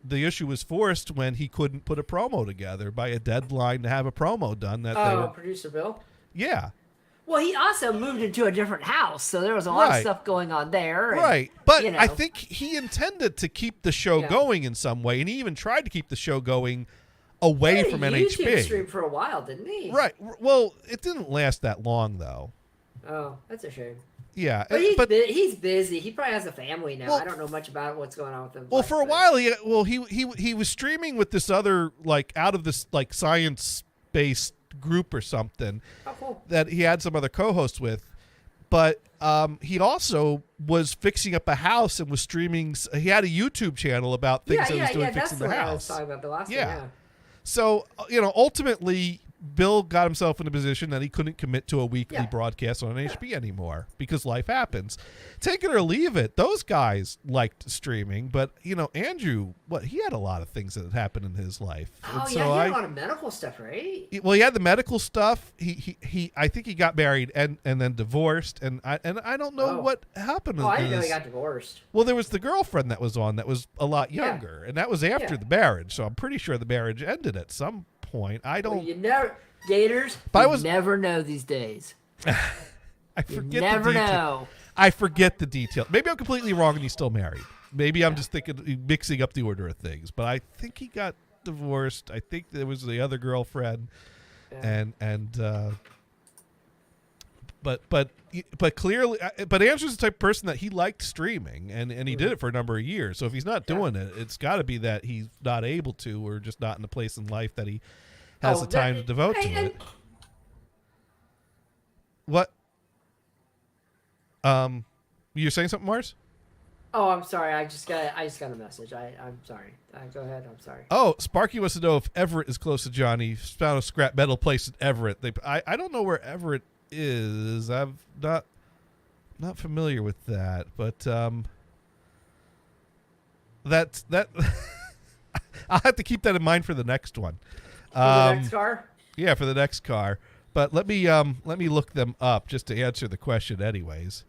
the issue was forced when he couldn't put a promo together by a deadline to have a promo done. Producer Bill. Yeah, Well, he also moved into a different house, so there was a lot of Right. stuff going on there. And, right. But you know. I think he intended to keep the show Yeah. going in some way, and he even tried to keep the show going away He from had a YouTube NHB. stream for a while, didn't he? Right. Well, it didn't last that long, though. Oh, that's a shame. Yeah, But he's busy. He probably has a family now. Well- I don't know much about what's going on with him. well, for a while, he was streaming with this other like out of this like science based group or something Oh, cool. that he had some other co-hosts with, but he also was fixing up a house and was streaming. He had a YouTube channel about things that he was doing That's fixing the the one I was house. talking about the last Yeah. one. So, ultimately, Bill got himself in a position that he couldn't commit to a weekly Yeah. broadcast on NHB anymore because life happens. Take it or leave it. Those guys liked streaming, but, Andrew, he had a lot of things that had happened in his life. Oh, And yeah, he had a lot of medical stuff, right? he had the medical stuff. I think he got married and then divorced, and I don't know Oh. what happened. Oh, I in didn't know he this. got divorced. Well, there was the girlfriend that was on that was a lot Yeah. younger, and that was after Yeah. the marriage. So I'm pretty sure the marriage ended at some point. I Well, don't. you never, Gators. But I You was- never know these days. I You forget never the detail. know. I forget the detail. Maybe I'm completely wrong and he's still married. Maybe I'm just mixing up the order of things. But I think he got divorced. I think there was the other girlfriend, Yeah. but clearly, but Andrew's the type of person that he liked streaming and he Mm-hmm. did it for a number of years. So if he's not doing it, it's got to be that he's not able to, or just not in a place in life that he has the time to devote to it. What? You're saying something, Mars? Oh, I'm sorry. I just got a message. I'm sorry. Go ahead. I'm sorry. Oh, Sparky wants to know if Everett is close to Johnny. He found a scrap metal place in Everett. I don't know where Everett is. I'm not familiar with that, but that I'll have to keep that in mind for the next one. For the next car? Yeah, for the next car. But let me look them up just to answer the question, anyways.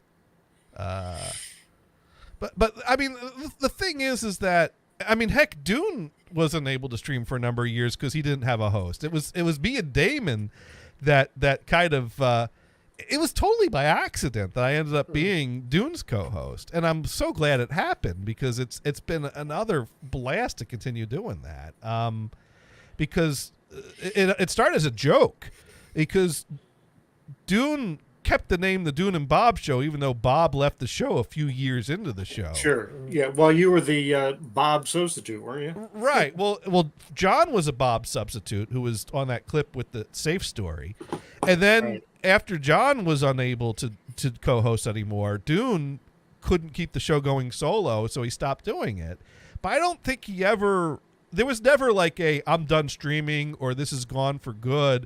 But I mean, the thing is that heck, Dune wasn't able to stream for a number of years because he didn't have a host. It was me and Damon that kind of it was totally by accident that I ended up being Dune's co-host, and I'm so glad it happened because it's been another blast to continue doing that. Because it started as a joke because Dune kept the name The Dune and Bob Show, even though Bob left the show a few years into the show. Sure. Yeah. Well, you were the Bob substitute, weren't you? Right. Well, John was a Bob substitute who was on that clip with the safe story. And then after John was unable to co-host anymore, Dune couldn't keep the show going solo, so he stopped doing it. But I don't think there was never like I'm done streaming or this is gone for good.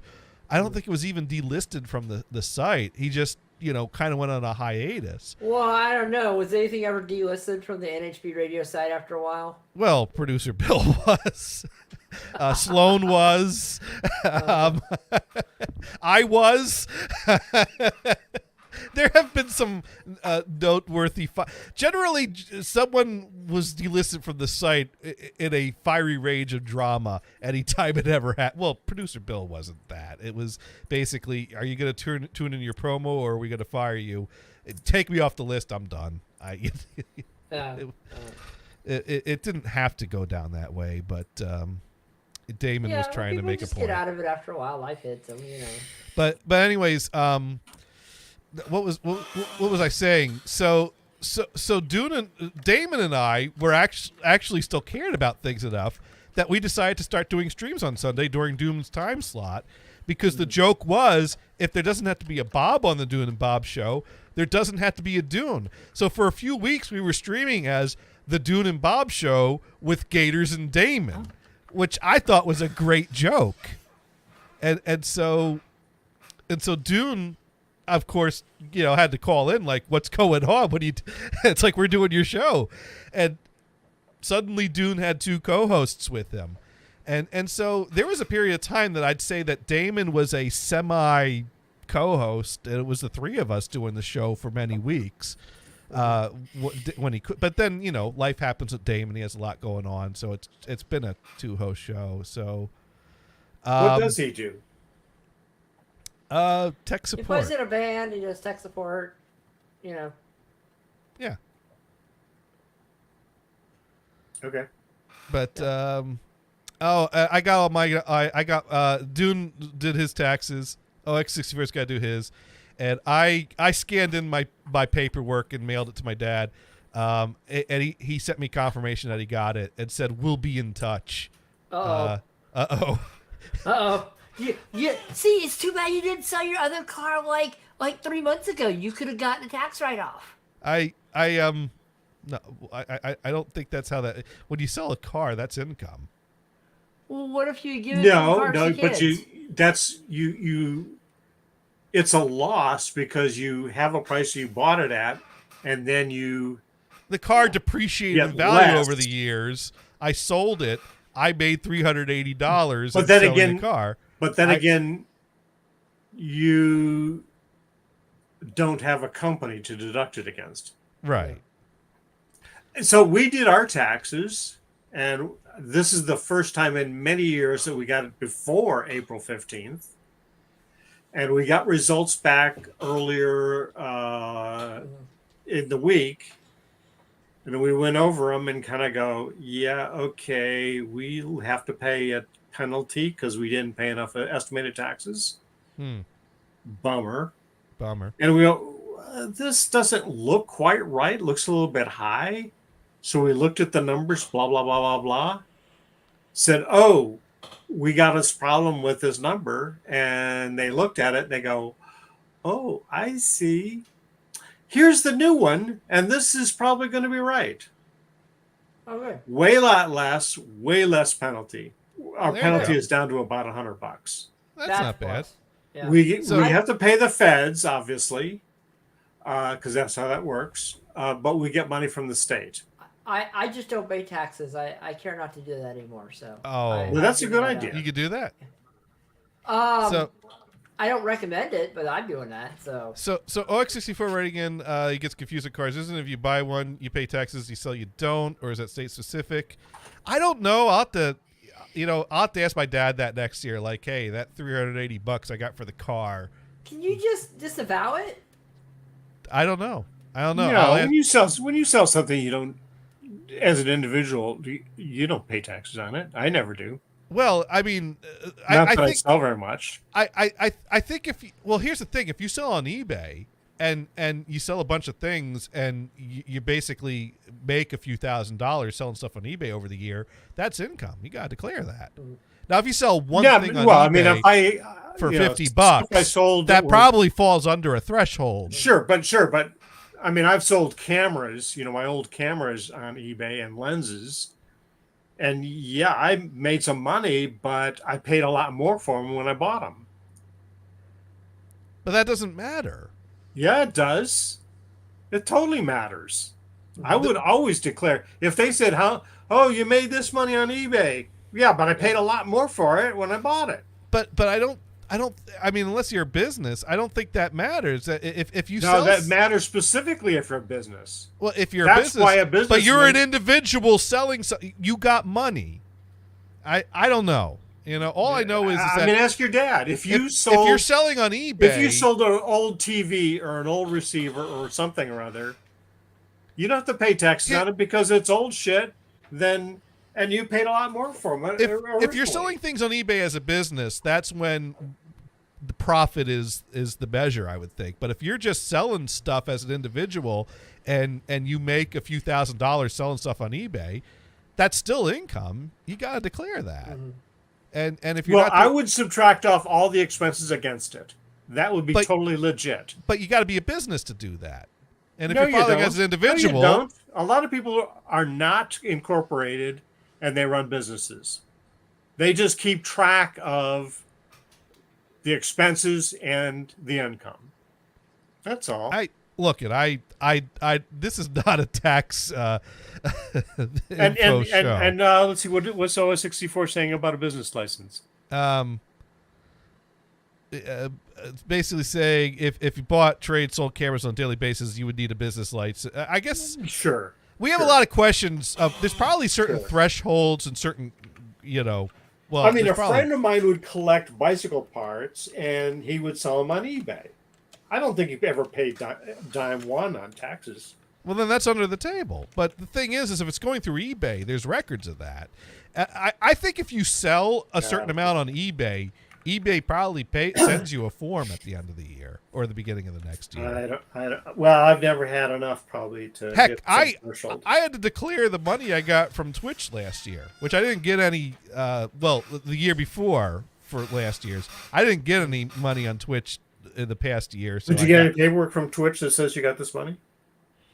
I don't think it was even delisted from the site. He just, kind of went on a hiatus. Well, I don't know. Was anything ever delisted from the NHB radio site after a while? Well, producer Bill was. Sloan was. I was. There have been some noteworthy. Generally, someone was delisted from the site in a fiery rage of drama anytime it ever had. Well, producer Bill wasn't that. It was basically, are you going to tune in your promo or are we going to fire you? Take me off the list. I'm done. It didn't have to go down that way, but Damon was trying to make a just point. Get out of it after a while. Life hits them, But anyways, what was I saying? So Damon and I were actually still cared about things enough that we decided to start doing streams on Sunday during Dune's time slot, because the joke was, if there doesn't have to be a Bob on the Dune and Bob show, there doesn't have to be a Dune. So for a few weeks we were streaming as the Dune and Bob show with Gators and Damon, which I thought was a great joke. And so Dune, of course, had to call in like, what's going on? It's like, we're doing your show. And suddenly Dune had two co-hosts with him. And so there was a period of time that I'd say that Damon was a semi co-host, and it was the three of us doing the show for many weeks when he could. But then, life happens with Damon. He has a lot going on. So it's been a two-host show. So What does he do? Tech He support. plays in a band. He does tech support. Yeah. Okay. But I got all my I got Dune did his taxes. X64's got to do his, and I scanned in my paperwork and mailed it to my dad. And he sent me confirmation that he got it and said we'll be in touch. Uh-oh. You see, it's too bad you didn't sell your other car like 3 months ago. You could have gotten a tax write-off. No, I don't think that's how that. When you sell a car, that's income. Well, what if you give it No, to but kids? you. It's a loss because you have a price you bought it at, and then The car depreciated Yeah, in value less. over the years. I sold it. I made $380. But in then selling again- the car. But then again, you don't have a company to deduct it against. Right. So we did our taxes, and this is the first time in many years that we got it before April 15th. And we got results back earlier in the week. And we went over them and kind of go, yeah, okay, we'll have to pay a penalty because we didn't pay enough estimated taxes. Bummer. And we go, this doesn't look quite right. Looks a little bit high. So we looked at the numbers, blah, blah, blah, blah, blah. Said, oh, we got this problem with this number. And they looked at it and they go, oh, I see. Here's the new one. And this is probably going to be right. Okay. Way less penalty. Our There penalty you go. is down to about $100. That's not bad. plus. Yeah. We So- have to pay the feds, obviously, because that's how that works. But we get money from the state. I just don't pay taxes. I care not to do that anymore. So. Oh. Well, that's a I'm good giving that idea. You could do that. up. So I don't recommend it, but I'm doing that. So. So OX64 rating in, he gets confused with cars. Isn't it if you buy one, you pay taxes, you sell, you don't, or is that state specific? I don't know. I'll have to ask my dad that next year. Like, hey, that $380 I got for the car. Can you just disavow it? I don't know. No, I'll ask- when you sell something, you don't, as an individual, you don't pay taxes on it. I never do. well, I mean, Not I that I think sell very much. I think here's the thing: if you sell on eBay and you sell a bunch of things and you basically make a few $1,000s selling stuff on eBay over the year, that's income. You got to declare that. Now, if you sell one thing on well, eBay I mean, if I for you know, $50, if I sold that was- probably falls under a threshold. sure, but I mean, I've sold cameras, my old cameras on eBay and lenses. And yeah, I made some money, but I paid a lot more for them when I bought them. But that doesn't matter. Yeah, it does. It totally matters. I would always declare if they said, "Oh, you made this money on eBay." Yeah, but I paid a lot more for it when I bought it. But I mean, unless you're a business, I don't think that matters. If you No, sell that matters specifically if you're a business. well, if you're That's a business, why a business but you're an man- individual selling, you got money. I don't know. All I know is I that mean, ask your dad. If you if sold, you're selling on eBay, if you sold an old TV or an old receiver or something or other, you don't have to pay taxes Yeah. on it because it's old shit. Then, and you paid a lot more for them. if you're originally. selling things on eBay as a business, that's when the profit is the measure, I would think. But if you're just selling stuff as an individual and you make a few $1,000s selling stuff on eBay, that's still income. You got to declare that. And if you're well, not, I would subtract off all the expenses against it. That would be But- totally legit. but you got to be a business to do that. And if No, you're you filing don't. as an No, individual, you don't. A lot of people are not incorporated and they run businesses. They just keep track of the expenses and the income. That's all. this is not a tax and info show. let's see what's OS 64 saying about a business license. It's basically saying if you bought, trade, sold cameras on a daily basis, you would need a business license. I guess Sure. we have a lot of questions. There's probably certain Sure. thresholds and certain, well, I mean, a there's probably- friend of mine would collect bicycle parts and he would sell them on eBay. I don't think he ever paid dime one on taxes. Well, then that's under the table. But the thing is if it's going through eBay, there's records of that. I think if you sell a certain amount on eBay, eBay probably sends you a form at the end of the year or the beginning of the next year. Well, I've never had enough probably to. Heck, get I some threshold. had to declare the money I got from Twitch last year, which I didn't get any. Well, the year before for last year's, I didn't get any money on Twitch in the past year. So Did you get any paperwork from Twitch that says you got this money,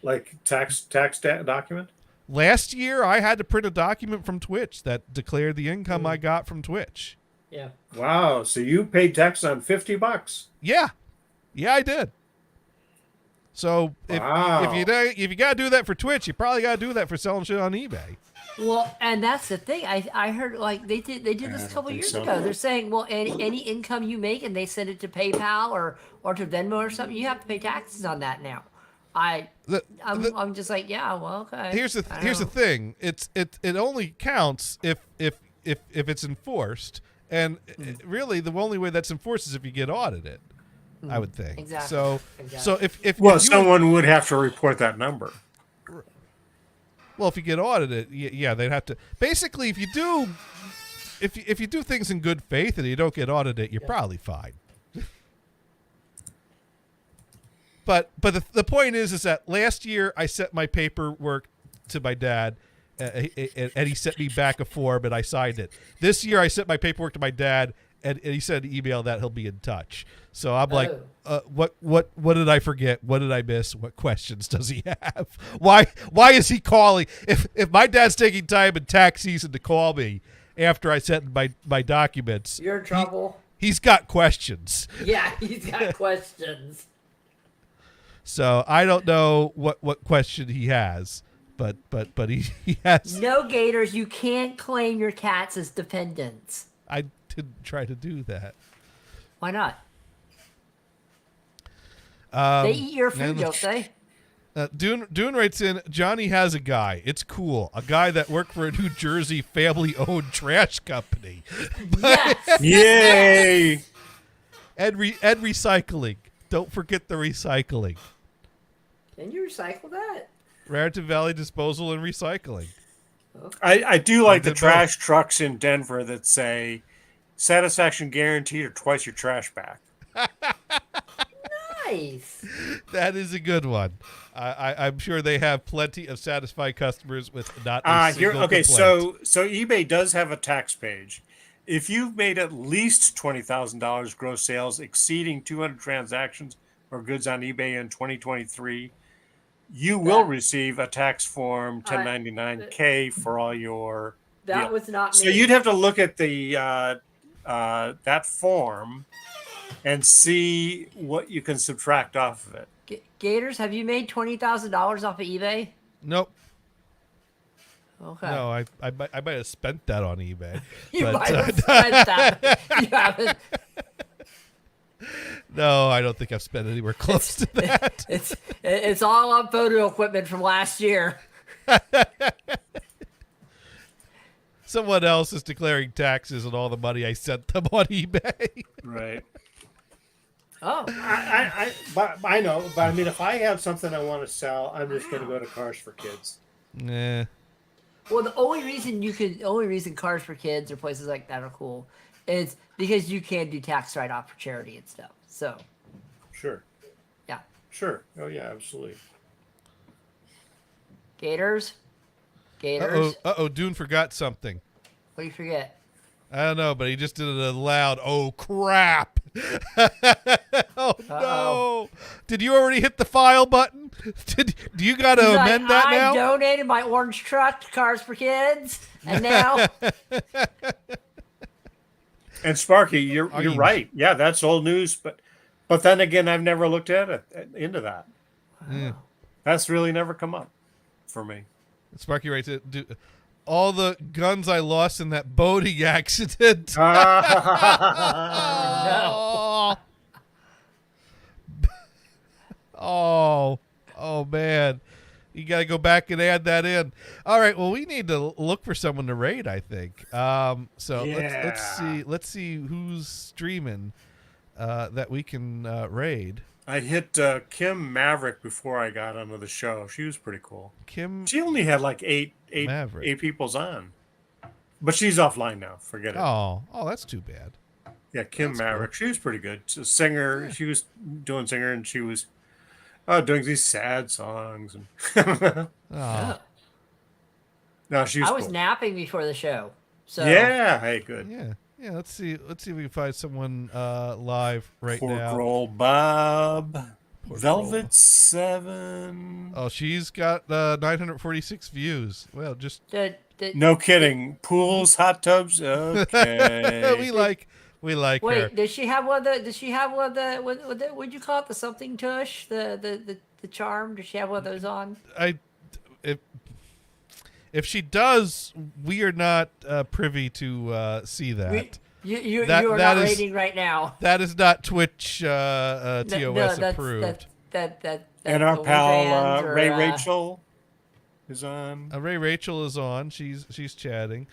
like tax document? Last year, I had to print a document from Twitch that declared the income I got from Twitch. Yeah. Wow, so you paid tax on $50? Yeah, I did. So Wow. if you gotta do that for Twitch, you probably gotta do that for selling shit on eBay. Well, and that's the thing. I heard like they did this I a don't couple think years so. ago. They're saying, well, any income you make and they send it to PayPal or to Venmo or something, you have to pay taxes on that now. I'm just like, yeah, well, okay. Here's the I here's the don't- thing. It only counts if it's enforced, and really the only way that's enforced is if you get audited. I would think. Exactly. So Exactly. if Well, if you- someone would have to report that number. well, if you get audited, yeah, they'd have to. Basically, if you do things in good faith and you don't get audited, you're probably fine. But the point is that last year I sent my paperwork to my dad, and he sent me back a form, and I signed it. This year I sent my paperwork to my dad, and he sent an email that he'll be in touch. So I'm like, what did I forget? What did I miss? What questions does he have? Why is he calling? If my dad's taking time in tax season to call me after I sent my documents, You're in trouble. he's got questions. Yeah, he's got questions. So I don't know what question he has, but he has. No, Gators, you can't claim your cats as dependents. I didn't try to do that. Why not? They eat your food, and- don't they? Dune writes in, Johnny has a guy. It's cool. A guy that worked for a New Jersey family-owned trash company. Yes. Yay! and recycling. Don't forget the recycling. Can you recycle that? Raritan Valley Disposal and Recycling. I do like the Did both. trash trucks in Denver that say satisfaction guaranteed or twice your trash back. Nice. That is a good one. I'm sure they have plenty of satisfied customers with not a Here, single okay, complaint. so eBay does have a tax page. If you've made at least $20,000 gross sales exceeding 200 transactions or goods on eBay in 2023, you will receive a tax form 1099-K for all your. That was not me. So you'd have to look at the that form and see what you can subtract off of it. Gators, have you made $20,000 off of eBay? Nope. Okay. No, I might have spent that on eBay. You but, might have spent that. You haven't. No, I don't think I've spent anywhere close to that. It's all on photo equipment from last year. Someone else is declaring taxes on all the money I sent them on eBay. Right. Oh, I know, but I mean, if I have something I want to sell, I'm just going to go to Cars for Kids. Nah. well, the only reason Cars for Kids or places like that are cool is because you can do tax write-off for charity and stuff. So, Sure. yeah. Sure. Oh, yeah, absolutely. Gators? Uh-oh, Dune forgot something. What do you forget? I don't know, but he just did it a loud, oh, crap. Oh, no. Did you already hit the file button? Do you got to He's like, amend that I now? donated my orange truck to Cars for Kids, and now And Sparky, you're you- right. Yeah, that's old news, but then again, I've never looked into that. That's really never come up for me. Sparky writes it. All the guns I lost in that boating accident. Oh, man. You got to go back and add that in. All right. Well, we need to look for someone to raid, I think. So let's see who's streaming that we can raid. I hit Kim Maverick before I got onto the show. She was pretty cool. Kim. She only had like eight Maverick. people's on, but she's offline now. Forget it. Oh, that's too bad. Yeah, Kim That's Maverick. She was pretty good. She's a singer. Yeah. She was doing singer, and she was doing these sad songs. And Oh, no, she was. I was cool. napping before the show. So Yeah. Hey, good. yeah. Let's see. Let's see if we can find someone live right Pork now. roll Bob. Pork Velvet roll. 7. Oh, she's got 946 views. Well, just no. No kidding. Pools, hot tubs. Okay. we like her. Wait, does she have one of the? Does she have one of the? What'd you call it? The something tush? The charm? Does she have one of those on? If she does, we are not privy to see that. You are That not is- rating right now. That is not Twitch TOS approved. That And our the pal OnlyFans or, Ray Rachel is on. Ray Rachel is on. She's chatting.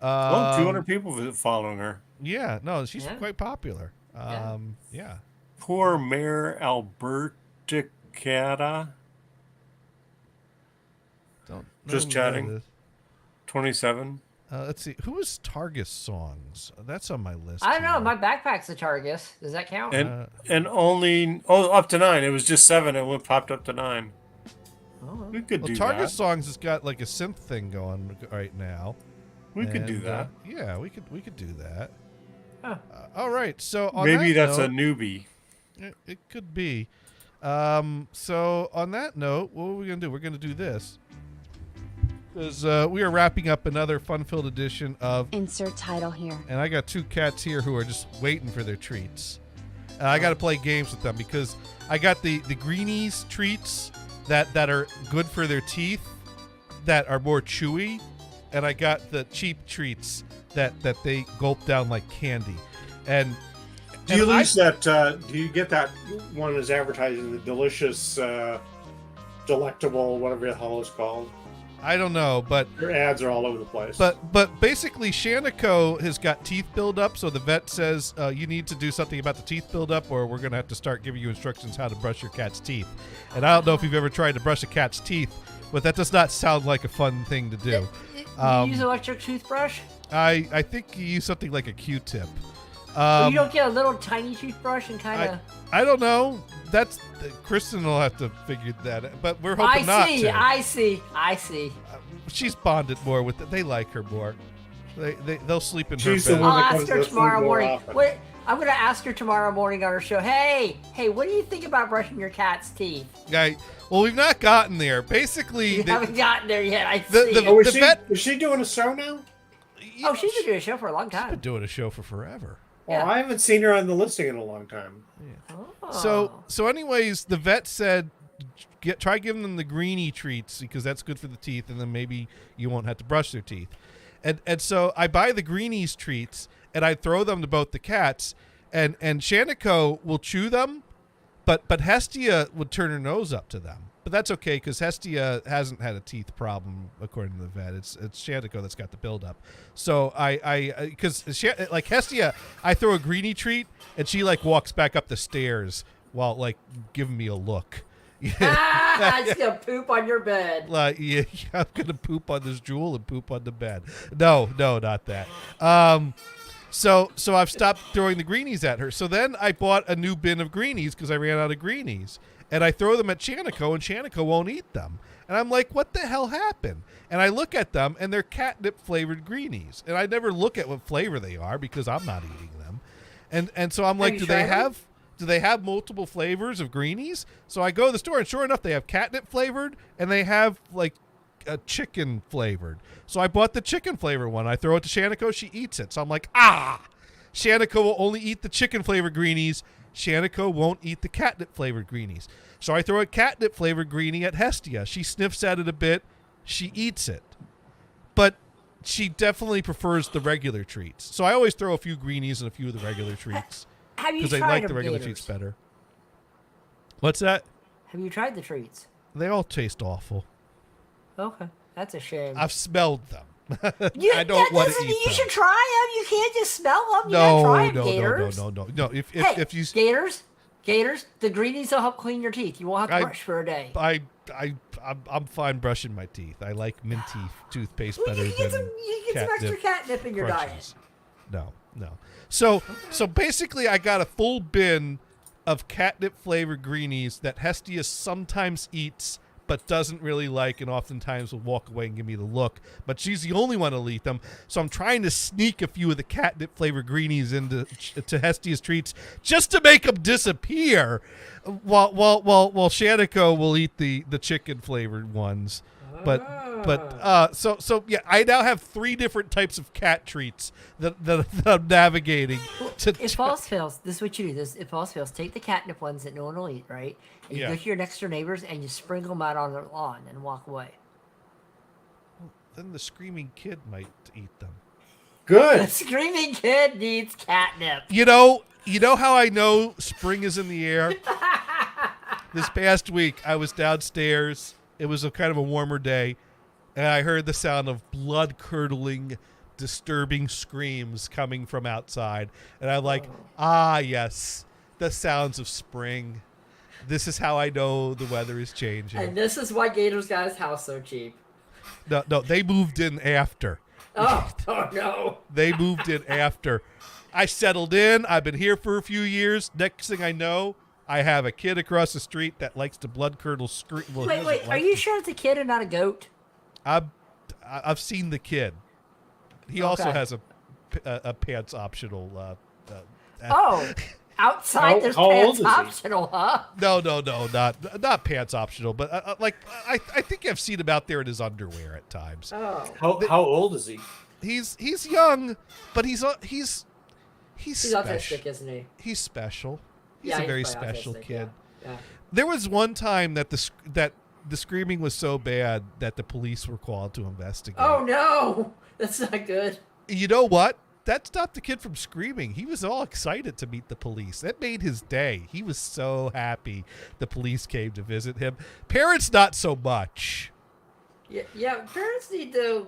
200 people following her. Yeah, no, she's Yeah. quite popular. Yeah. Poor Mayor Alberta Cata. Don't Just know who that chatting. is. 27. Let's see. Who is Targus Songs? That's on my list. I don't know. here. My backpack's a Targus. Does that count? And only up to 9. It was just 7 and it popped up to 9. We could Well, do Targus that. Songs has got like a synth thing going right now. We could do And, that. yeah, we could do that. Huh. All right. So on Maybe that that's a note, newbie. It could be. So on that note, what are we gonna do? We're gonna do this because we are wrapping up another fun-filled edition of. Insert title here. And I got 2 cats here who are just waiting for their treats. I got to play games with them because I got the greenies treats that are good for their teeth, that are more chewy, and I got the cheap treats that they gulp down like candy. And Do you I- lose that? Do you get that one that's advertising the delicious, delectable, whatever the hell it's called? I don't know, but Your ads are all over the place. But basically, Shanico has got teeth buildup, so the vet says you need to do something about the teeth buildup, or we're going to have to start giving you instructions how to brush your cat's teeth. And I don't know if you've ever tried to brush a cat's teeth, but that does not sound like a fun thing to do. You use an electric toothbrush? I think you use something like a Q-tip. Or you don't get a little tiny toothbrush and kind of. I don't know. That's Kristen will have to figure that out, but we're hoping not to. I see. She's bonded more with it. They like her more. They'll sleep in She's her the bed. one I'll that ask comes her to the tomorrow food more morning. often. Wait, I'm going to ask her tomorrow morning on her show. Hey, what do you think about brushing your cat's teeth? Well, we've not gotten there. Basically, You haven't gotten there yet. I the- see. Oh, the vet- is she doing a show now? Oh, she's been doing a show for a long been time. doing a show for forever. Well, Yeah. I haven't seen her on the listing in a long time. Oh. So anyways, the vet said try giving them the greenie treats because that's good for the teeth, and then maybe you won't have to brush their teeth. And so I buy the greenies treats and I throw them to both the cats, and Shanico will chew them, but Hestia would turn her nose up to them. But that's okay because Hestia hasn't had a teeth problem according to the vet. It's Shanico that's got the buildup. So because like Hestia, I throw a greenie treat and she like walks back up the stairs while like giving me a look. It's going to poop on your bed. Like, yeah, I'm gonna poop on this jewel and poop on the bed. No, not that. So I've stopped throwing the greenies at her. So then I bought a new bin of greenies because I ran out of greenies, and I throw them at Shanico, and Shanico won't eat them. And I'm like, what the hell happened? And I look at them, and they're catnip flavored greenies, and I never look at what flavor they are because I'm not eating them. And so I'm like, you do they tried them? do they have multiple flavors of greenies? So I go to the store, and sure enough, they have catnip flavored, and they have like a chicken flavored. So I bought the chicken flavored one. I throw it to Shanico. She eats it. So I'm like, Shanico will only eat the chicken flavored greenies. Shanico won't eat the catnip flavored greenies. So I throw a catnip flavored greenie at Hestia. She sniffs at it a bit. She eats it. But she definitely prefers the regular treats. So I always throw a few greenies and a few of the regular treats Have you because they tried like them, the regular Gators? treats better. What's that? Have you tried the treats? They all taste awful. Okay, that's a shame. I've smelled them. You, I don't that want to doesn't eat mean you them. should try them. You can't just smell them. You gotta try them, Gators. No. Hey, If you, Gators, the greenies will help clean your teeth. You won't have to brush for a day. I'm fine brushing my teeth. I like minty toothpaste Well, better you can than get some extra catnip in your diet. No. No. So basically, I got a full bin of catnip flavored greenies that Hestia sometimes eats but doesn't really like, and oftentimes will walk away and give me the look. But she's the only one to eat them, so I'm trying to sneak a few of the catnip flavored greenies into Hestia's treats just to make them disappear, while Shaniko will eat the chicken flavored ones. So yeah, I now have 3 different types of cat treats that I'm navigating. If all else fails, this is what you do. If all else fails, take the catnip ones that no one will eat, right? And you Yeah. go to your next door neighbors and you sprinkle them out on their lawn and walk away. Then the screaming kid might eat them. The Good. screaming kid needs catnip. You know how I know spring is in the air? This past week, I was downstairs. It was a kind of a warmer day, and I heard the sound of blood-curdling, disturbing screams coming from outside. And I'm like, yes, the sounds of spring. This is how I know the weather is changing. And this is why Gators got his house so cheap. No, they moved in after. Oh no. They moved in after. I settled in. I've been here for a few years. Next thing I know, I have a kid across the street that likes to blood curdle scream. Well, he Wait, doesn't are like you to- sure it's a kid and not a goat? I've seen the kid. He also Okay. has a pants optional. Oh, outside there's how old pants is he? optional, huh? No, not pants optional. But I think I've seen him out there in his underwear at times. Oh. How old is he? He's young, but he's He's special. autistic, isn't he? He's special. He's Yeah, a very probably special autistic, kid. Yeah. There was one time that the screaming was so bad that the police were called to investigate. Oh no, that's not good. You know what? That stopped the kid from screaming. He was all excited to meet the police. That made his day. He was so happy the police came to visit him. Parents, not so much. Yeah. Parents need to.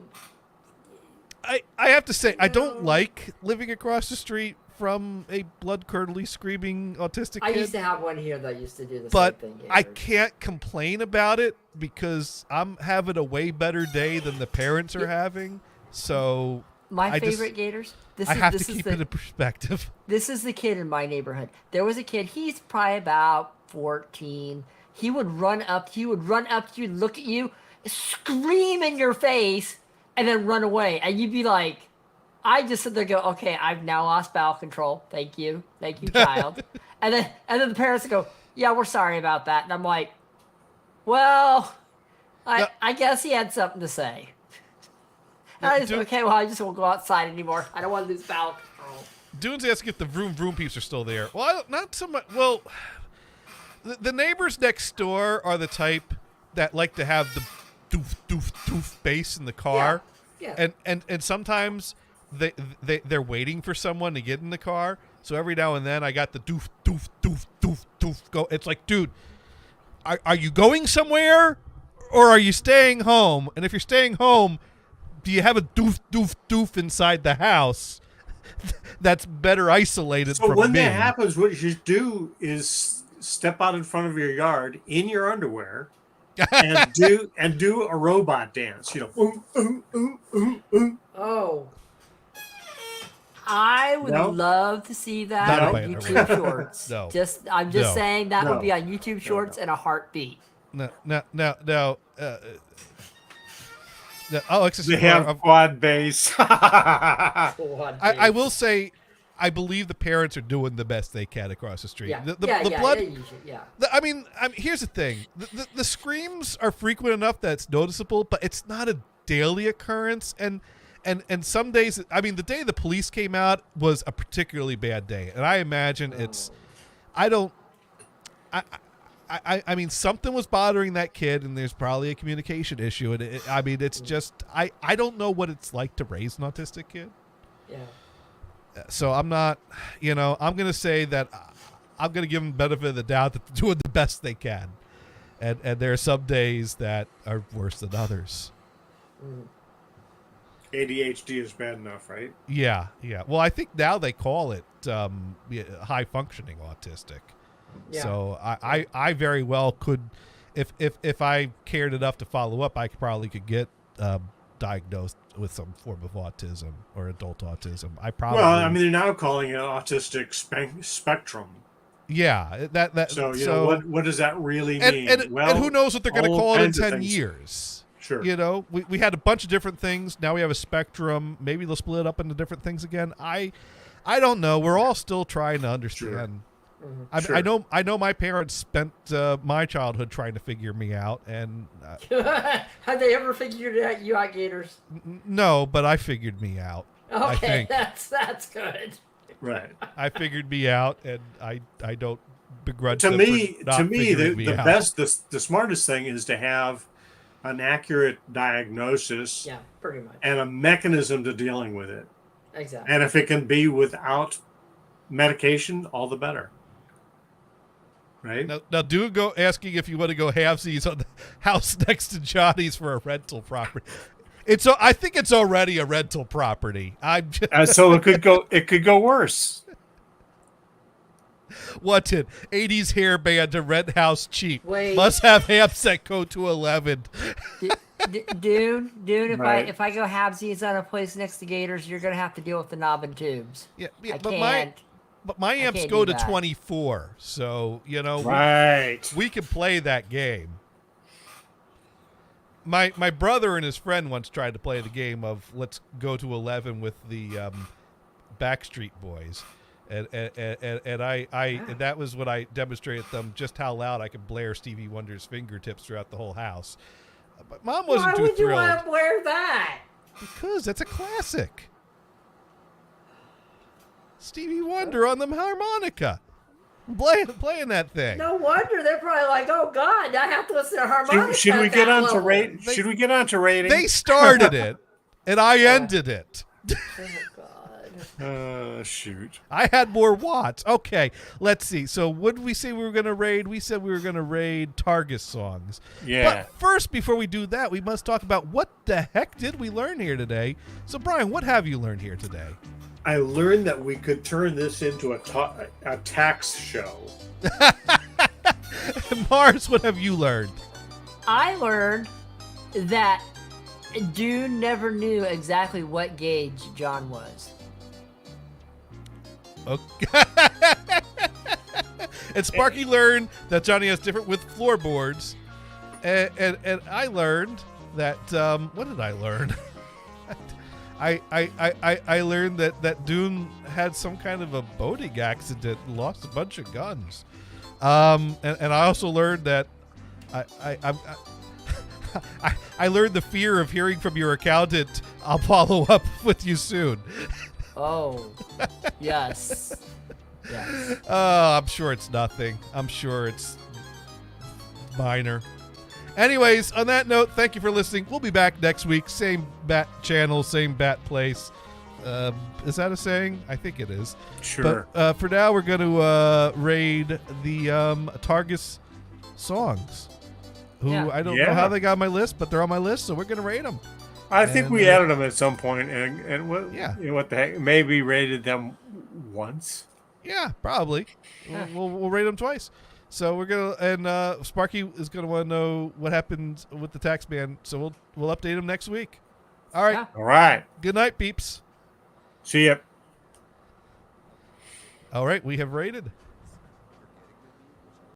I have to say, I don't like living across the street from a blood-curdly, screaming autistic I kid. used to have one here that used to do the But same thing. I can't complain about it because I'm having a way better day than the parents are having. So My I just- favorite Gators. I have to keep it in perspective. This is the kid in my neighborhood. There was a kid. He's probably about 14. He would run up to you, look at you, scream in your face, and then run away. And you'd be like, I just sit there and go, okay, I've now lost bowel control. Thank you, child. and then the parents would go, yeah, we're sorry about that. And I'm like, well, I guess he had something to say. And I just, okay, well, I just won't go outside anymore. I don't want to lose bowel control. Dune's asking if the vroom vroom peeps are still there. Well, not so much. Well, the neighbors next door are the type that like to have the doof doof doof bass in the car. Yeah. And sometimes they're waiting for someone to get in the car. So every now and then I got the doof doof doof doof doof go. It's like, dude, are you going somewhere or are you staying home? And if you're staying home, do you have a doof doof doof inside the house that's better isolated So from when me? that happens, what you should do is step out in front of your yard in your underwear and do a robot dance. You know, Oh. I would No? love to see that Not on if I ever YouTube will. Shorts. No. I'm just No. saying that No. would be on YouTube Shorts in a heartbeat. No. Alex is They have quad base. I will say, I believe the parents are doing the best they can across the street. Yeah. The yeah, blood. Yeah, you should, yeah. I mean, here's the thing: the screams are frequent enough that it's noticeable, but it's not a daily occurrence. And some days, I mean, the day the police came out was a particularly bad day, and I imagine it's. I mean, something was bothering that kid, and there's probably a communication issue. And it's just I don't know what it's like to raise an autistic kid. Yeah. So I'm not, I'm going to say that I'm going to give them the benefit of the doubt that they're doing the best they can. And there are some days that are worse than others. ADHD is bad enough, right? Yeah. Well, I think now they call it high functioning autistic. Yeah. So I very well could, if I cared enough to follow up, I probably could get diagnosed with some form of autism or adult autism. I probably. Well, I mean, they're now calling it autistic spectrum. Yeah, that. So you know what does that really mean? And who knows what they're going to all call it in kinds of 10 things. years? Sure. You know, we had a bunch of different things. Now we have a spectrum. Maybe they'll split it up into different things again. I don't know. We're all still trying to understand. Sure. I know my parents spent my childhood trying to figure me out, and Have they ever figured you out, Gators? no, but I figured me out. I Okay, think that's good. Right. I figured me out, and I don't begrudge To them me, for not to me, figuring the out. best, the smartest thing is to have an accurate diagnosis Yeah, pretty much. and a mechanism to dealing with it. Exactly. And if it can be without medication, all the better. Right? Now, do go asking if you want to go halvesies on the house next to Johnny's for a rental property. I think it's already a rental property. I'm just, So it could go worse. what's it? 80s hair band to rent house cheap. Wait. Must have Hamset go to 11. Dune, Right. if I go halvesies on a place next to Gators, you're gonna have to deal with the knob and tubes. Yeah, I but can't. my amps can't go do to that. 24. So, you know, Right. we can play that game. My brother and his friend once tried to play the game of let's go to 11 with the Backstreet Boys, and that was when I demonstrated them just how loud I could blare Stevie Wonder's Fingertips throughout the whole house. But Mom wasn't Why too would you thrilled want to wear that? because that's a classic. Stevie Wonder on the harmonica, playing that thing. No wonder they're probably like, "Oh God, I have to listen to harmonica." Should we at get that on to level." rate? Should we get on to rating? They started it, and I ended it. Oh God. Shoot. I had more watts. Okay, let's see. So what did we say we were going to raid? We said we were going to raid Targus songs. Yeah. But first, before we do that, we must talk about what the heck did we learn here today. So, Brian, what have you learned here today? I learned that we could turn this into a tax show. Mars, what have you learned? I learned that Dune never knew exactly what gauge John was. Okay. And Sparky learned that Johnny has different with floorboards. And I learned that, what did I learn? I learned that Dune had some kind of a boating accident and lost a bunch of guns. And I also learned that I learned the fear of hearing from your accountant. I'll follow up with you soon. Oh, yes. Yes. I'm sure it's nothing. I'm sure it's minor. Anyways, on that note, thank you for listening. We'll be back next week. Same bat channel, same bat place. Is that a saying? I think it is. Sure. But for now, we're going to raid the Targus songs. Who Yeah. I don't know Yeah. how they got on my list, but they're on my list, so we're going to raid them. I think And, we added them at some point, and what? Yeah. You know, what the heck? Maybe rated them once. Yeah, probably. We'll rate them twice. So we're gonna, and Sparky is gonna want to know what happened with the tax man. So we'll update him next week. All right. Yeah. All right. Good night, peeps. See ya. All right, we have rated.